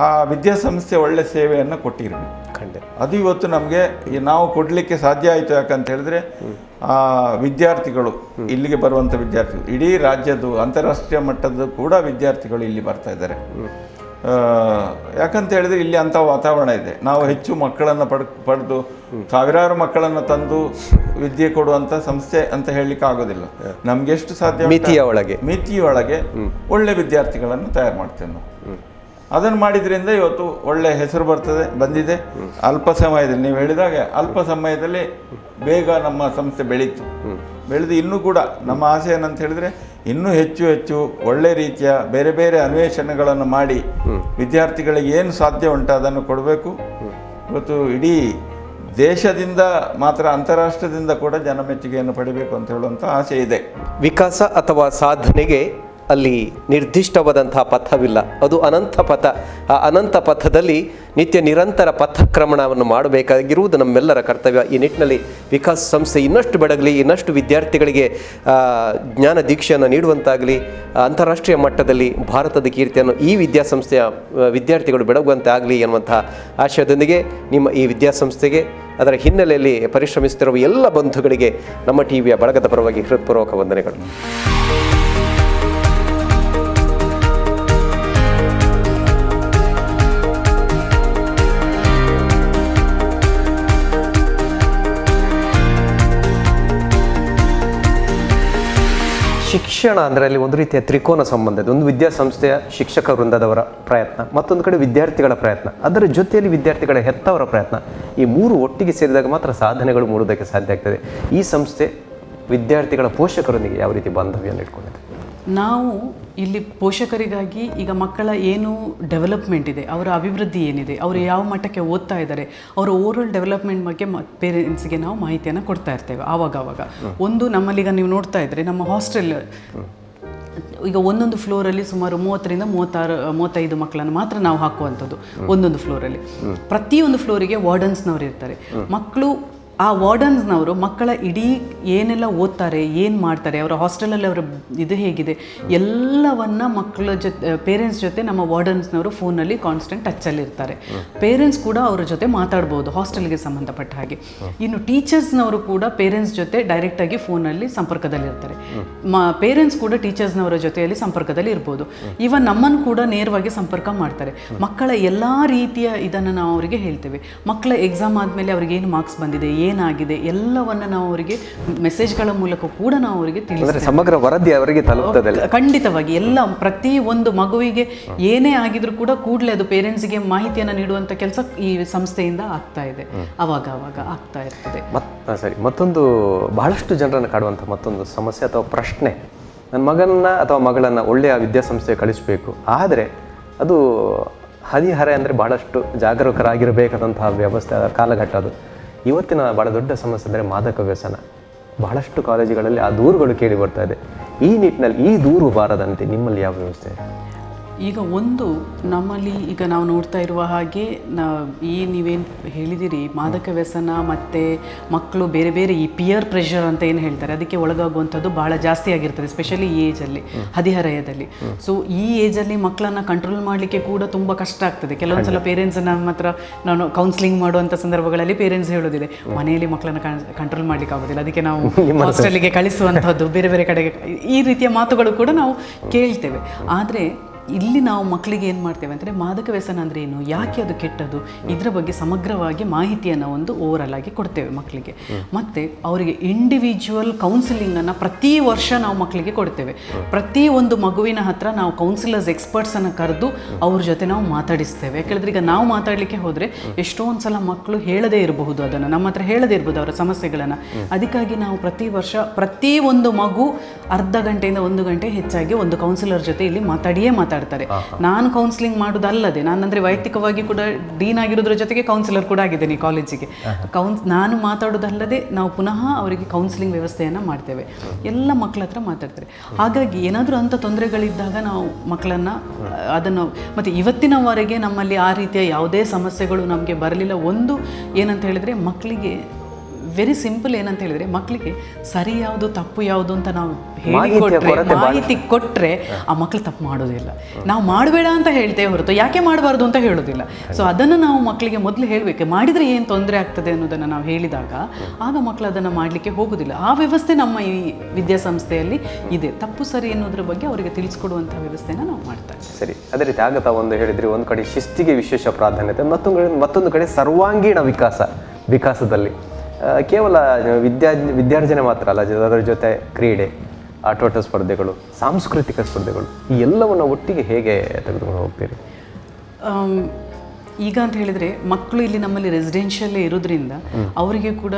ಆ ವಿದ್ಯಾಸಂಸ್ಥೆ ಒಳ್ಳೆ ಸೇವೆಯನ್ನು ಕೊಟ್ಟಿರಬೇಕು. ಖಂಡಿತ. ಅದು ಇವತ್ತು ನಮಗೆ ನಾವು ಕೊಡಲಿಕ್ಕೆ ಸಾಧ್ಯ ಆಯಿತು. ಯಾಕಂತ ಹೇಳಿದ್ರೆ ಆ ವಿದ್ಯಾರ್ಥಿಗಳು, ಇಲ್ಲಿಗೆ ಬರುವಂಥ ವಿದ್ಯಾರ್ಥಿಗಳು, ಇಡೀ ರಾಜ್ಯದ್ದು ಅಂತಾರಾಷ್ಟ್ರೀಯ ಮಟ್ಟದ ಕೂಡ ವಿದ್ಯಾರ್ಥಿಗಳು ಇಲ್ಲಿ ಬರ್ತಾ ಇದ್ದಾರೆ. ಯಾಕಂತ ಹೇಳಿದ್ರೆ ಇಲ್ಲಿ ಅಂಥ ವಾತಾವರಣ ಇದೆ. ನಾವು ಹೆಚ್ಚು ಮಕ್ಕಳನ್ನು ಪಡೆದು ಸಾವಿರಾರು ಮಕ್ಕಳನ್ನು ತಂದು ವಿದ್ಯೆ ಕೊಡುವಂಥ ಸಂಸ್ಥೆ ಅಂತ ಹೇಳಲಿಕ್ಕೆ ಆಗೋದಿಲ್ಲ. ನಮ್ಗೆ ಎಷ್ಟು ಸಾಧ್ಯ ಮಿತಿಯೊಳಗೆ ಒಳ್ಳೆ ವಿದ್ಯಾರ್ಥಿಗಳನ್ನು ತಯಾರು ಮಾಡ್ತೇವೆ ನಾವು. ಅದನ್ನು ಮಾಡಿದ್ರಿಂದ ಇವತ್ತು ಒಳ್ಳೆ ಹೆಸರು ಬಂದಿದೆ. ಅಲ್ಪ ಸಮಯದಲ್ಲಿ, ನೀವು ಹೇಳಿದಾಗೆ ಅಲ್ಪ ಸಮಯದಲ್ಲಿ ಬೇಗ ನಮ್ಮ ಸಂಸ್ಥೆ ಬೆಳೆದು ಇನ್ನೂ ಕೂಡ ನಮ್ಮ ಆಸೆ ಏನಂತ ಹೇಳಿದ್ರೆ ಇನ್ನೂ ಹೆಚ್ಚು ಒಳ್ಳೆ ರೀತಿಯ ಬೇರೆ ಬೇರೆ ಅನ್ವೇಷಣೆಗಳನ್ನು ಮಾಡಿ ವಿದ್ಯಾರ್ಥಿಗಳಿಗೆ ಏನು ಸಾಧ್ಯ ಉಂಟು ಅದನ್ನು ಕೊಡಬೇಕು. ಇವತ್ತು ಇಡೀ ದೇಶದಿಂದ ಮಾತ್ರ ಅಂತಾರಾಷ್ಟ್ರದಿಂದ ಕೂಡ ಜನಮೆಚ್ಚುಗೆಯನ್ನು ಪಡಿಬೇಕು ಅಂತ ಹೇಳುವಂಥ ಆಸೆ ಇದೆ. ವಿಕಾಸ ಅಥವಾ ಸಾಧನೆಗೆ ಅಲ್ಲಿ ನಿರ್ದಿಷ್ಟವಾದಂತಹ ಪಥವಿಲ್ಲ, ಅದು ಅನಂತ ಪಥ. ಆ ಅನಂತ ಪಥದಲ್ಲಿ ನಿತ್ಯ ನಿರಂತರ ಪಥಕ್ರಮಣವನ್ನು ಮಾಡಬೇಕಾಗಿರುವುದು ನಮ್ಮೆಲ್ಲರ ಕರ್ತವ್ಯ. ಈ ನಿಟ್ಟಿನಲ್ಲಿ ವಿಕಾಸ್ ಸಂಸ್ಥೆ ಇನ್ನಷ್ಟು ಬೆಳಗಲಿ, ಇನ್ನಷ್ಟು ವಿದ್ಯಾರ್ಥಿಗಳಿಗೆ ಜ್ಞಾನ ದೀಕ್ಷೆಯನ್ನು ನೀಡುವಂತಾಗಲಿ, ಅಂತಾರಾಷ್ಟ್ರೀಯ ಮಟ್ಟದಲ್ಲಿ ಭಾರತದ ಕೀರ್ತಿಯನ್ನು ಈ ವಿದ್ಯಾಸಂಸ್ಥೆಯ ವಿದ್ಯಾರ್ಥಿಗಳು ಬೆಳಗುವಂತೆ ಆಗಲಿ ಎನ್ನುವಂತಹ ಆಶಯದೊಂದಿಗೆ ನಿಮ್ಮ ಈ ವಿದ್ಯಾಸಂಸ್ಥೆಗೆ, ಅದರ ಹಿನ್ನೆಲೆಯಲ್ಲಿ ಪರಿಶ್ರಮಿಸುತ್ತಿರುವ ಎಲ್ಲ ಬಂಧುಗಳಿಗೆ ನಮ್ಮ ಟಿವಿಯ ಬಳಗದ ಪರವಾಗಿ ಹೃತ್ಪೂರ್ವಕ ವಂದನೆಗಳು. ಶಿಕ್ಷಣ ಅಂದರೆ ಅಲ್ಲಿ ಒಂದು ರೀತಿಯ ತ್ರಿಕೋನ ಸಂಬಂಧ ಇದೆ. ಒಂದು ವಿದ್ಯಾಸಂಸ್ಥೆಯ ಶಿಕ್ಷಕ ವೃಂದದವರ ಪ್ರಯತ್ನ, ಮತ್ತೊಂದು ಕಡೆ ವಿದ್ಯಾರ್ಥಿಗಳ ಪ್ರಯತ್ನ, ಅದರ ಜೊತೆಯಲ್ಲಿ ವಿದ್ಯಾರ್ಥಿಗಳ ಹೆತ್ತವರ ಪ್ರಯತ್ನ. ಈ ಮೂರು ಒಟ್ಟಿಗೆ ಸೇರಿದಾಗ ಮಾತ್ರ ಸಾಧನೆಗಳು ಮೂಡುವುದಕ್ಕೆ ಸಾಧ್ಯ ಆಗ್ತದೆ. ಈ ಸಂಸ್ಥೆ ವಿದ್ಯಾರ್ಥಿಗಳ ಪೋಷಕರೊಂದಿಗೆ ಯಾವ ರೀತಿ ಬಾಂಧವ್ಯವನ್ನು ಇಟ್ಕೊಂಡಿದೆ? ನಾವು ಇಲ್ಲಿ ಪೋಷಕರಿಗಾಗಿ ಈಗ ಮಕ್ಕಳ ಏನು ಡೆವಲಪ್ಮೆಂಟ್ ಇದೆ, ಅವರ ಅಭಿವೃದ್ಧಿ ಏನಿದೆ, ಅವರು ಯಾವ ಮಟ್ಟಕ್ಕೆ ಓದ್ತಾ ಇದ್ದಾರೆ, ಅವರ ಓವರಾಲ್ ಡೆವಲಪ್ಮೆಂಟ್ ಬಗ್ಗೆ ಪೇರೆಂಟ್ಸ್ಗೆ ನಾವು ಮಾಹಿತಿಯನ್ನು ಕೊಡ್ತಾ ಇರ್ತೇವೆ ಆವಾಗ. ಒಂದು ನಮ್ಮಲ್ಲೀಗ ನೀವು ನೋಡ್ತಾ ಇದ್ದರೆ ನಮ್ಮ ಹಾಸ್ಟೆಲ್ ಈಗ ಒಂದೊಂದು ಫ್ಲೋರಲ್ಲಿ ಸುಮಾರು 30ರಿಂದ 35 ಮಕ್ಕಳನ್ನು ಮಾತ್ರ ನಾವು ಹಾಕುವಂಥದ್ದು ಒಂದೊಂದು ಫ್ಲೋರಲ್ಲಿ. ಪ್ರತಿಯೊಂದು ಫ್ಲೋರಿಗೆ ವಾರ್ಡನ್ಸ್ನವರು ಇರ್ತಾರೆ. ಮಕ್ಕಳು ಆ ವಾರ್ಡನ್ಸ್ನವರು ಮಕ್ಕಳ ಇಡೀ ಏನೆಲ್ಲ ಓದ್ತಾರೆ, ಏನು ಮಾಡ್ತಾರೆ, ಅವರ ಹಾಸ್ಟೆಲಲ್ಲಿ ಅವರ ಇದು ಹೇಗಿದೆ ಎಲ್ಲವನ್ನ ಮಕ್ಕಳ ಜೊತೆ ಪೇರೆಂಟ್ಸ್ ಜೊತೆ ನಮ್ಮ ವಾರ್ಡನ್ಸ್ನವರು ಫೋನಲ್ಲಿ ಕಾನ್ಸ್ಟೆಂಟ್ ಟಚ್ಚಲ್ಲಿ ಇರ್ತಾರೆ. ಪೇರೆಂಟ್ಸ್ ಕೂಡ ಅವರ ಜೊತೆ ಮಾತಾಡ್ಬೋದು ಹಾಸ್ಟೆಲ್ಗೆ ಸಂಬಂಧಪಟ್ಟ ಹಾಗೆ. ಇನ್ನು ಟೀಚರ್ಸ್ನವರು ಕೂಡ ಪೇರೆಂಟ್ಸ್ ಜೊತೆ ಡೈರೆಕ್ಟಾಗಿ ಫೋನಲ್ಲಿ ಸಂಪರ್ಕದಲ್ಲಿರ್ತಾರೆ. ಪೇರೆಂಟ್ಸ್ ಕೂಡ ಟೀಚರ್ಸ್ನವರ ಜೊತೆಯಲ್ಲಿ ಸಂಪರ್ಕದಲ್ಲಿ ಇರ್ಬೋದು. ಇವನ್ ನಮ್ಮನ್ನು ಕೂಡ ನೇರವಾಗಿ ಸಂಪರ್ಕ ಮಾಡ್ತಾರೆ. ಮಕ್ಕಳ ಎಲ್ಲ ರೀತಿಯ ಇದನ್ನು ನಾವು ಅವರಿಗೆ ಹೇಳ್ತೇವೆ. ಮಕ್ಕಳ ಎಕ್ಸಾಮ್ ಆದಮೇಲೆ ಅವ್ರಿಗೆ ಏನು ಮಾರ್ಕ್ಸ್ ಬಂದಿದೆ, ಏನಾಗಿದೆ ಎಲ್ಲವನ್ನ ನಾವು ಅವರಿಗೆ ಮೆಸೇಜ್ಗಳ ಮೂಲಕ ಕೂಡ ನಾವು ಅವರಿಗೆ ತಿಳಿಸ್ತೇವೆ. ಸಮಗ್ರ ವರದಿ ಅವರಿಗೆ ತಲುಪ್ತದೆ. ಖಂಡಿತವಾಗಿ ಎಲ್ಲ ಪ್ರತಿ ಒಂದು ಮಗುವಿಗೆ ಏನೇ ಆಗಿದ್ರು ಕೂಡ ಕೂಡಲೇ ಅದು ಪೇರೆಂಟ್ಸ್ಗೆ ಮಾಹಿತಿಯನ್ನು ನೀಡುವಂಥ ಕೆಲಸ ಈ ಸಂಸ್ಥೆಯಿಂದ ಆಗ್ತಾ ಇದೆ. ಅವಾಗ ಆಗ್ತಾ ಇರ್ತದೆ. ಸರಿ, ಮತ್ತೊಂದು ಬಹಳಷ್ಟು ಜನರನ್ನು ಕಾಡುವಂಥ ಮತ್ತೊಂದು ಸಮಸ್ಯೆ ಅಥವಾ ಪ್ರಶ್ನೆ, ನನ್ನ ಮಗನ ಅಥವಾ ಮಗಳನ್ನು ಒಳ್ಳೆಯ ವಿದ್ಯಾಸಂಸ್ಥೆಗೆ ಕಳಿಸಬೇಕು, ಆದರೆ ಅದು ಹದಿಹರೆ ಅಂದರೆ ಭಾಳಷ್ಟು ಜಾಗರೂಕರಾಗಿರಬೇಕಾದಂತಹ ವ್ಯವಸ್ಥೆ ಕಾಲಘಟ್ಟ ಅದು. ಇವತ್ತಿನ ಭಾಳ ದೊಡ್ಡ ಸಮಸ್ಯೆ ಅಂದರೆ ಮಾದಕ ವ್ಯಸನ. ಬಹಳಷ್ಟು ಕಾಲೇಜುಗಳಲ್ಲಿ ಆ ದೂರುಗಳು ಕೇಳಿ ಬರ್ತಾ ಇದೆ. ಈ ನಿಟ್ಟಿನಲ್ಲಿ ಈ ದೂರು ಬಾರದಂತೆ ನಿಮ್ಮಲ್ಲಿ ಯಾವ ವ್ಯವಸ್ಥೆ? ಈಗ ಒಂದು ನಮ್ಮಲ್ಲಿ ಈಗ ನಾವು ನೋಡ್ತಾ ಇರುವ ಹಾಗೆ ನೀವೇನು ಹೇಳಿದಿರಿ ಮಾದಕ ವ್ಯಸನ ಮತ್ತು ಮಕ್ಕಳು ಬೇರೆ ಬೇರೆ ಈ ಪಿಯರ್ ಪ್ರೆಷರ್ ಅಂತ ಏನು ಹೇಳ್ತಾರೆ ಅದಕ್ಕೆ ಒಳಗಾಗುವಂಥದ್ದು ಭಾಳ ಜಾಸ್ತಿ ಆಗಿರ್ತದೆ, ಸ್ಪೆಷಲಿ ಈ ಏಜಲ್ಲಿ, ಹದಿಹರೆಯದಲ್ಲಿ. ಸೊ ಈ ಏಜಲ್ಲಿ ಮಕ್ಕಳನ್ನು ಕಂಟ್ರೋಲ್ ಮಾಡಲಿಕ್ಕೆ ಕೂಡ ತುಂಬ ಕಷ್ಟ ಆಗ್ತದೆ. ಕೆಲವೊಂದು ಸಲ ಪೇರೆಂಟ್ಸ್ ನಮ್ಮ ಹತ್ರ ನಾನು ಕೌನ್ಸಿಲಿಂಗ್ ಮಾಡುವಂಥ ಸಂದರ್ಭಗಳಲ್ಲಿ ಪೇರೆಂಟ್ಸ್ ಹೇಳೋದಿದೆ, ಮನೆಯಲ್ಲಿ ಮಕ್ಕಳನ್ನು ಕಂಟ್ರೋಲ್ ಮಾಡಲಿಕ್ಕೆ ಆಗೋದಿಲ್ಲ, ಅದಕ್ಕೆ ನಾವು ಹಾಸ್ಟೆಲಿಗೆ ಕಳಿಸುವಂಥದ್ದು ಬೇರೆ ಬೇರೆ ಕಡೆಗೆ, ಈ ರೀತಿಯ ಮಾತುಗಳು ಕೂಡ ನಾವು ಕೇಳ್ತೇವೆ. ಆದರೆ ಇಲ್ಲಿ ನಾವು ಮಕ್ಕಳಿಗೆ ಏನು ಮಾಡ್ತೇವೆ ಅಂದರೆ ಮಾದಕ ವ್ಯಸನ ಅಂದರೆ ಏನು, ಯಾಕೆ ಅದು ಕೆಟ್ಟದ್ದು, ಇದರ ಬಗ್ಗೆ ಸಮಗ್ರವಾಗಿ ಮಾಹಿತಿಯನ್ನು ಒಂದು ಓವರಲ್ ಆಗಿ ಕೊಡ್ತೇವೆ ಮಕ್ಕಳಿಗೆ. ಮತ್ತು ಅವರಿಗೆ ಇಂಡಿವಿಜುವಲ್ ಕೌನ್ಸಿಲಿಂಗನ್ನು ಪ್ರತಿ ವರ್ಷ ನಾವು ಮಕ್ಕಳಿಗೆ ಕೊಡ್ತೇವೆ. ಪ್ರತಿ ಒಂದು ಮಗುವಿನ ಹತ್ರ ನಾವು ಕೌನ್ಸಿಲರ್ಸ್ ಎಕ್ಸ್ಪರ್ಟ್ಸನ್ನು ಕರೆದು ಅವ್ರ ಜೊತೆ ನಾವು ಮಾತಾಡಿಸ್ತೇವೆ. ಯಾಕೆಂದರೆ ಈಗ ನಾವು ಮಾತಾಡಲಿಕ್ಕೆ ಹೋದರೆ ಎಷ್ಟೊಂದು ಸಲ ಮಕ್ಕಳು ಹೇಳದೇ ಇರಬಹುದು, ಅದನ್ನು ನಮ್ಮ ಹತ್ರ ಹೇಳದೇ ಇರ್ಬೋದು ಅವರ ಸಮಸ್ಯೆಗಳನ್ನು. ಅದಕ್ಕಾಗಿ ನಾವು ಪ್ರತಿ ವರ್ಷ ಪ್ರತಿ ಒಂದು ಮಗು ಅರ್ಧ ಗಂಟೆಯಿಂದ 1 ಗಂಟೆ ಹೆಚ್ಚಾಗಿ ಒಂದು ಕೌನ್ಸಿಲರ್ ಜೊತೆ ಇಲ್ಲಿ ಮಾತಾಡ್ತಾರೆ. ನಾನು ಕೌನ್ಸಿಲಿಂಗ್ ಮಾಡೋದಲ್ಲದೆ, ನಾನಂದ್ರೆ ವೈಯಕ್ತಿಕವಾಗಿ ಕೂಡ ಡೀನ್ ಆಗಿರೋದ್ರ ಜೊತೆಗೆ ಕೌನ್ಸಿಲರ್ ಕೂಡ ಆಗಿದ್ದೇನೆ ಕಾಲೇಜಿಗೆ. ನಾನು ಮಾತಾಡೋದಲ್ಲದೆ ನಾವು ಪುನಃ ಅವರಿಗೆ ಕೌನ್ಸಿಲಿಂಗ್ ವ್ಯವಸ್ಥೆಯನ್ನು ಮಾಡ್ತೇವೆ. ಎಲ್ಲ ಮಕ್ಕಳ ಹತ್ರ ಮಾತಾಡ್ತಾರೆ. ಹಾಗಾಗಿ ಏನಾದರೂ ಅಂಥ ತೊಂದರೆಗಳಿದ್ದಾಗ ನಾವು ಮಕ್ಕಳನ್ನು ಅದನ್ನು, ಮತ್ತು ಇವತ್ತಿನವರೆಗೆ ನಮ್ಮಲ್ಲಿ ಆ ರೀತಿಯ ಯಾವುದೇ ಸಮಸ್ಯೆಗಳು ನಮಗೆ ಬರಲಿಲ್ಲ. ಒಂದು ಏನಂತ ಹೇಳಿದರೆ ಮಕ್ಕಳಿಗೆ ವೆರಿ ಸಿಂಪಲ್, ಏನಂತ ಹೇಳಿದರೆ ಮಕ್ಕಳಿಗೆ ಸರಿ ಯಾವುದು ತಪ್ಪು ಯಾವುದು ಅಂತ ನಾವು ಹೇಳಿಕೊಟ್ರೆ, ಮಾಹಿತಿ ಕೊಟ್ಟರೆ ಆ ಮಕ್ಕಳು ತಪ್ಪು ಮಾಡೋದಿಲ್ಲ. ನಾವು ಮಾಡಬೇಡ ಅಂತ ಹೇಳ್ತೇವೆ ಹೊರತು ಯಾಕೆ ಮಾಡಬಾರ್ದು ಅಂತ ಹೇಳೋದಿಲ್ಲ. ಸೊ ಅದನ್ನು ನಾವು ಮಕ್ಕಳಿಗೆ ಮೊದಲು ಹೇಳಬೇಕು, ಮಾಡಿದರೆ ಏನು ತೊಂದರೆ ಆಗ್ತದೆ ಅನ್ನೋದನ್ನು ನಾವು ಹೇಳಿದಾಗ ಆಗ ಮಕ್ಕಳು ಅದನ್ನು ಮಾಡಲಿಕ್ಕೆ ಹೋಗೋದಿಲ್ಲ. ಆ ವ್ಯವಸ್ಥೆ ನಮ್ಮ ಈ ವಿದ್ಯಾಸಂಸ್ಥೆಯಲ್ಲಿ ಇದೆ. ತಪ್ಪು ಸರಿ ಅನ್ನೋದ್ರ ಬಗ್ಗೆ ಅವರಿಗೆ ತಿಳಿಸ್ಕೊಡುವಂಥ ವ್ಯವಸ್ಥೆನ ನಾವು ಮಾಡ್ತಾ ಇದ್ದೀವಿ. ಸರಿ, ಅದೇ ರೀತಿ ಆಗತ್ತಾ ಒಂದು ಹೇಳಿದ್ರಿ, ಒಂದು ಕಡೆ ಶಿಸ್ತಿಗೆ ವಿಶೇಷ ಪ್ರಾಧಾನ್ಯತೆ, ಮತ್ತೊಂದು ಕಡೆ ಸರ್ವಾಂಗೀಣ ವಿಕಾಸದಲ್ಲಿ ಕೇವಲ ವಿದ್ಯಾರ್ಜನೆ ಮಾತ್ರ ಅಲ್ಲ, ಅದರ ಜೊತೆ ಕ್ರೀಡೆ, ಆಟೋಟ ಸ್ಪರ್ಧೆಗಳು, ಸಾಂಸ್ಕೃತಿಕ ಸ್ಪರ್ಧೆಗಳು, ಈ ಎಲ್ಲವನ್ನು ಒಟ್ಟಿಗೆ ಹೇಗೆ ತೆಗೆದುಕೊಂಡು ಹೋಗ್ತೀರಿ? ಈಗ ಅಂತ ಹೇಳಿದರೆ ಮಕ್ಕಳು ಇಲ್ಲಿ ನಮ್ಮಲ್ಲಿ ರೆಸಿಡೆನ್ಷಿಯಲ್ಲೇ ಇರೋದ್ರಿಂದ ಅವರಿಗೆ ಕೂಡ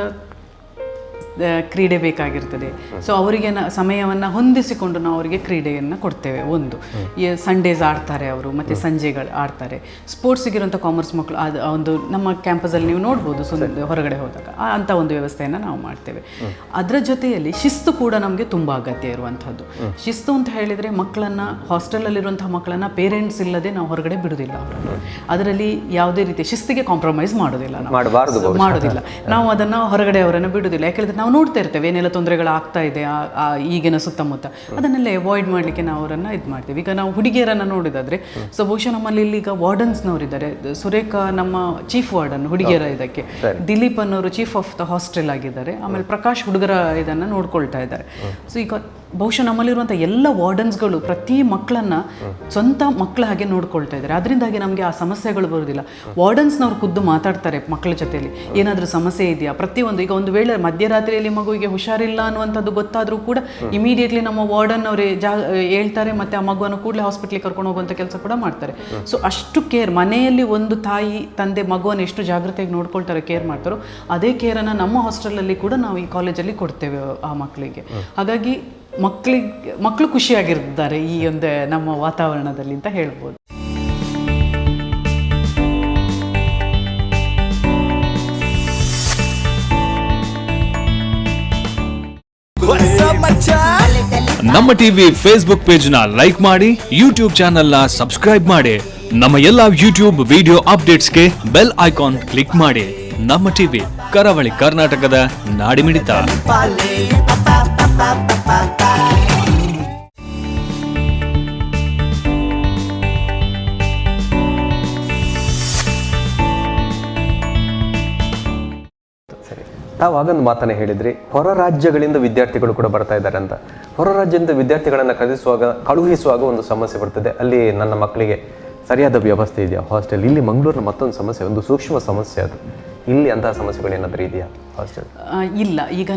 ಕ್ರೀಡೆ ಬೇಕಾಗಿರ್ತದೆ. ಸೊ ಅವರಿಗೆ ಸಮಯವನ್ನು ಹೊಂದಿಸಿಕೊಂಡು ನಾವು ಅವರಿಗೆ ಕ್ರೀಡೆಯನ್ನು ಕೊಡ್ತೇವೆ. ಒಂದು ಸಂಡೇಸ್ ಆಡ್ತಾರೆ ಅವರು, ಮತ್ತು ಸಂಜೆಗಳು ಆಡ್ತಾರೆ. ಸ್ಪೋರ್ಟ್ಸಿಗಿರುವಂಥ ಕಾಮರ್ಸ್ ಮಕ್ಕಳು ಅದು ಒಂದು ನಮ್ಮ ಕ್ಯಾಂಪಸಲ್ಲಿ ನೀವು ನೋಡ್ಬೋದು ಹೊರಗಡೆ ಹೋದಾಗ ಅಂಥ ಒಂದು ವ್ಯವಸ್ಥೆಯನ್ನು ನಾವು ಮಾಡ್ತೇವೆ. ಅದರ ಜೊತೆಯಲ್ಲಿ ಶಿಸ್ತು ಕೂಡ ನಮಗೆ ತುಂಬ ಅಗತ್ಯ ಇರುವಂಥದ್ದು. ಶಿಸ್ತು ಅಂತ ಹೇಳಿದರೆ ಮಕ್ಕಳನ್ನು, ಹಾಸ್ಟೆಲಲ್ಲಿರುವಂಥ ಮಕ್ಕಳನ್ನು ಪೇರೆಂಟ್ಸ್ ಇಲ್ಲದೆ ನಾವು ಹೊರಗಡೆ ಬಿಡೋದಿಲ್ಲ. ಅವರನ್ನು ಅದರಲ್ಲಿ ಯಾವುದೇ ರೀತಿಯ ಶಿಸ್ತಿಗೆ ಕಾಂಪ್ರಮೈಸ್ ಮಾಡೋದಿಲ್ಲ, ಮಾಡೋದಿಲ್ಲ. ನಾವು ಅದನ್ನು ಹೊರಗಡೆ ಅವರನ್ನು ಬಿಡೋದಿಲ್ಲ. ಯಾಕೆಂದರೆ ನಾವು ನೋಡ್ತಾ ಇರ್ತೇವೆ ಏನೆಲ್ಲ ತೊಂದರೆಗಳಾಗ್ತಾ ಇದೆ ಈಗಿನ ಸುತ್ತಮುತ್ತ, ಅದನ್ನೆಲ್ಲ ಅವಾಯ್ಡ್ ಮಾಡಲಿಕ್ಕೆ ನಾವು ಅವರನ್ನು ಇದು ಮಾಡ್ತೀವಿ. ಈಗ ನಾವು ಹುಡುಗಿಯರನ್ನು ನೋಡಿದಾದರೆ, ಸೊ ಬಹುಶಃ ನಮ್ಮಲ್ಲಿ ಈಗ ವಾರ್ಡನ್ಸ್ನವರಿದ್ದಾರೆ. ಸುರೇಖಾ ನಮ್ಮ ಚೀಫ್ ವಾರ್ಡನ್ ಹುಡುಗಿಯರ ಇದಕ್ಕೆ, ದಿಲೀಪ್ ಅನ್ನೋರು ಚೀಫ್ ಆಫ್ ದ ಹಾಸ್ಟೆಲ್ ಆಗಿದ್ದಾರೆ, ಆಮೇಲೆ ಪ್ರಕಾಶ್ ಹುಡುಗರ ಇದನ್ನು ನೋಡ್ಕೊಳ್ತಾ ಇದ್ದಾರೆ. ಸೊ ಈಗ ಬಹುಶಃ ನಮ್ಮಲ್ಲಿರುವಂಥ ಎಲ್ಲ ವಾರ್ಡನ್ಸ್ಗಳು ಪ್ರತಿ ಮಕ್ಕಳನ್ನು ಸ್ವಂತ ಮಕ್ಕಳ ಹಾಗೆ ನೋಡ್ಕೊಳ್ತಾ ಇದ್ದಾರೆ. ಅದರಿಂದಾಗಿ ನಮಗೆ ಆ ಸಮಸ್ಯೆಗಳು ಬರೋದಿಲ್ಲ. ವಾರ್ಡನ್ಸ್ನವ್ರು ಖುದ್ದು ಮಾತಾಡ್ತಾರೆ ಮಕ್ಕಳ ಜೊತೆಯಲ್ಲಿ, ಏನಾದರೂ ಸಮಸ್ಯೆ ಇದೆಯಾ ಪ್ರತಿಯೊಂದು. ಈಗ ಒಂದು ವೇಳೆ ಮಧ್ಯರಾತ್ರಿ ಆಸ್ಪತ್ರೆಯಲ್ಲಿ ಮಗುವಿಗೆ ಹುಷಾರಿಲ್ಲ ಅನ್ನುವಂಥದ್ದು ಗೊತ್ತಾದರೂ ಕೂಡ ಇಮಿಡಿಯೇಟ್ಲಿ ನಮ್ಮ ವಾರ್ಡನ್ ಅವರೇ ಹೇಳ್ತಾರೆ, ಮತ್ತು ಆ ಮಗುವನ್ನು ಕೂಡಲೇ ಹಾಸ್ಪಿಟ್ಲಿಗೆ ಕರ್ಕೊಂಡು ಹೋಗುವಂಥ ಕೆಲಸ ಕೂಡ ಮಾಡ್ತಾರೆ. ಸೊ ಅಷ್ಟು ಕೇರ್, ಮನೆಯಲ್ಲಿ ಒಂದು ತಾಯಿ ತಂದೆ ಮಗುವನ್ನು ಎಷ್ಟು ಜಾಗೃತಿಯಾಗಿ ನೋಡ್ಕೊಳ್ತಾರೆ, ಕೇರ್ ಮಾಡ್ತಾರೋ, ಅದೇ ಕೇರನ್ನು ನಮ್ಮ ಹಾಸ್ಟೆಲಲ್ಲಿ ಕೂಡ ನಾವು ಈ ಕಾಲೇಜಲ್ಲಿ ಕೊಡ್ತೇವೆ ಆ ಮಕ್ಕಳಿಗೆ. ಹಾಗಾಗಿ ಮಕ್ಕಳು ಖುಷಿಯಾಗಿರ್ತಾರೆ ಈ ಒಂದು ನಮ್ಮ ವಾತಾವರಣದಲ್ಲಿ ಅಂತ ಹೇಳ್ಬೋದು. ನಮ್ಮ ಟಿವಿ ಫೇಸ್ಬುಕ್ ಪೇಜ್ ನ ಲೈಕ್ ಮಾಡಿ, ಯೂಟ್ಯೂಬ್ ಚಾನೆಲ್ ನ ಸಬ್ಸ್ಕ್ರೈಬ್ ಮಾಡಿ. ನಮ್ಮ ಎಲ್ಲಾ ಯೂಟ್ಯೂಬ್ ವಿಡಿಯೋ ಅಪ್ಡೇಟ್ಸ್ಗೆ ಬೆಲ್ ಐಕಾನ್ ಕ್ಲಿಕ್ ಮಾಡಿ. ನಮ್ಮ ಟಿವಿ ಕರಾವಳಿ ಕರ್ನಾಟಕದ ನಾಡಿಮಿಡಿತ. ತಾವು ಆಗೊಂದು ಮಾತನ್ನ ಹೇಳಿದ್ರಿ, ಹೊರ ರಾಜ್ಯಗಳಿಂದ ವಿದ್ಯಾರ್ಥಿಗಳು ಕೂಡ ಬರ್ತಾ ಇದ್ದಾರೆ ಅಂತ. ಹೊರ ರಾಜ್ಯದಿಂದ ವಿದ್ಯಾರ್ಥಿಗಳನ್ನು ಕಳುಹಿಸುವಾಗ ಒಂದು ಸಮಸ್ಯೆ ಬರ್ತದೆ, ಅಲ್ಲಿ ನನ್ನ ಮಕ್ಕಳಿಗೆ ಸರಿಯಾದ ವ್ಯವಸ್ಥೆ ಇದೆಯಾ ಹಾಸ್ಟೆಲ್? ಇಲ್ಲಿ ಮಂಗಳೂರಿನ ಮತ್ತೊಂದು ಸಮಸ್ಯೆ, ಒಂದು ಸೂಕ್ಷ್ಮ ಸಮಸ್ಯೆ ಅದು. ಇಲ್ಲಿ ಅಂತಹ ಸಮಸ್ಯೆಗಳು ಏನಾದರೂ ಇದೆಯಾ ಹಾಸ್ಟೆಲ್? ಇಲ್ಲ, ಈಗ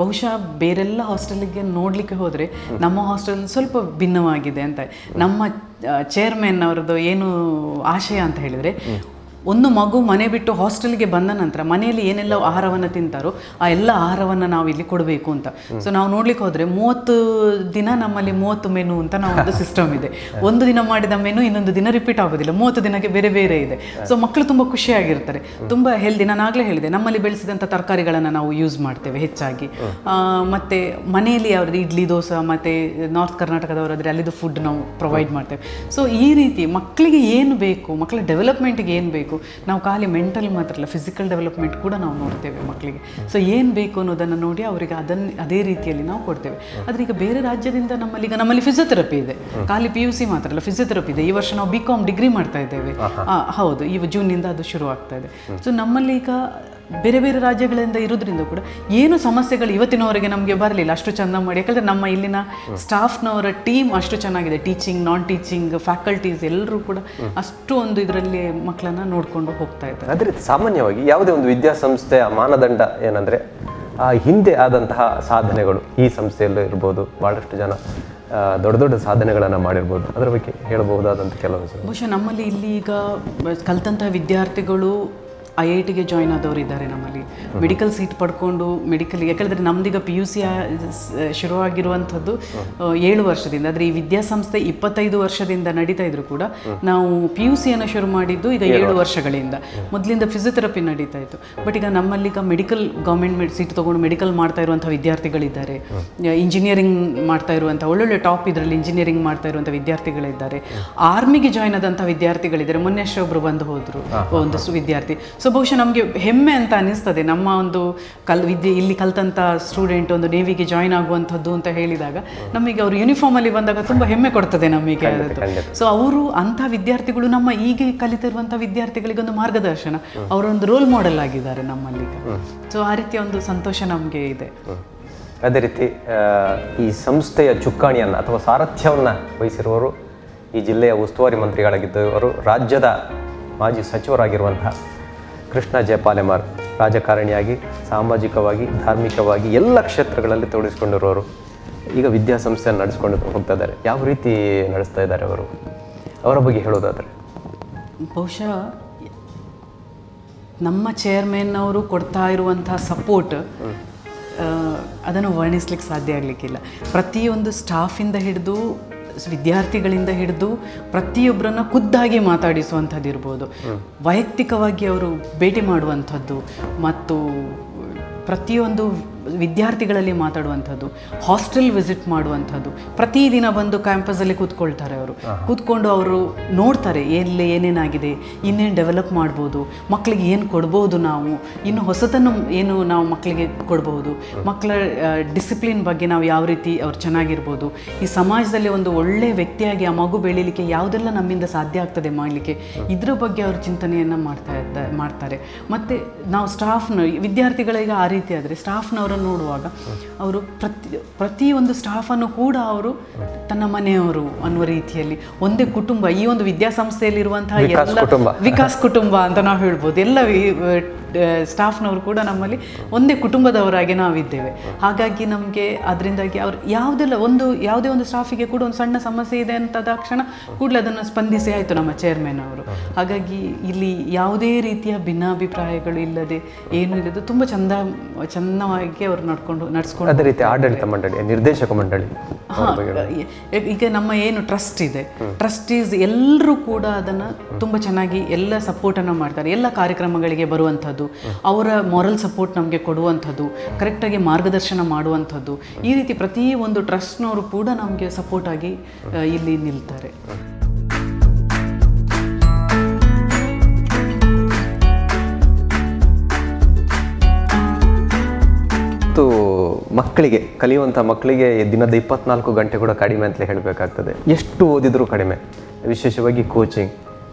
ಬಹುಶಃ ಬೇರೆಲ್ಲ ಹಾಸ್ಟೆಲಿಗೆ ನೋಡಲಿಕ್ಕೆ ಹೋದರೆ ನಮ್ಮ ಹಾಸ್ಟೆಲ್ ಸ್ವಲ್ಪ ಭಿನ್ನವಾಗಿದೆ ಅಂತ. ನಮ್ಮ ಚೇರ್ಮನ್ ಅವರದ್ದು ಏನು ಆಶಯ ಅಂತ ಹೇಳಿದರೆ, ಒಂದು ಮಗು ಮನೆ ಬಿಟ್ಟು ಹಾಸ್ಟೆಲ್ಗೆ ಬಂದ ನಂತರ ಮನೆಯಲ್ಲಿ ಏನೆಲ್ಲ ಆಹಾರವನ್ನು ತಿಂತಾರೋ ಆ ಎಲ್ಲ ಆಹಾರವನ್ನು ನಾವು ಇಲ್ಲಿ ಕೊಡಬೇಕು ಅಂತ. ಸೊ ನಾವು ನೋಡ್ಲಿಕ್ಕೆ ಹೋದರೆ 30 ದಿನ ನಮ್ಮಲ್ಲಿ 30 ಮೆನು ಅಂತ ನಾವು ಒಂದು ಸಿಸ್ಟಮ್ ಇದೆ. ಒಂದು ದಿನ ಮಾಡಿದ ಮೆನು ಇನ್ನೊಂದು ದಿನ ರಿಪೀಟ್ ಆಗೋದಿಲ್ಲ, 30 ದಿನಕ್ಕೆ ಬೇರೆ ಬೇರೆ ಇದೆ. ಸೊ ಮಕ್ಕಳು ತುಂಬ ಖುಷಿಯಾಗಿರ್ತಾರೆ, ತುಂಬ ಹೆಲ್ದಿ. ನಾನು ಆಗಲೇ ಹೇಳಿದೆ, ನಮ್ಮಲ್ಲಿ ಬೆಳೆಸಿದಂಥ ತರಕಾರಿಗಳನ್ನು ನಾವು ಯೂಸ್ ಮಾಡ್ತೇವೆ ಹೆಚ್ಚಾಗಿ. ಮತ್ತು ಮನೆಯಲ್ಲಿ ಅವ್ರದ್ದು ಇಡ್ಲಿ ದೋಸೆ ಮತ್ತು ನಾರ್ತ್ ಕರ್ನಾಟಕದವರಾದರೆ ಅಲ್ಲಿದ್ದು ಫುಡ್ ನಾವು ಪ್ರೊವೈಡ್ ಮಾಡ್ತೇವೆ. ಸೊ ಈ ರೀತಿ ಮಕ್ಕಳಿಗೆ ಏನು ಬೇಕು, ಮಕ್ಕಳ ಡೆವಲಪ್ಮೆಂಟ್ಗೆ ಏನು ಬೇಕು, ನಾವು ಖಾಲಿ ಮೆಂಟಲ್ ಮಾತ್ರ ಅಲ್ಲ, ಫಿಸಿಕಲ್ ಡೆವಲಪ್ಮೆಂಟ್ ಕೂಡ ನಾವು ನೋಡ್ತೇವೆ ಮಕ್ಕಳಿಗೆ. ಸೊ ಏನು ಬೇಕು ಅನ್ನೋದನ್ನು ನೋಡಿ ಅವರಿಗೆ ಅದೇ ರೀತಿಯಲ್ಲಿ ನಾವು ಕೊಡ್ತೇವೆ. ಆದರೆ ಈಗ ಬೇರೆ ರಾಜ್ಯದಿಂದ ನಮ್ಮಲ್ಲಿ ಫಿಸಿಯೋಥೆರಪಿ ಇದೆ, ಖಾಲಿ PUC ಮಾತ್ರ ಅಲ್ಲ, ಫಿಸಿಯೋಥೆರಪಿ ಇದೆ. ಈ ವರ್ಷ ನಾವು BCom ಡಿಗ್ರಿ ಮಾಡ್ತಾ ಇದ್ದೇವೆ. ಹೌದು, ಈ ಜೂನ್ನಿಂದ ಅದು ಶುರು ಆಗ್ತಾ ಇದೆ. ಸೊ ನಮ್ಮಲ್ಲಿ ಈಗ ಬೇರೆ ಬೇರೆ ರಾಜ್ಯಗಳಿಂದ ಇರೋದ್ರಿಂದ ಕೂಡ ಏನು ಸಮಸ್ಯೆಗಳು ಇವತ್ತಿನವರೆಗೆ ನಮಗೆ ಬರಲಿಲ್ಲ ಅಷ್ಟು ಚೆಂದ ಮಾಡಿ. ಯಾಕಂದರೆ ನಮ್ಮ ಇಲ್ಲಿನ ಸ್ಟಾಫ್ನವರ ಟೀಮ್ ಅಷ್ಟು ಚೆನ್ನಾಗಿದೆ, ಟೀಚಿಂಗ್, ನಾನ್ ಟೀಚಿಂಗ್, ಫ್ಯಾಕಲ್ಟೀಸ್ ಎಲ್ಲರೂ ಕೂಡ ಅಷ್ಟು ಒಂದು ಇದರಲ್ಲಿ ಮಕ್ಕಳನ್ನು ನೋಡಿಕೊಂಡು ಹೋಗ್ತಾ ಇದ್ದಾರೆ. ಅದೇ ರೀತಿ ಸಾಮಾನ್ಯವಾಗಿ ಯಾವುದೇ ಒಂದು ವಿದ್ಯಾಸಂಸ್ಥೆಯ ಮಾನದಂಡ ಏನಂದರೆ ಹಿಂದೆ ಆದಂತಹ ಸಾಧನೆಗಳು ಈ ಸಂಸ್ಥೆಯಲ್ಲೂ ಇರ್ಬೋದು, ಭಾಳಷ್ಟು ಜನ ದೊಡ್ಡ ದೊಡ್ಡ ಸಾಧನೆಗಳನ್ನು ಮಾಡಿರ್ಬೋದು, ಅದರ ಬಗ್ಗೆ ಹೇಳಬಹುದಾದಂಥ ಕೆಲವು. ಬಹುಶಃ ನಮ್ಮಲ್ಲಿ ಇಲ್ಲಿ ಈಗ ಕಲಿತಂತಹ ವಿದ್ಯಾರ್ಥಿಗಳು IITಗೆ ಜಾಯ್ನ್ ಆದವರು ಇದ್ದಾರೆ. ನಮ್ಮಲ್ಲಿ ಮೆಡಿಕಲ್ ಸೀಟ್ ಪಡ್ಕೊಂಡು ಮೆಡಿಕಲ್, ಯಾಕಂದರೆ ನಮ್ದೀಗ PUC ಶುರುವಾಗಿರುವಂಥದ್ದು 7 ವರ್ಷದಿಂದ. ಆದರೆ ಈ ವಿದ್ಯಾಸಂಸ್ಥೆ 25 ವರ್ಷದಿಂದ ನಡೀತಾ ಇದ್ರು ಕೂಡ ನಾವು PUCಯನ್ನು ಶುರು ಮಾಡಿದ್ದು ಈಗ 7 ವರ್ಷಗಳಿಂದ. ಮೊದಲಿಂದ ಫಿಸಿಯೋಥೆರಪಿ ನಡೀತಾ ಇತ್ತು. ಬಟ್ ಈಗ ನಮ್ಮಲ್ಲಿ ಈಗ ಮೆಡಿಕಲ್ ಗೌರ್ಮೆಂಟ್ ಸೀಟ್ ತೊಗೊಂಡು ಮೆಡಿಕಲ್ ಮಾಡ್ತಾ ಇರುವಂಥ ವಿದ್ಯಾರ್ಥಿಗಳಿದ್ದಾರೆ, ಇಂಜಿನಿಯರಿಂಗ್ ಮಾಡ್ತಾ ಇರುವಂಥ ಒಳ್ಳೊಳ್ಳೆ ಟಾಪ್ ಇದರಲ್ಲಿ ಇಂಜಿನಿಯರಿಂಗ್ ಮಾಡ್ತಾ ಇರುವಂಥ ವಿದ್ಯಾರ್ಥಿಗಳಿದ್ದಾರೆ, ಆರ್ಮಿಗೆ ಜಾಯ್ನ್ ಆದಂಥ ವಿದ್ಯಾರ್ಥಿಗಳಿದ್ದಾರೆ. ಮೊನ್ನೆ ಅಷ್ಟೇ ಒಬ್ಬರು ಬಂದು ಹೋದರು, ಒಂದು ವಿದ್ಯಾರ್ಥಿ. ಸೊ ಬಹುಶಃ ನಮಗೆ ಹೆಮ್ಮೆ ಅಂತ ಅನಿಸ್ತದೆ, ನಮ್ಮ ಒಂದು ಇಲ್ಲಿ ಕಲ್ತಂಥ ಸ್ಟೂಡೆಂಟ್ ಒಂದು ನೇವಿಗೆ ಜಾಯ್ನ್ ಆಗುವಂಥದ್ದು ಅಂತ ಹೇಳಿದಾಗ ನಮಗೆ ಅವರು ಯೂನಿಫಾರ್ಮಲ್ಲಿ ಬಂದಾಗ ತುಂಬ ಹೆಮ್ಮೆ ಕೊಡ್ತದೆ ನಮಗೆ. ಸೊ ಅವರು ಅಂಥ ವಿದ್ಯಾರ್ಥಿಗಳು ನಮ್ಮ ಈಗ ಕಲಿತಿರುವಂಥ ವಿದ್ಯಾರ್ಥಿಗಳಿಗೆ ಒಂದು ಮಾರ್ಗದರ್ಶನ, ಅವರೊಂದು ರೋಲ್ ಮಾಡೆಲ್ ಆಗಿದ್ದಾರೆ ನಮ್ಮಲ್ಲಿ. ಸೊ ಆ ರೀತಿಯ ಒಂದು ಸಂತೋಷ ನಮಗೆ ಇದೆ. ಅದೇ ರೀತಿ ಈ ಸಂಸ್ಥೆಯ ಚುಕ್ಕಾಣಿಯನ್ನು ಅಥವಾ ಸಾರಥ್ಯವನ್ನು ವಹಿಸಿರುವವರು ಈ ಜಿಲ್ಲೆಯ ಉಸ್ತುವಾರಿ ಮಂತ್ರಿಗಳಾಗಿದ್ದವರು, ರಾಜ್ಯದ ಮಾಜಿ ಸಚಿವರಾಗಿರುವಂತಹ ಕೃಷ್ಣ ಜಯಪಾಲೆಮಾರ್, ರಾಜಕಾರಣಿಯಾಗಿ, ಸಾಮಾಜಿಕವಾಗಿ, ಧಾರ್ಮಿಕವಾಗಿ ಎಲ್ಲ ಕ್ಷೇತ್ರಗಳಲ್ಲಿ ತೊಡಗಿಸಿಕೊಂಡಿರುವವರು ಈಗ ವಿದ್ಯಾಸಂಸ್ಥೆಯನ್ನು ನಡೆಸ್ಕೊಂಡು ಹೋಗ್ತಾ ಇದ್ದಾರೆ. ಯಾವ ರೀತಿ ನಡೆಸ್ತಾ ಇದ್ದಾರೆ ಅವರು, ಅವರ ಬಗ್ಗೆ ಹೇಳೋದಾದರೆ? ಬಹುಶಃ ನಮ್ಮ ಚೇರ್ಮನ್ ಅವರು ಕೊಡ್ತಾ ಇರುವಂಥ ಸಪೋರ್ಟ್ ಅದನ್ನು ವರ್ಣಿಸ್ಲಿಕ್ಕೆ ಸಾಧ್ಯ ಆಗಲಿಕ್ಕಿಲ್ಲ. ಪ್ರತಿಯೊಂದು ಸ್ಟಾಫಿಂದ ಹಿಡಿದು ವಿದ್ಯಾರ್ಥಿಗಳಿಂದ ಹಿಡಿದು ಪ್ರತಿಯೊಬ್ಬರನ್ನ ಖುದ್ದಾಗಿ ಮಾತಾಡಿಸುವಂಥದ್ದು ಇರ್ಬೋದು, ವೈಯಕ್ತಿಕವಾಗಿ ಅವರು ಭೇಟಿ ಮಾಡುವಂಥದ್ದು ಮತ್ತು ಪ್ರತಿಯೊಂದು ವಿದ್ಯಾರ್ಥಿಗಳಲ್ಲಿ ಮಾತಾಡುವಂಥದ್ದು, ಹಾಸ್ಟೆಲ್ ವಿಸಿಟ್ ಮಾಡುವಂಥದ್ದು, ಪ್ರತಿದಿನ ಬಂದು ಕ್ಯಾಂಪಸಲ್ಲಿ ಕೂತ್ಕೊಳ್ತಾರೆ. ಅವರು ಕೂತ್ಕೊಂಡು ಅವರು ನೋಡ್ತಾರೆ ಎಲ್ಲಿ ಏನೇನಾಗಿದೆ, ಇನ್ನೇನು ಡೆವಲಪ್ ಮಾಡ್ಬೋದು, ಮಕ್ಕಳಿಗೆ ಏನು ಕೊಡ್ಬೋದು, ನಾವು ಇನ್ನು ಹೊಸತನ್ನು ಏನು ನಾವು ಮಕ್ಕಳಿಗೆ ಕೊಡ್ಬೋದು, ಮಕ್ಕಳ ಡಿಸಿಪ್ಲಿನ್ ಬಗ್ಗೆ ನಾವು ಯಾವ ರೀತಿ ಅವ್ರು ಚೆನ್ನಾಗಿರ್ಬೋದು, ಈ ಸಮಾಜದಲ್ಲಿ ಒಂದು ಒಳ್ಳೆಯ ವ್ಯಕ್ತಿಯಾಗಿ ಆ ಮಗು ಬೆಳೀಲಿಕ್ಕೆ ಯಾವುದೆಲ್ಲ ನಮ್ಮಿಂದ ಸಾಧ್ಯ ಆಗ್ತದೆ ಮಾಡಲಿಕ್ಕೆ, ಇದ್ರ ಬಗ್ಗೆ ಅವರು ಚಿಂತನೆಯನ್ನು ಮಾಡ್ತಾರೆ. ಮತ್ತು ನಾವು ಸ್ಟಾಫ್ನ ವಿದ್ಯಾರ್ಥಿಗಳಿಗೆ ಆ ರೀತಿ ಆದರೆ ಸ್ಟಾಫ್ನವರನ್ನು ನೋಡುವಾಗ ಅವರು ಪ್ರತಿಯೊಂದು ಸ್ಟಾಫನ್ನು ಕೂಡ ಅವರು ತನ್ನ ಮನೆಯವರು ಅನ್ನುವ ರೀತಿಯಲ್ಲಿ ಒಂದೇ ಕುಟುಂಬ, ಈ ಒಂದು ವಿದ್ಯಾಸಂಸ್ಥೆಯಲ್ಲಿರುವಂತಹ ಎಲ್ಲ ವಿಕಾಸ್ ಕುಟುಂಬ ಅಂತ ನಾವು ಹೇಳ್ಬೋದು. ಎಲ್ಲ ಸ್ಟಾಫ್ನವರು ಕೂಡ ನಮ್ಮಲ್ಲಿ ಒಂದೇ ಕುಟುಂಬದವರಾಗಿ ನಾವಿದ್ದೇವೆ. ಹಾಗಾಗಿ ನಮಗೆ ಅದರಿಂದಾಗಿ ಅವ್ರು ಯಾವುದೇ ಒಂದು ಸ್ಟಾಫಿಗೆ ಕೂಡ ಒಂದು ಸಣ್ಣ ಸಮಸ್ಯೆ ಇದೆ ಅಂತ ತಕ್ಷಣ ಕೂಡಲೇ ಅದನ್ನು ಸ್ಪಂದಿಸಿ ಆಯಿತು ನಮ್ಮ ಚೇರ್ಮನ್ ಅವರು. ಹಾಗಾಗಿ ಇಲ್ಲಿ ಯಾವುದೇ ರೀತಿಯ ಭಿನ್ನಾಭಿಪ್ರಾಯಗಳು ಇಲ್ಲದೆ ಏನೂ ಇಲ್ಲದೆ ತುಂಬ ಚೆನ್ನಾಗಿ ಅವರು ನಡ್ಸ್ಕೊಂಡು ಅದೇ ರೀತಿ ಆಡಳಿತ ಮಂಡಳಿ, ನಿರ್ದೇಶಕ ಮಂಡಳಿ. ಈಗ ನಮ್ಮ ಏನು ಟ್ರಸ್ಟ್ ಇದೆ, ಟ್ರಸ್ಟೀಸ್ ಎಲ್ಲರೂ ಕೂಡ ಅದನ್ನು ತುಂಬ ಚೆನ್ನಾಗಿ ಎಲ್ಲ ಸಪೋರ್ಟನ್ನು ಮಾಡ್ತಾರೆ. ಎಲ್ಲ ಕಾರ್ಯಕ್ರಮಗಳಿಗೆ ಬರುವಂಥದ್ದು, ಅವರ ಮಾರಲ್ ಸಪೋರ್ಟ್ ನಮಗೆ ಕೊಡುವಂಥದ್ದು, ಕರೆಕ್ಟಾಗಿ ಮಾರ್ಗದರ್ಶನ ಮಾಡುವಂಥದ್ದು, ಈ ರೀತಿ ಪ್ರತಿ ಒಂದು ಟ್ರಸ್ಟ್ನವರು ಕೂಡ ನಮಗೆ ಸಪೋರ್ಟ್ ಆಗಿ ಇಲ್ಲಿ ನಿಲ್ತಾರೆ. ಮಕ್ಕಳಿಗೆ, ಕಲಿಯುವಂಥ ಮಕ್ಕಳಿಗೆ ದಿನದ 24 ಗಂಟೆ ಕೂಡ ಕಡಿಮೆ ಅಂತಲೇ ಹೇಳಬೇಕಾಗ್ತದೆ. ಎಷ್ಟು ಓದಿದರೂ ಕಡಿಮೆ. ವಿಶೇಷವಾಗಿ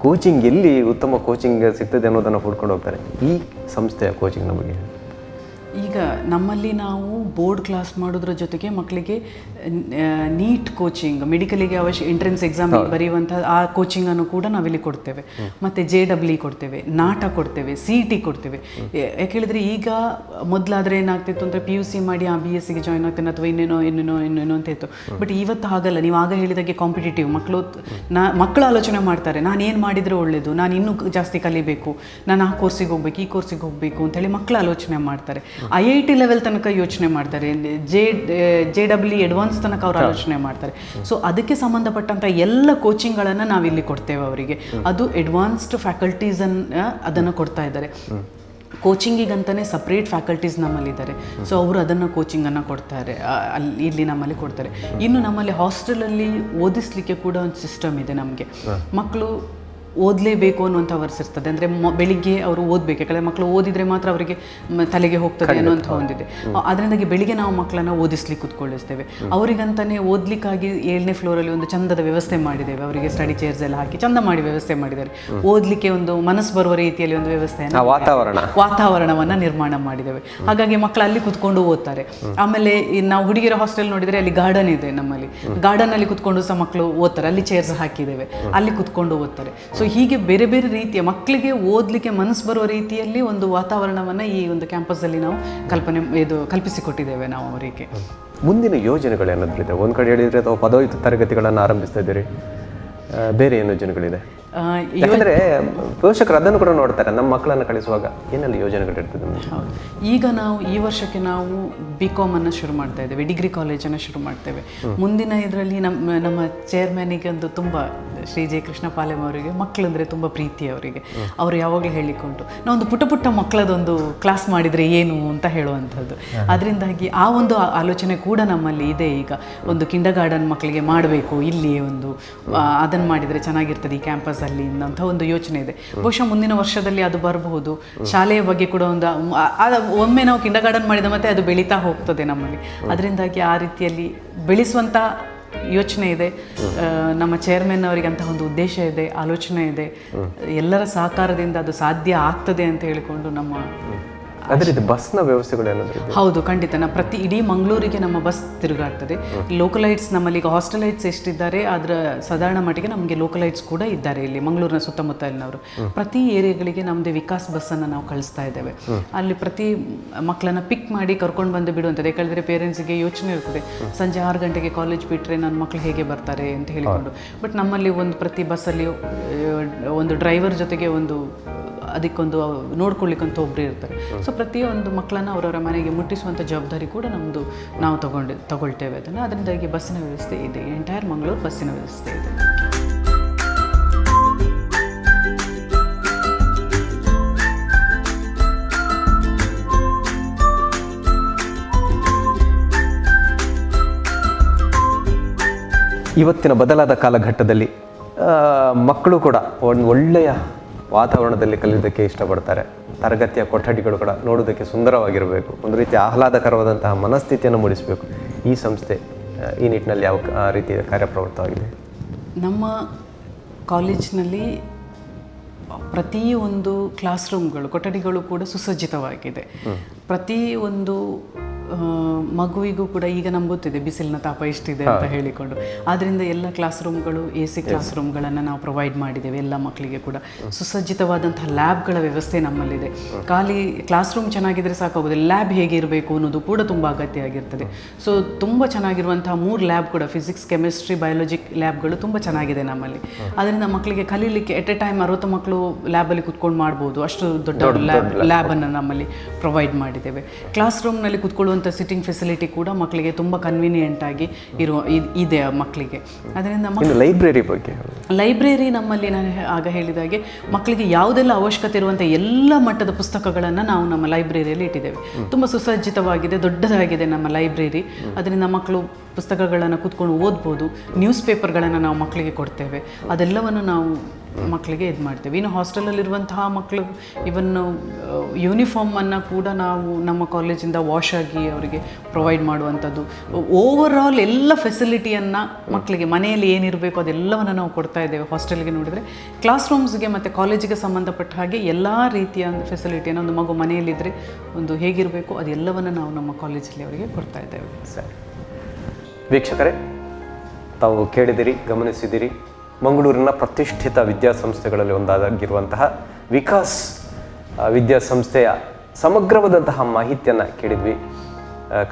ಕೋಚಿಂಗ್ ಎಲ್ಲಿ ಉತ್ತಮ ಕೋಚಿಂಗ್ ಸಿಗ್ತದೆ ಅನ್ನೋದನ್ನು ಹುಡ್ಕೊಂಡು ಹೋಗ್ತಾರೆ. ಈ ಸಂಸ್ಥೆಯ ಕೋಚಿಂಗ್ ನಮಗೆ ಈಗ ನಮ್ಮಲ್ಲಿ ನಾವು ಬೋರ್ಡ್ ಕ್ಲಾಸ್ ಮಾಡೋದ್ರ ಜೊತೆಗೆ ಮಕ್ಕಳಿಗೆ ನೀಟ್ ಕೋಚಿಂಗ್, ಮೆಡಿಕಲಿಗೆ ಎಂಟ್ರೆನ್ಸ್ ಎಕ್ಸಾಮ್ ಬರೆಯುವಂಥ ಆ ಕೋಚಿಂಗನ್ನು ಕೂಡ ನಾವಿಲ್ಲಿ ಕೊಡ್ತೇವೆ. ಮತ್ತು JEE ಕೊಡ್ತೇವೆ, ನಾಟ ಕೊಡ್ತೇವೆ, CET ಕೊಡ್ತೇವೆ. ಯಾಕೆ ಹೇಳಿದರೆ ಈಗ ಮೊದಲಾದರೆ ಏನಾಗ್ತಿತ್ತು ಅಂದರೆ PUC ಮಾಡಿ BSc ಜಾಯ್ನ್ ಆಗ್ತೇನೆ ಅಥವಾ ಇನ್ನೇನೋ ಅಂತ ಇತ್ತು. ಬಟ್ ಇವತ್ತು ಹಾಗಲ್ಲ. ನೀವು ಆಗ ಹೇಳಿದಾಗೆ ಕಾಂಪಿಟೇಟಿವ್ ಮಕ್ಕಳು ಆಲೋಚನೆ ಮಾಡ್ತಾರೆ, ನಾನು ಏನು ಮಾಡಿದರೆ ಒಳ್ಳೆಯದು, ನಾನು ಇನ್ನೂ ಜಾಸ್ತಿ ಕಲಿಬೇಕು, ನಾನು ಆ ಕೋರ್ಸಿಗೆ ಹೋಗ್ಬೇಕು, ಈ ಕೋರ್ಸಿಗೆ ಹೋಗಬೇಕು ಅಂತೇಳಿ ಮಕ್ಕಳು ಆಲೋಚನೆ ಮಾಡ್ತಾರೆ. IIT ಲೆವೆಲ್ ತನಕ ಯೋಚನೆ ಮಾಡ್ತಾರೆ, JEE ಅಡ್ವಾನ್ಸ್ ತನಕ ಅವ್ರು ಆಲೋಚನೆ ಮಾಡ್ತಾರೆ. ಸೊ ಅದಕ್ಕೆ ಸಂಬಂಧಪಟ್ಟಂಥ ಎಲ್ಲ ಕೋಚಿಂಗ್ಗಳನ್ನು ನಾವಿಲ್ಲಿ ಕೊಡ್ತೇವೆ ಅವರಿಗೆ. ಅದು ಅಡ್ವಾನ್ಸ್ಡ್ ಫ್ಯಾಕಲ್ಟೀಸನ್ನು ಅದನ್ನು ಕೊಡ್ತಾ ಇದ್ದಾರೆ. ಕೋಚಿಂಗಿಗಂತಲೇ ಸಪ್ರೇಟ್ ಫ್ಯಾಕಲ್ಟೀಸ್ ನಮ್ಮಲ್ಲಿದ್ದಾರೆ. ಸೊ ಅವರು ಅದನ್ನು ಕೋಚಿಂಗನ್ನು ಕೊಡ್ತಾರೆ, ಇಲ್ಲಿ ನಮ್ಮಲ್ಲಿ ಕೊಡ್ತಾರೆ. ಇನ್ನು ನಮ್ಮಲ್ಲಿ ಹಾಸ್ಟೆಲಲ್ಲಿ ಓದಿಸ್ಲಿಕ್ಕೆ ಕೂಡ ಒಂದು ಸಿಸ್ಟಮ್ ಇದೆ. ನಮಗೆ ಮಕ್ಕಳು ಓದಲೇಬೇಕು ಅನ್ನುವಂಥ ವರ್ಸ್ ಇರ್ತದೆ. ಅಂದರೆ ಬೆಳಿಗ್ಗೆ ಅವರು ಓದಬೇಕು, ಯಾಕಂದರೆ ಮಕ್ಕಳು ಓದಿದರೆ ಮಾತ್ರ ಅವರಿಗೆ ತಲೆಗೆ ಹೋಗ್ತದೆ ಅನ್ನುವಂಥ ಒಂದಿದೆ. ಅದರಿಂದಾಗಿ ಬೆಳಿಗ್ಗೆ ನಾವು ಮಕ್ಕಳನ್ನು ಓದಿಸ್ಲಿಕ್ಕೆ ಕೂತ್ಕೊಳ್ಳಿಸ್ತೇವೆ. ಅವರಿಗಂತಲೇ ಓದಲಿಕ್ಕಾಗಿ 7ನೇ ಫ್ಲೋರಲ್ಲಿ ಒಂದು ಚಂದದ ವ್ಯವಸ್ಥೆ ಮಾಡಿದ್ದೇವೆ. ಅವರಿಗೆ ಸ್ಟಡಿ ಚೇರ್ಸ್ ಎಲ್ಲ ಹಾಕಿ ಚಂದ ಮಾಡಿ ವ್ಯವಸ್ಥೆ ಮಾಡಿದ್ದಾರೆ. ಓದಲಿಕ್ಕೆ ಒಂದು ಮನಸ್ಸು ಬರುವ ರೀತಿಯಲ್ಲಿ ಒಂದು ವ್ಯವಸ್ಥೆಯನ್ನು, ವಾತಾವರಣವನ್ನು ನಿರ್ಮಾಣ ಮಾಡಿದ್ದೇವೆ. ಹಾಗಾಗಿ ಮಕ್ಕಳು ಅಲ್ಲಿ ಕೂತ್ಕೊಂಡು ಓದ್ತಾರೆ. ಆಮೇಲೆ ನಾವು ಹುಡುಗಿಯರ ಹಾಸ್ಟೆಲ್ ನೋಡಿದರೆ ಅಲ್ಲಿ ಗಾರ್ಡನ್ ಇದೆ. ನಮ್ಮಲ್ಲಿ ಗಾರ್ಡನಲ್ಲಿ ಕೂತ್ಕೊಂಡು ಸಹ ಮಕ್ಕಳು ಓದ್ತಾರೆ. ಅಲ್ಲಿ ಚೇರ್ಸ್ ಹಾಕಿದ್ದೇವೆ, ಅಲ್ಲಿ ಕೂತ್ಕೊಂಡು ಓದ್ತಾರೆ. ಸೊ ಹೀಗೆ ಬೇರೆ ಬೇರೆ ರೀತಿಯ ಮಕ್ಕಳಿಗೆ ಓದಲಿಕ್ಕೆ ಮನಸ್ಸು ಬರುವ ರೀತಿಯಲ್ಲಿ ಒಂದು ವಾತಾವರಣವನ್ನು ಈ ಒಂದು ಕ್ಯಾಂಪಸ್ಸಲ್ಲಿ ನಾವು ಕಲ್ಪಿಸಿಕೊಟ್ಟಿದ್ದೇವೆ ನಾವು ಅವರಿಗೆ. ಮುಂದಿನ ಯೋಜನೆಗಳು ಏನಾದರೂ ಒಂದು ಕಡೆ ಹೇಳಿದರೆ ಅಥವಾ ಪದವಿ ತರಗತಿಗಳನ್ನು ಆರಂಭಿಸ್ತಾ ಇದ್ದೀರಿ, ಬೇರೆ ಏನು ಯೋಜನೆಗಳಿದೆ? ಯಾಕಂದರೆ ಪೋಷಕರು ಅದನ್ನು ಕೂಡ ನೋಡ್ತಾರೆ, ನಮ್ಮ ಮಕ್ಕಳನ್ನು ಕಳಿಸುವಾಗ ಏನೆಲ್ಲ ಯೋಜನೆಗಳಿರ್ತದೆ. ಹೌದು, ಈಗ ನಾವು ಈ ವರ್ಷಕ್ಕೆ ನಾವು BCom ಅನ್ನು ಶುರು ಮಾಡ್ತಾ ಇದ್ದೇವೆ, ಡಿಗ್ರಿ ಕಾಲೇಜನ್ನು ಶುರು ಮಾಡ್ತೇವೆ. ಮುಂದಿನ ಇದರಲ್ಲಿ ನಮ್ಮ ಚೇರ್ಮನಿಗೆ ಒಂದು ತುಂಬ ಶ್ರೀ ಜೆ ಕೃಷ್ಣ ಪಾಲೆಂ ಅವರಿಗೆ ಮಕ್ಕಳಂದರೆ ತುಂಬ ಪ್ರೀತಿ ಅವರಿಗೆ. ಅವರು ಯಾವಾಗಲೂ ಹೇಳಿಕೊಂಡು ನಾವೊಂದು ಪುಟ್ಟ ಮಕ್ಕಳದೊಂದು ಕ್ಲಾಸ್ ಮಾಡಿದರೆ ಏನು ಅಂತ ಹೇಳುವಂಥದ್ದು. ಅದರಿಂದಾಗಿ ಆ ಒಂದು ಆಲೋಚನೆ ಕೂಡ ನಮ್ಮಲ್ಲಿ ಇದೆ. ಈಗ ಒಂದು ಕಿಂಡರ್ಗಾರ್ಟನ್ ಮಕ್ಕಳಿಗೆ ಮಾಡಬೇಕು ಇಲ್ಲಿ, ಒಂದು ಅದನ್ನು ಮಾಡಿದರೆ ಚೆನ್ನಾಗಿರ್ತದೆ ಈ ಕ್ಯಾಂಪಸ್ ಅಲ್ಲಿ ಅಂತ ಒಂದು ಯೋಚನೆ ಇದೆ. ಬಹುಶಃ ಮುಂದಿನ ವರ್ಷದಲ್ಲಿ ಅದು ಬರಬಹುದು. ಶಾಲೆಯ ಬಗ್ಗೆ ಕೂಡ ಒಮ್ಮೆ ನಾವು ಕಿಂಡರ್ಗಾರ್ಟನ್ ಮಾಡಿದ ಮತ್ತೆ ಅದು ಬೆಳೀತಾ ಹೋಗ್ತದೆ ನಮ್ಮಲ್ಲಿ. ಅದರಿಂದಾಗಿ ಆ ರೀತಿಯಲ್ಲಿ ಬೆಳೆಸುವಂಥ ಯೋಚನೆ ಇದೆ. ನಮ್ಮ ಚೇರ್ಮನ್ ಅವರಿಗೆ ಅಂತಹ ಒಂದು ಉದ್ದೇಶ ಇದೆ, ಆಲೋಚನೆ ಇದೆ. ಎಲ್ಲರ ಸಹಕಾರದಿಂದ ಅದು ಸಾಧ್ಯ ಆಗ್ತದೆ ಅಂತ ಹೇಳಿಕೊಂಡು ನಮ್ಮ ಅದೇ ರೀತಿ ಬಸ್ನ ವ್ಯವಸ್ಥೆಗಳು ಏನಾದರೂ? ಹೌದು, ಖಂಡಿತ. ಇಡೀ ಮಂಗಳೂರಿಗೆ ನಮ್ಮ ಬಸ್ ತಿರುಗಾಡ್ತದೆ. ಲೋಕಲೈಟ್ಸ್ ನಮ್ಮಲ್ಲಿ ಈಗ ಹಾಸ್ಟೆಲೈಟ್ಸ್ ಎಷ್ಟಿದ್ದಾರೆ ಅದರ ಸಾಧಾರಣ ಮಟ್ಟಿಗೆ ನಮಗೆ ಲೋಕಲೈಟ್ಸ್ ಕೂಡ ಇದ್ದಾರೆ ಇಲ್ಲಿ ಮಂಗಳೂರಿನ ಸುತ್ತಮುತ್ತಲಿನವರು. ಪ್ರತಿ ಏರಿಯಾಗಳಿಗೆ ನಮ್ಮದೇ ವಿಕಾಸ್ ಬಸ್ಸನ್ನು ನಾವು ಕಳಿಸ್ತಾ ಇದ್ದೇವೆ. ಅಲ್ಲಿ ಪ್ರತಿ ಮಕ್ಕಳನ್ನು ಪಿಕ್ ಮಾಡಿ ಕರ್ಕೊಂಡು ಬಂದು ಬಿಡುವಂಥದ್ದು. ಯಾಕಂದರೆ ಪೇರೆಂಟ್ಸಿಗೆ ಯೋಚನೆ ಇರ್ತದೆ, ಸಂಜೆ 6 ಗಂಟೆಗೆ ಕಾಲೇಜ್ ಬಿಟ್ಟರೆ ನನ್ನ ಮಕ್ಕಳು ಹೇಗೆ ಬರ್ತಾರೆ ಅಂತ ಹೇಳಿಕೊಂಡು. ಬಟ್ ನಮ್ಮಲ್ಲಿ ಪ್ರತಿ ಬಸ್ಸಲ್ಲಿ ಒಂದು ಡ್ರೈವರ್ ಜೊತೆಗೆ ಅದಕ್ಕೊಂದು ನೋಡ್ಕೊಳ್ಳಿಕ್ಕಂತ ಒಬ್ಬರು ಇರ್ತಾರೆ. ಸೊ ಪ್ರತಿಯೊಂದು ಮಕ್ಕಳನ್ನು ಅವರವರ ಮನೆಗೆ ಮುಟ್ಟಿಸುವಂಥ ಜವಾಬ್ದಾರಿ ಕೂಡ ನಾವು ತಗೊಳ್ತೇವೆ ಅದನ್ನು. ಅದರಿಂದಾಗಿ ಬಸ್ಸಿನ ವ್ಯವಸ್ಥೆ ಇದೆ, ಎಂಟೈರ್ ಮಂಗಳೂರು ಬಸ್ಸಿನ ವ್ಯವಸ್ಥೆ ಇದೆ. ಇವತ್ತಿನ ಬದಲಾದ ಕಾಲಘಟ್ಟದಲ್ಲಿ ಮಕ್ಕಳು ಕೂಡ ಒಂದು ಒಳ್ಳೆಯ ವಾತಾವರಣದಲ್ಲಿ ಕಲಿಯೋದಕ್ಕೆ ಇಷ್ಟಪಡ್ತಾರೆ. ತರಗತಿಯ ಕೊಠಡಿಗಳು ಕೂಡ ನೋಡೋದಕ್ಕೆ ಸುಂದರವಾಗಿರಬೇಕು, ಒಂದು ರೀತಿ ಆಹ್ಲಾದಕರವಾದಂತಹ ಮನಸ್ಥಿತಿಯನ್ನು ಮೂಡಿಸಬೇಕು. ಈ ಸಂಸ್ಥೆ ಈ ನಿಟ್ಟಿನಲ್ಲಿ ಯಾವ ರೀತಿಯ ಕಾರ್ಯಪ್ರವೃತ್ತವಾಗಿದೆ? ನಮ್ಮ ಕಾಲೇಜಿನಲ್ಲಿ ಪ್ರತಿಯೊಂದು ಕ್ಲಾಸ್ ರೂಮ್ಗಳು, ಕೊಠಡಿಗಳು ಕೂಡ ಸುಸಜ್ಜಿತವಾಗಿದೆ. ಪ್ರತಿಯೊಂದು ಮಗುವಿಗೂ ಕೂಡ ಈಗ ನಮ್ಗೆ ಗೊತ್ತಿದೆ ಬಿಸಿಲಿನ ತಾಪ ಎಷ್ಟಿದೆ ಅಂತ ಹೇಳಿಕೊಂಡು, ಆದ್ದರಿಂದ ಎಲ್ಲ ಕ್ಲಾಸ್ ರೂಮ್ಗಳು AC ಕ್ಲಾಸ್ ರೂಮ್ಗಳನ್ನು ನಾವು ಪ್ರೊವೈಡ್ ಮಾಡಿದ್ದೇವೆ ಎಲ್ಲ ಮಕ್ಕಳಿಗೆ ಕೂಡ. ಸುಸಜ್ಜಿತವಾದಂತಹ ಲ್ಯಾಬ್ಗಳ ವ್ಯವಸ್ಥೆ ನಮ್ಮಲ್ಲಿದೆ. ಖಾಲಿ ಕ್ಲಾಸ್ ರೂಮ್ ಚೆನ್ನಾಗಿದ್ರೆ ಸಾಕಾಗೋದಿಲ್ಲ, ಲ್ಯಾಬ್ ಹೇಗೆ ಇರಬೇಕು ಅನ್ನೋದು ಕೂಡ ತುಂಬ ಅಗತ್ಯ ಆಗಿರ್ತದೆ. ಸೊ ತುಂಬ ಚೆನ್ನಾಗಿರುವಂತಹ 3 ಲ್ಯಾಬ್ ಕೂಡ, ಫಿಸಿಕ್ಸ್, ಕೆಮಿಸ್ಟ್ರಿ, ಬಯಾಲಜಿ ಲ್ಯಾಬ್ಗಳು ತುಂಬ ಚೆನ್ನಾಗಿದೆ ನಮ್ಮಲ್ಲಿ. ಅದರಿಂದ ಮಕ್ಕಳಿಗೆ ಕಲೀಲಿಕ್ಕೆ ಎಟ್ ಎ ಟೈಮ್ 60 ಮಕ್ಕಳು ಲ್ಯಾಬಲ್ಲಿ ಕುತ್ಕೊಂಡು ಮಾಡ್ಬೋದು, ಅಷ್ಟು ದೊಡ್ಡ ಲ್ಯಾಬನ್ನು ನಮ್ಮಲ್ಲಿ ಪ್ರೊವೈಡ್ ಮಾಡಿದ್ದೇವೆ. ಕ್ಲಾಸ್ ರೂಮ್ನಲ್ಲಿ ಕುತ್ಕೊಳ್ಳುವಂಥ ಸಿಟ್ಟಿಂಗ್ ಫೆಸಿಲಿಟಿ ಕೂಡ ಮಕ್ಕಳಿಗೆ ತುಂಬ ಕನ್ವೀನಿಯೆಂಟ್ ಆಗಿ ಇದೆ ಮಕ್ಕಳಿಗೆ. ಅದರಿಂದ ಲೈಬ್ರರಿ ನಮ್ಮಲ್ಲಿ ನಾನು ಆಗ ಹೇಳಿದಾಗೆ ಮಕ್ಕಳಿಗೆ ಯಾವುದೆಲ್ಲ ಅವಶ್ಯಕತೆ ಇರುವಂಥ ಎಲ್ಲ ಮಟ್ಟದ ಪುಸ್ತಕಗಳನ್ನು ನಾವು ನಮ್ಮ ಲೈಬ್ರರಿಯಲ್ಲಿ ಇಟ್ಟಿದ್ದೇವೆ. ತುಂಬ ಸುಸಜ್ಜಿತವಾಗಿದೆ, ದೊಡ್ಡದಾಗಿದೆ ನಮ್ಮ ಲೈಬ್ರರಿ. ಅದರಿಂದ ಮಕ್ಕಳು ಪುಸ್ತಕಗಳನ್ನು ಕೂತ್ಕೊಂಡು ಓದ್ಬೋದು. ನ್ಯೂಸ್ ಪೇಪರ್ಗಳನ್ನು ನಾವು ಮಕ್ಕಳಿಗೆ ಕೊಡ್ತೇವೆ, ಅದೆಲ್ಲವನ್ನು ನಾವು ಮಕ್ಕಳಿಗೆ ಇದು ಮಾಡ್ತೇವೆ. ಇನ್ನು ಹಾಸ್ಟೆಲಲ್ಲಿರುವಂತಹ ಮಕ್ಕಳು ಇವನ್ನು ಯೂನಿಫಾರ್ಮನ್ನು ಕೂಡ ನಾವು ನಮ್ಮ ಕಾಲೇಜಿಂದ ವಾಶ್ ಆಗಿ ಅವರಿಗೆ ಪ್ರೊವೈಡ್ ಮಾಡುವಂಥದ್ದು. ಓವರ್ ಆಲ್ ಎಲ್ಲ ಫೆಸಿಲಿಟಿಯನ್ನು ಮಕ್ಕಳಿಗೆ ಮನೆಯಲ್ಲಿ ಏನಿರಬೇಕು ಅದೆಲ್ಲವನ್ನು ನಾವು ಕೊಡ್ತಾ ಇದ್ದೇವೆ. ಹಾಸ್ಟೆಲ್ಗೆ ನೋಡಿದರೆ ಕ್ಲಾಸ್ ರೂಮ್ಸ್ಗೆ ಮತ್ತು ಕಾಲೇಜಿಗೆ ಸಂಬಂಧಪಟ್ಟ ಹಾಗೆ ಎಲ್ಲ ರೀತಿಯ ಫೆಸಿಲಿಟಿಯನ್ನು ಒಂದು ಮಗು ಮನೆಯಲ್ಲಿದ್ದರೆ ಒಂದು ಹೇಗಿರಬೇಕು ಅದೆಲ್ಲವನ್ನು ನಾವು ನಮ್ಮ ಕಾಲೇಜಲ್ಲಿ ಅವರಿಗೆ ಕೊಡ್ತಾ ಇದ್ದೇವೆ. ಸರಿ ವೀಕ್ಷಕರೇ, ತಾವು ಕೇಳಿದಿರಿ, ಗಮನಿಸಿದಿರಿ. ಮಂಗಳೂರಿನ ಪ್ರತಿಷ್ಠಿತ ವಿದ್ಯಾಸಂಸ್ಥೆಗಳಲ್ಲಿ ಒಂದಾಗಿರುವಂತಹ ವಿಕಾಸ್ ವಿದ್ಯಾಸಂಸ್ಥೆಯ ಸಮಗ್ರವಾದಂತಹ ಮಾಹಿತಿಯನ್ನು ಕೇಳಿದ್ವಿ.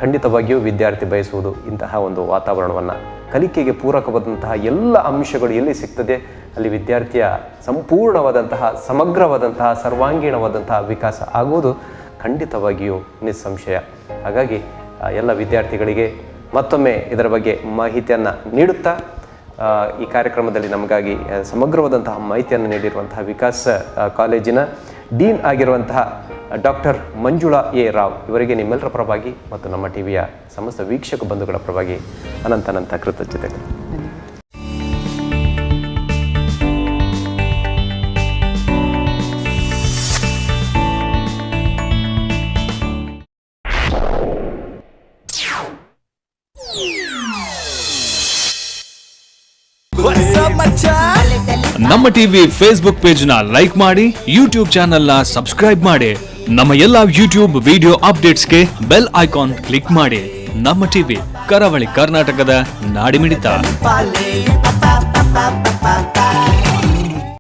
ಖಂಡಿತವಾಗಿಯೂ ವಿದ್ಯಾರ್ಥಿ ಬಯಸುವುದು ಇಂತಹ ಒಂದು ವಾತಾವರಣವನ್ನು, ಕಲಿಕೆಗೆ ಪೂರಕವಾದಂತಹ ಎಲ್ಲ ಅಂಶಗಳು ಎಲ್ಲಿ ಸಿಗ್ತದೆ ಅಲ್ಲಿ ವಿದ್ಯಾರ್ಥಿಯ ಸಂಪೂರ್ಣವಾದಂತಹ, ಸಮಗ್ರವಾದಂತಹ, ಸರ್ವಾಂಗೀಣವಾದಂತಹ ವಿಕಾಸ ಆಗುವುದು ಖಂಡಿತವಾಗಿಯೂ ನಿಸ್ಸಂಶಯ. ಹಾಗಾಗಿ ಎಲ್ಲ ವಿದ್ಯಾರ್ಥಿಗಳಿಗೆ ಮತ್ತೊಮ್ಮೆ ಇದರ ಬಗ್ಗೆ ಮಾಹಿತಿಯನ್ನು ನೀಡುತ್ತಾ ಈ ಕಾರ್ಯಕ್ರಮದಲ್ಲಿ ನಮಗಾಗಿ ಸಮಗ್ರವಾದಂತಹ ಮಾಹಿತಿಯನ್ನು ನೀಡಿರುವಂತಹ ವಿಕಾಸ್ ಕಾಲೇಜಿನ ಡೀನ್ ಆಗಿರುವಂತಹ ಡಾಕ್ಟರ್ ಮಂಜುಳಾ ಎ ರಾವ್ ಇವರಿಗೆ ನಿಮ್ಮೆಲ್ಲರ ಪರವಾಗಿ ಮತ್ತು ನಮ್ಮ ಟಿವಿಯ ಸಮಸ್ತ ವೀಕ್ಷಕ ಬಂಧುಗಳ ಪರವಾಗಿ ಅನಂತ ಕೃತಜ್ಞತೆಗಳು. ನಮ್ಮ ಟಿವಿ ಫೇಸ್ಬುಕ್ ಪೇಜ್ ನ ಲೈಕ್ ಮಾಡಿ, ಯೂಟ್ಯೂಬ್ ಚಾನೆಲ್ ನ ಸಬ್ಸ್ಕ್ರೈಬ್ ಮಾಡಿ. ನಮ್ಮ ಎಲ್ಲಾ ಯೂಟ್ಯೂಬ್ ವಿಡಿಯೋ ಅಪ್ಡೇಟ್ಸ್ಗೆ ಬೆಲ್ ಐಕಾನ್ ಕ್ಲಿಕ್ ಮಾಡಿ. ನಮ್ಮ ಟಿವಿ, ಕರಾವಳಿ ಕರ್ನಾಟಕದ ನಾಡಿಮಿಡಿತ.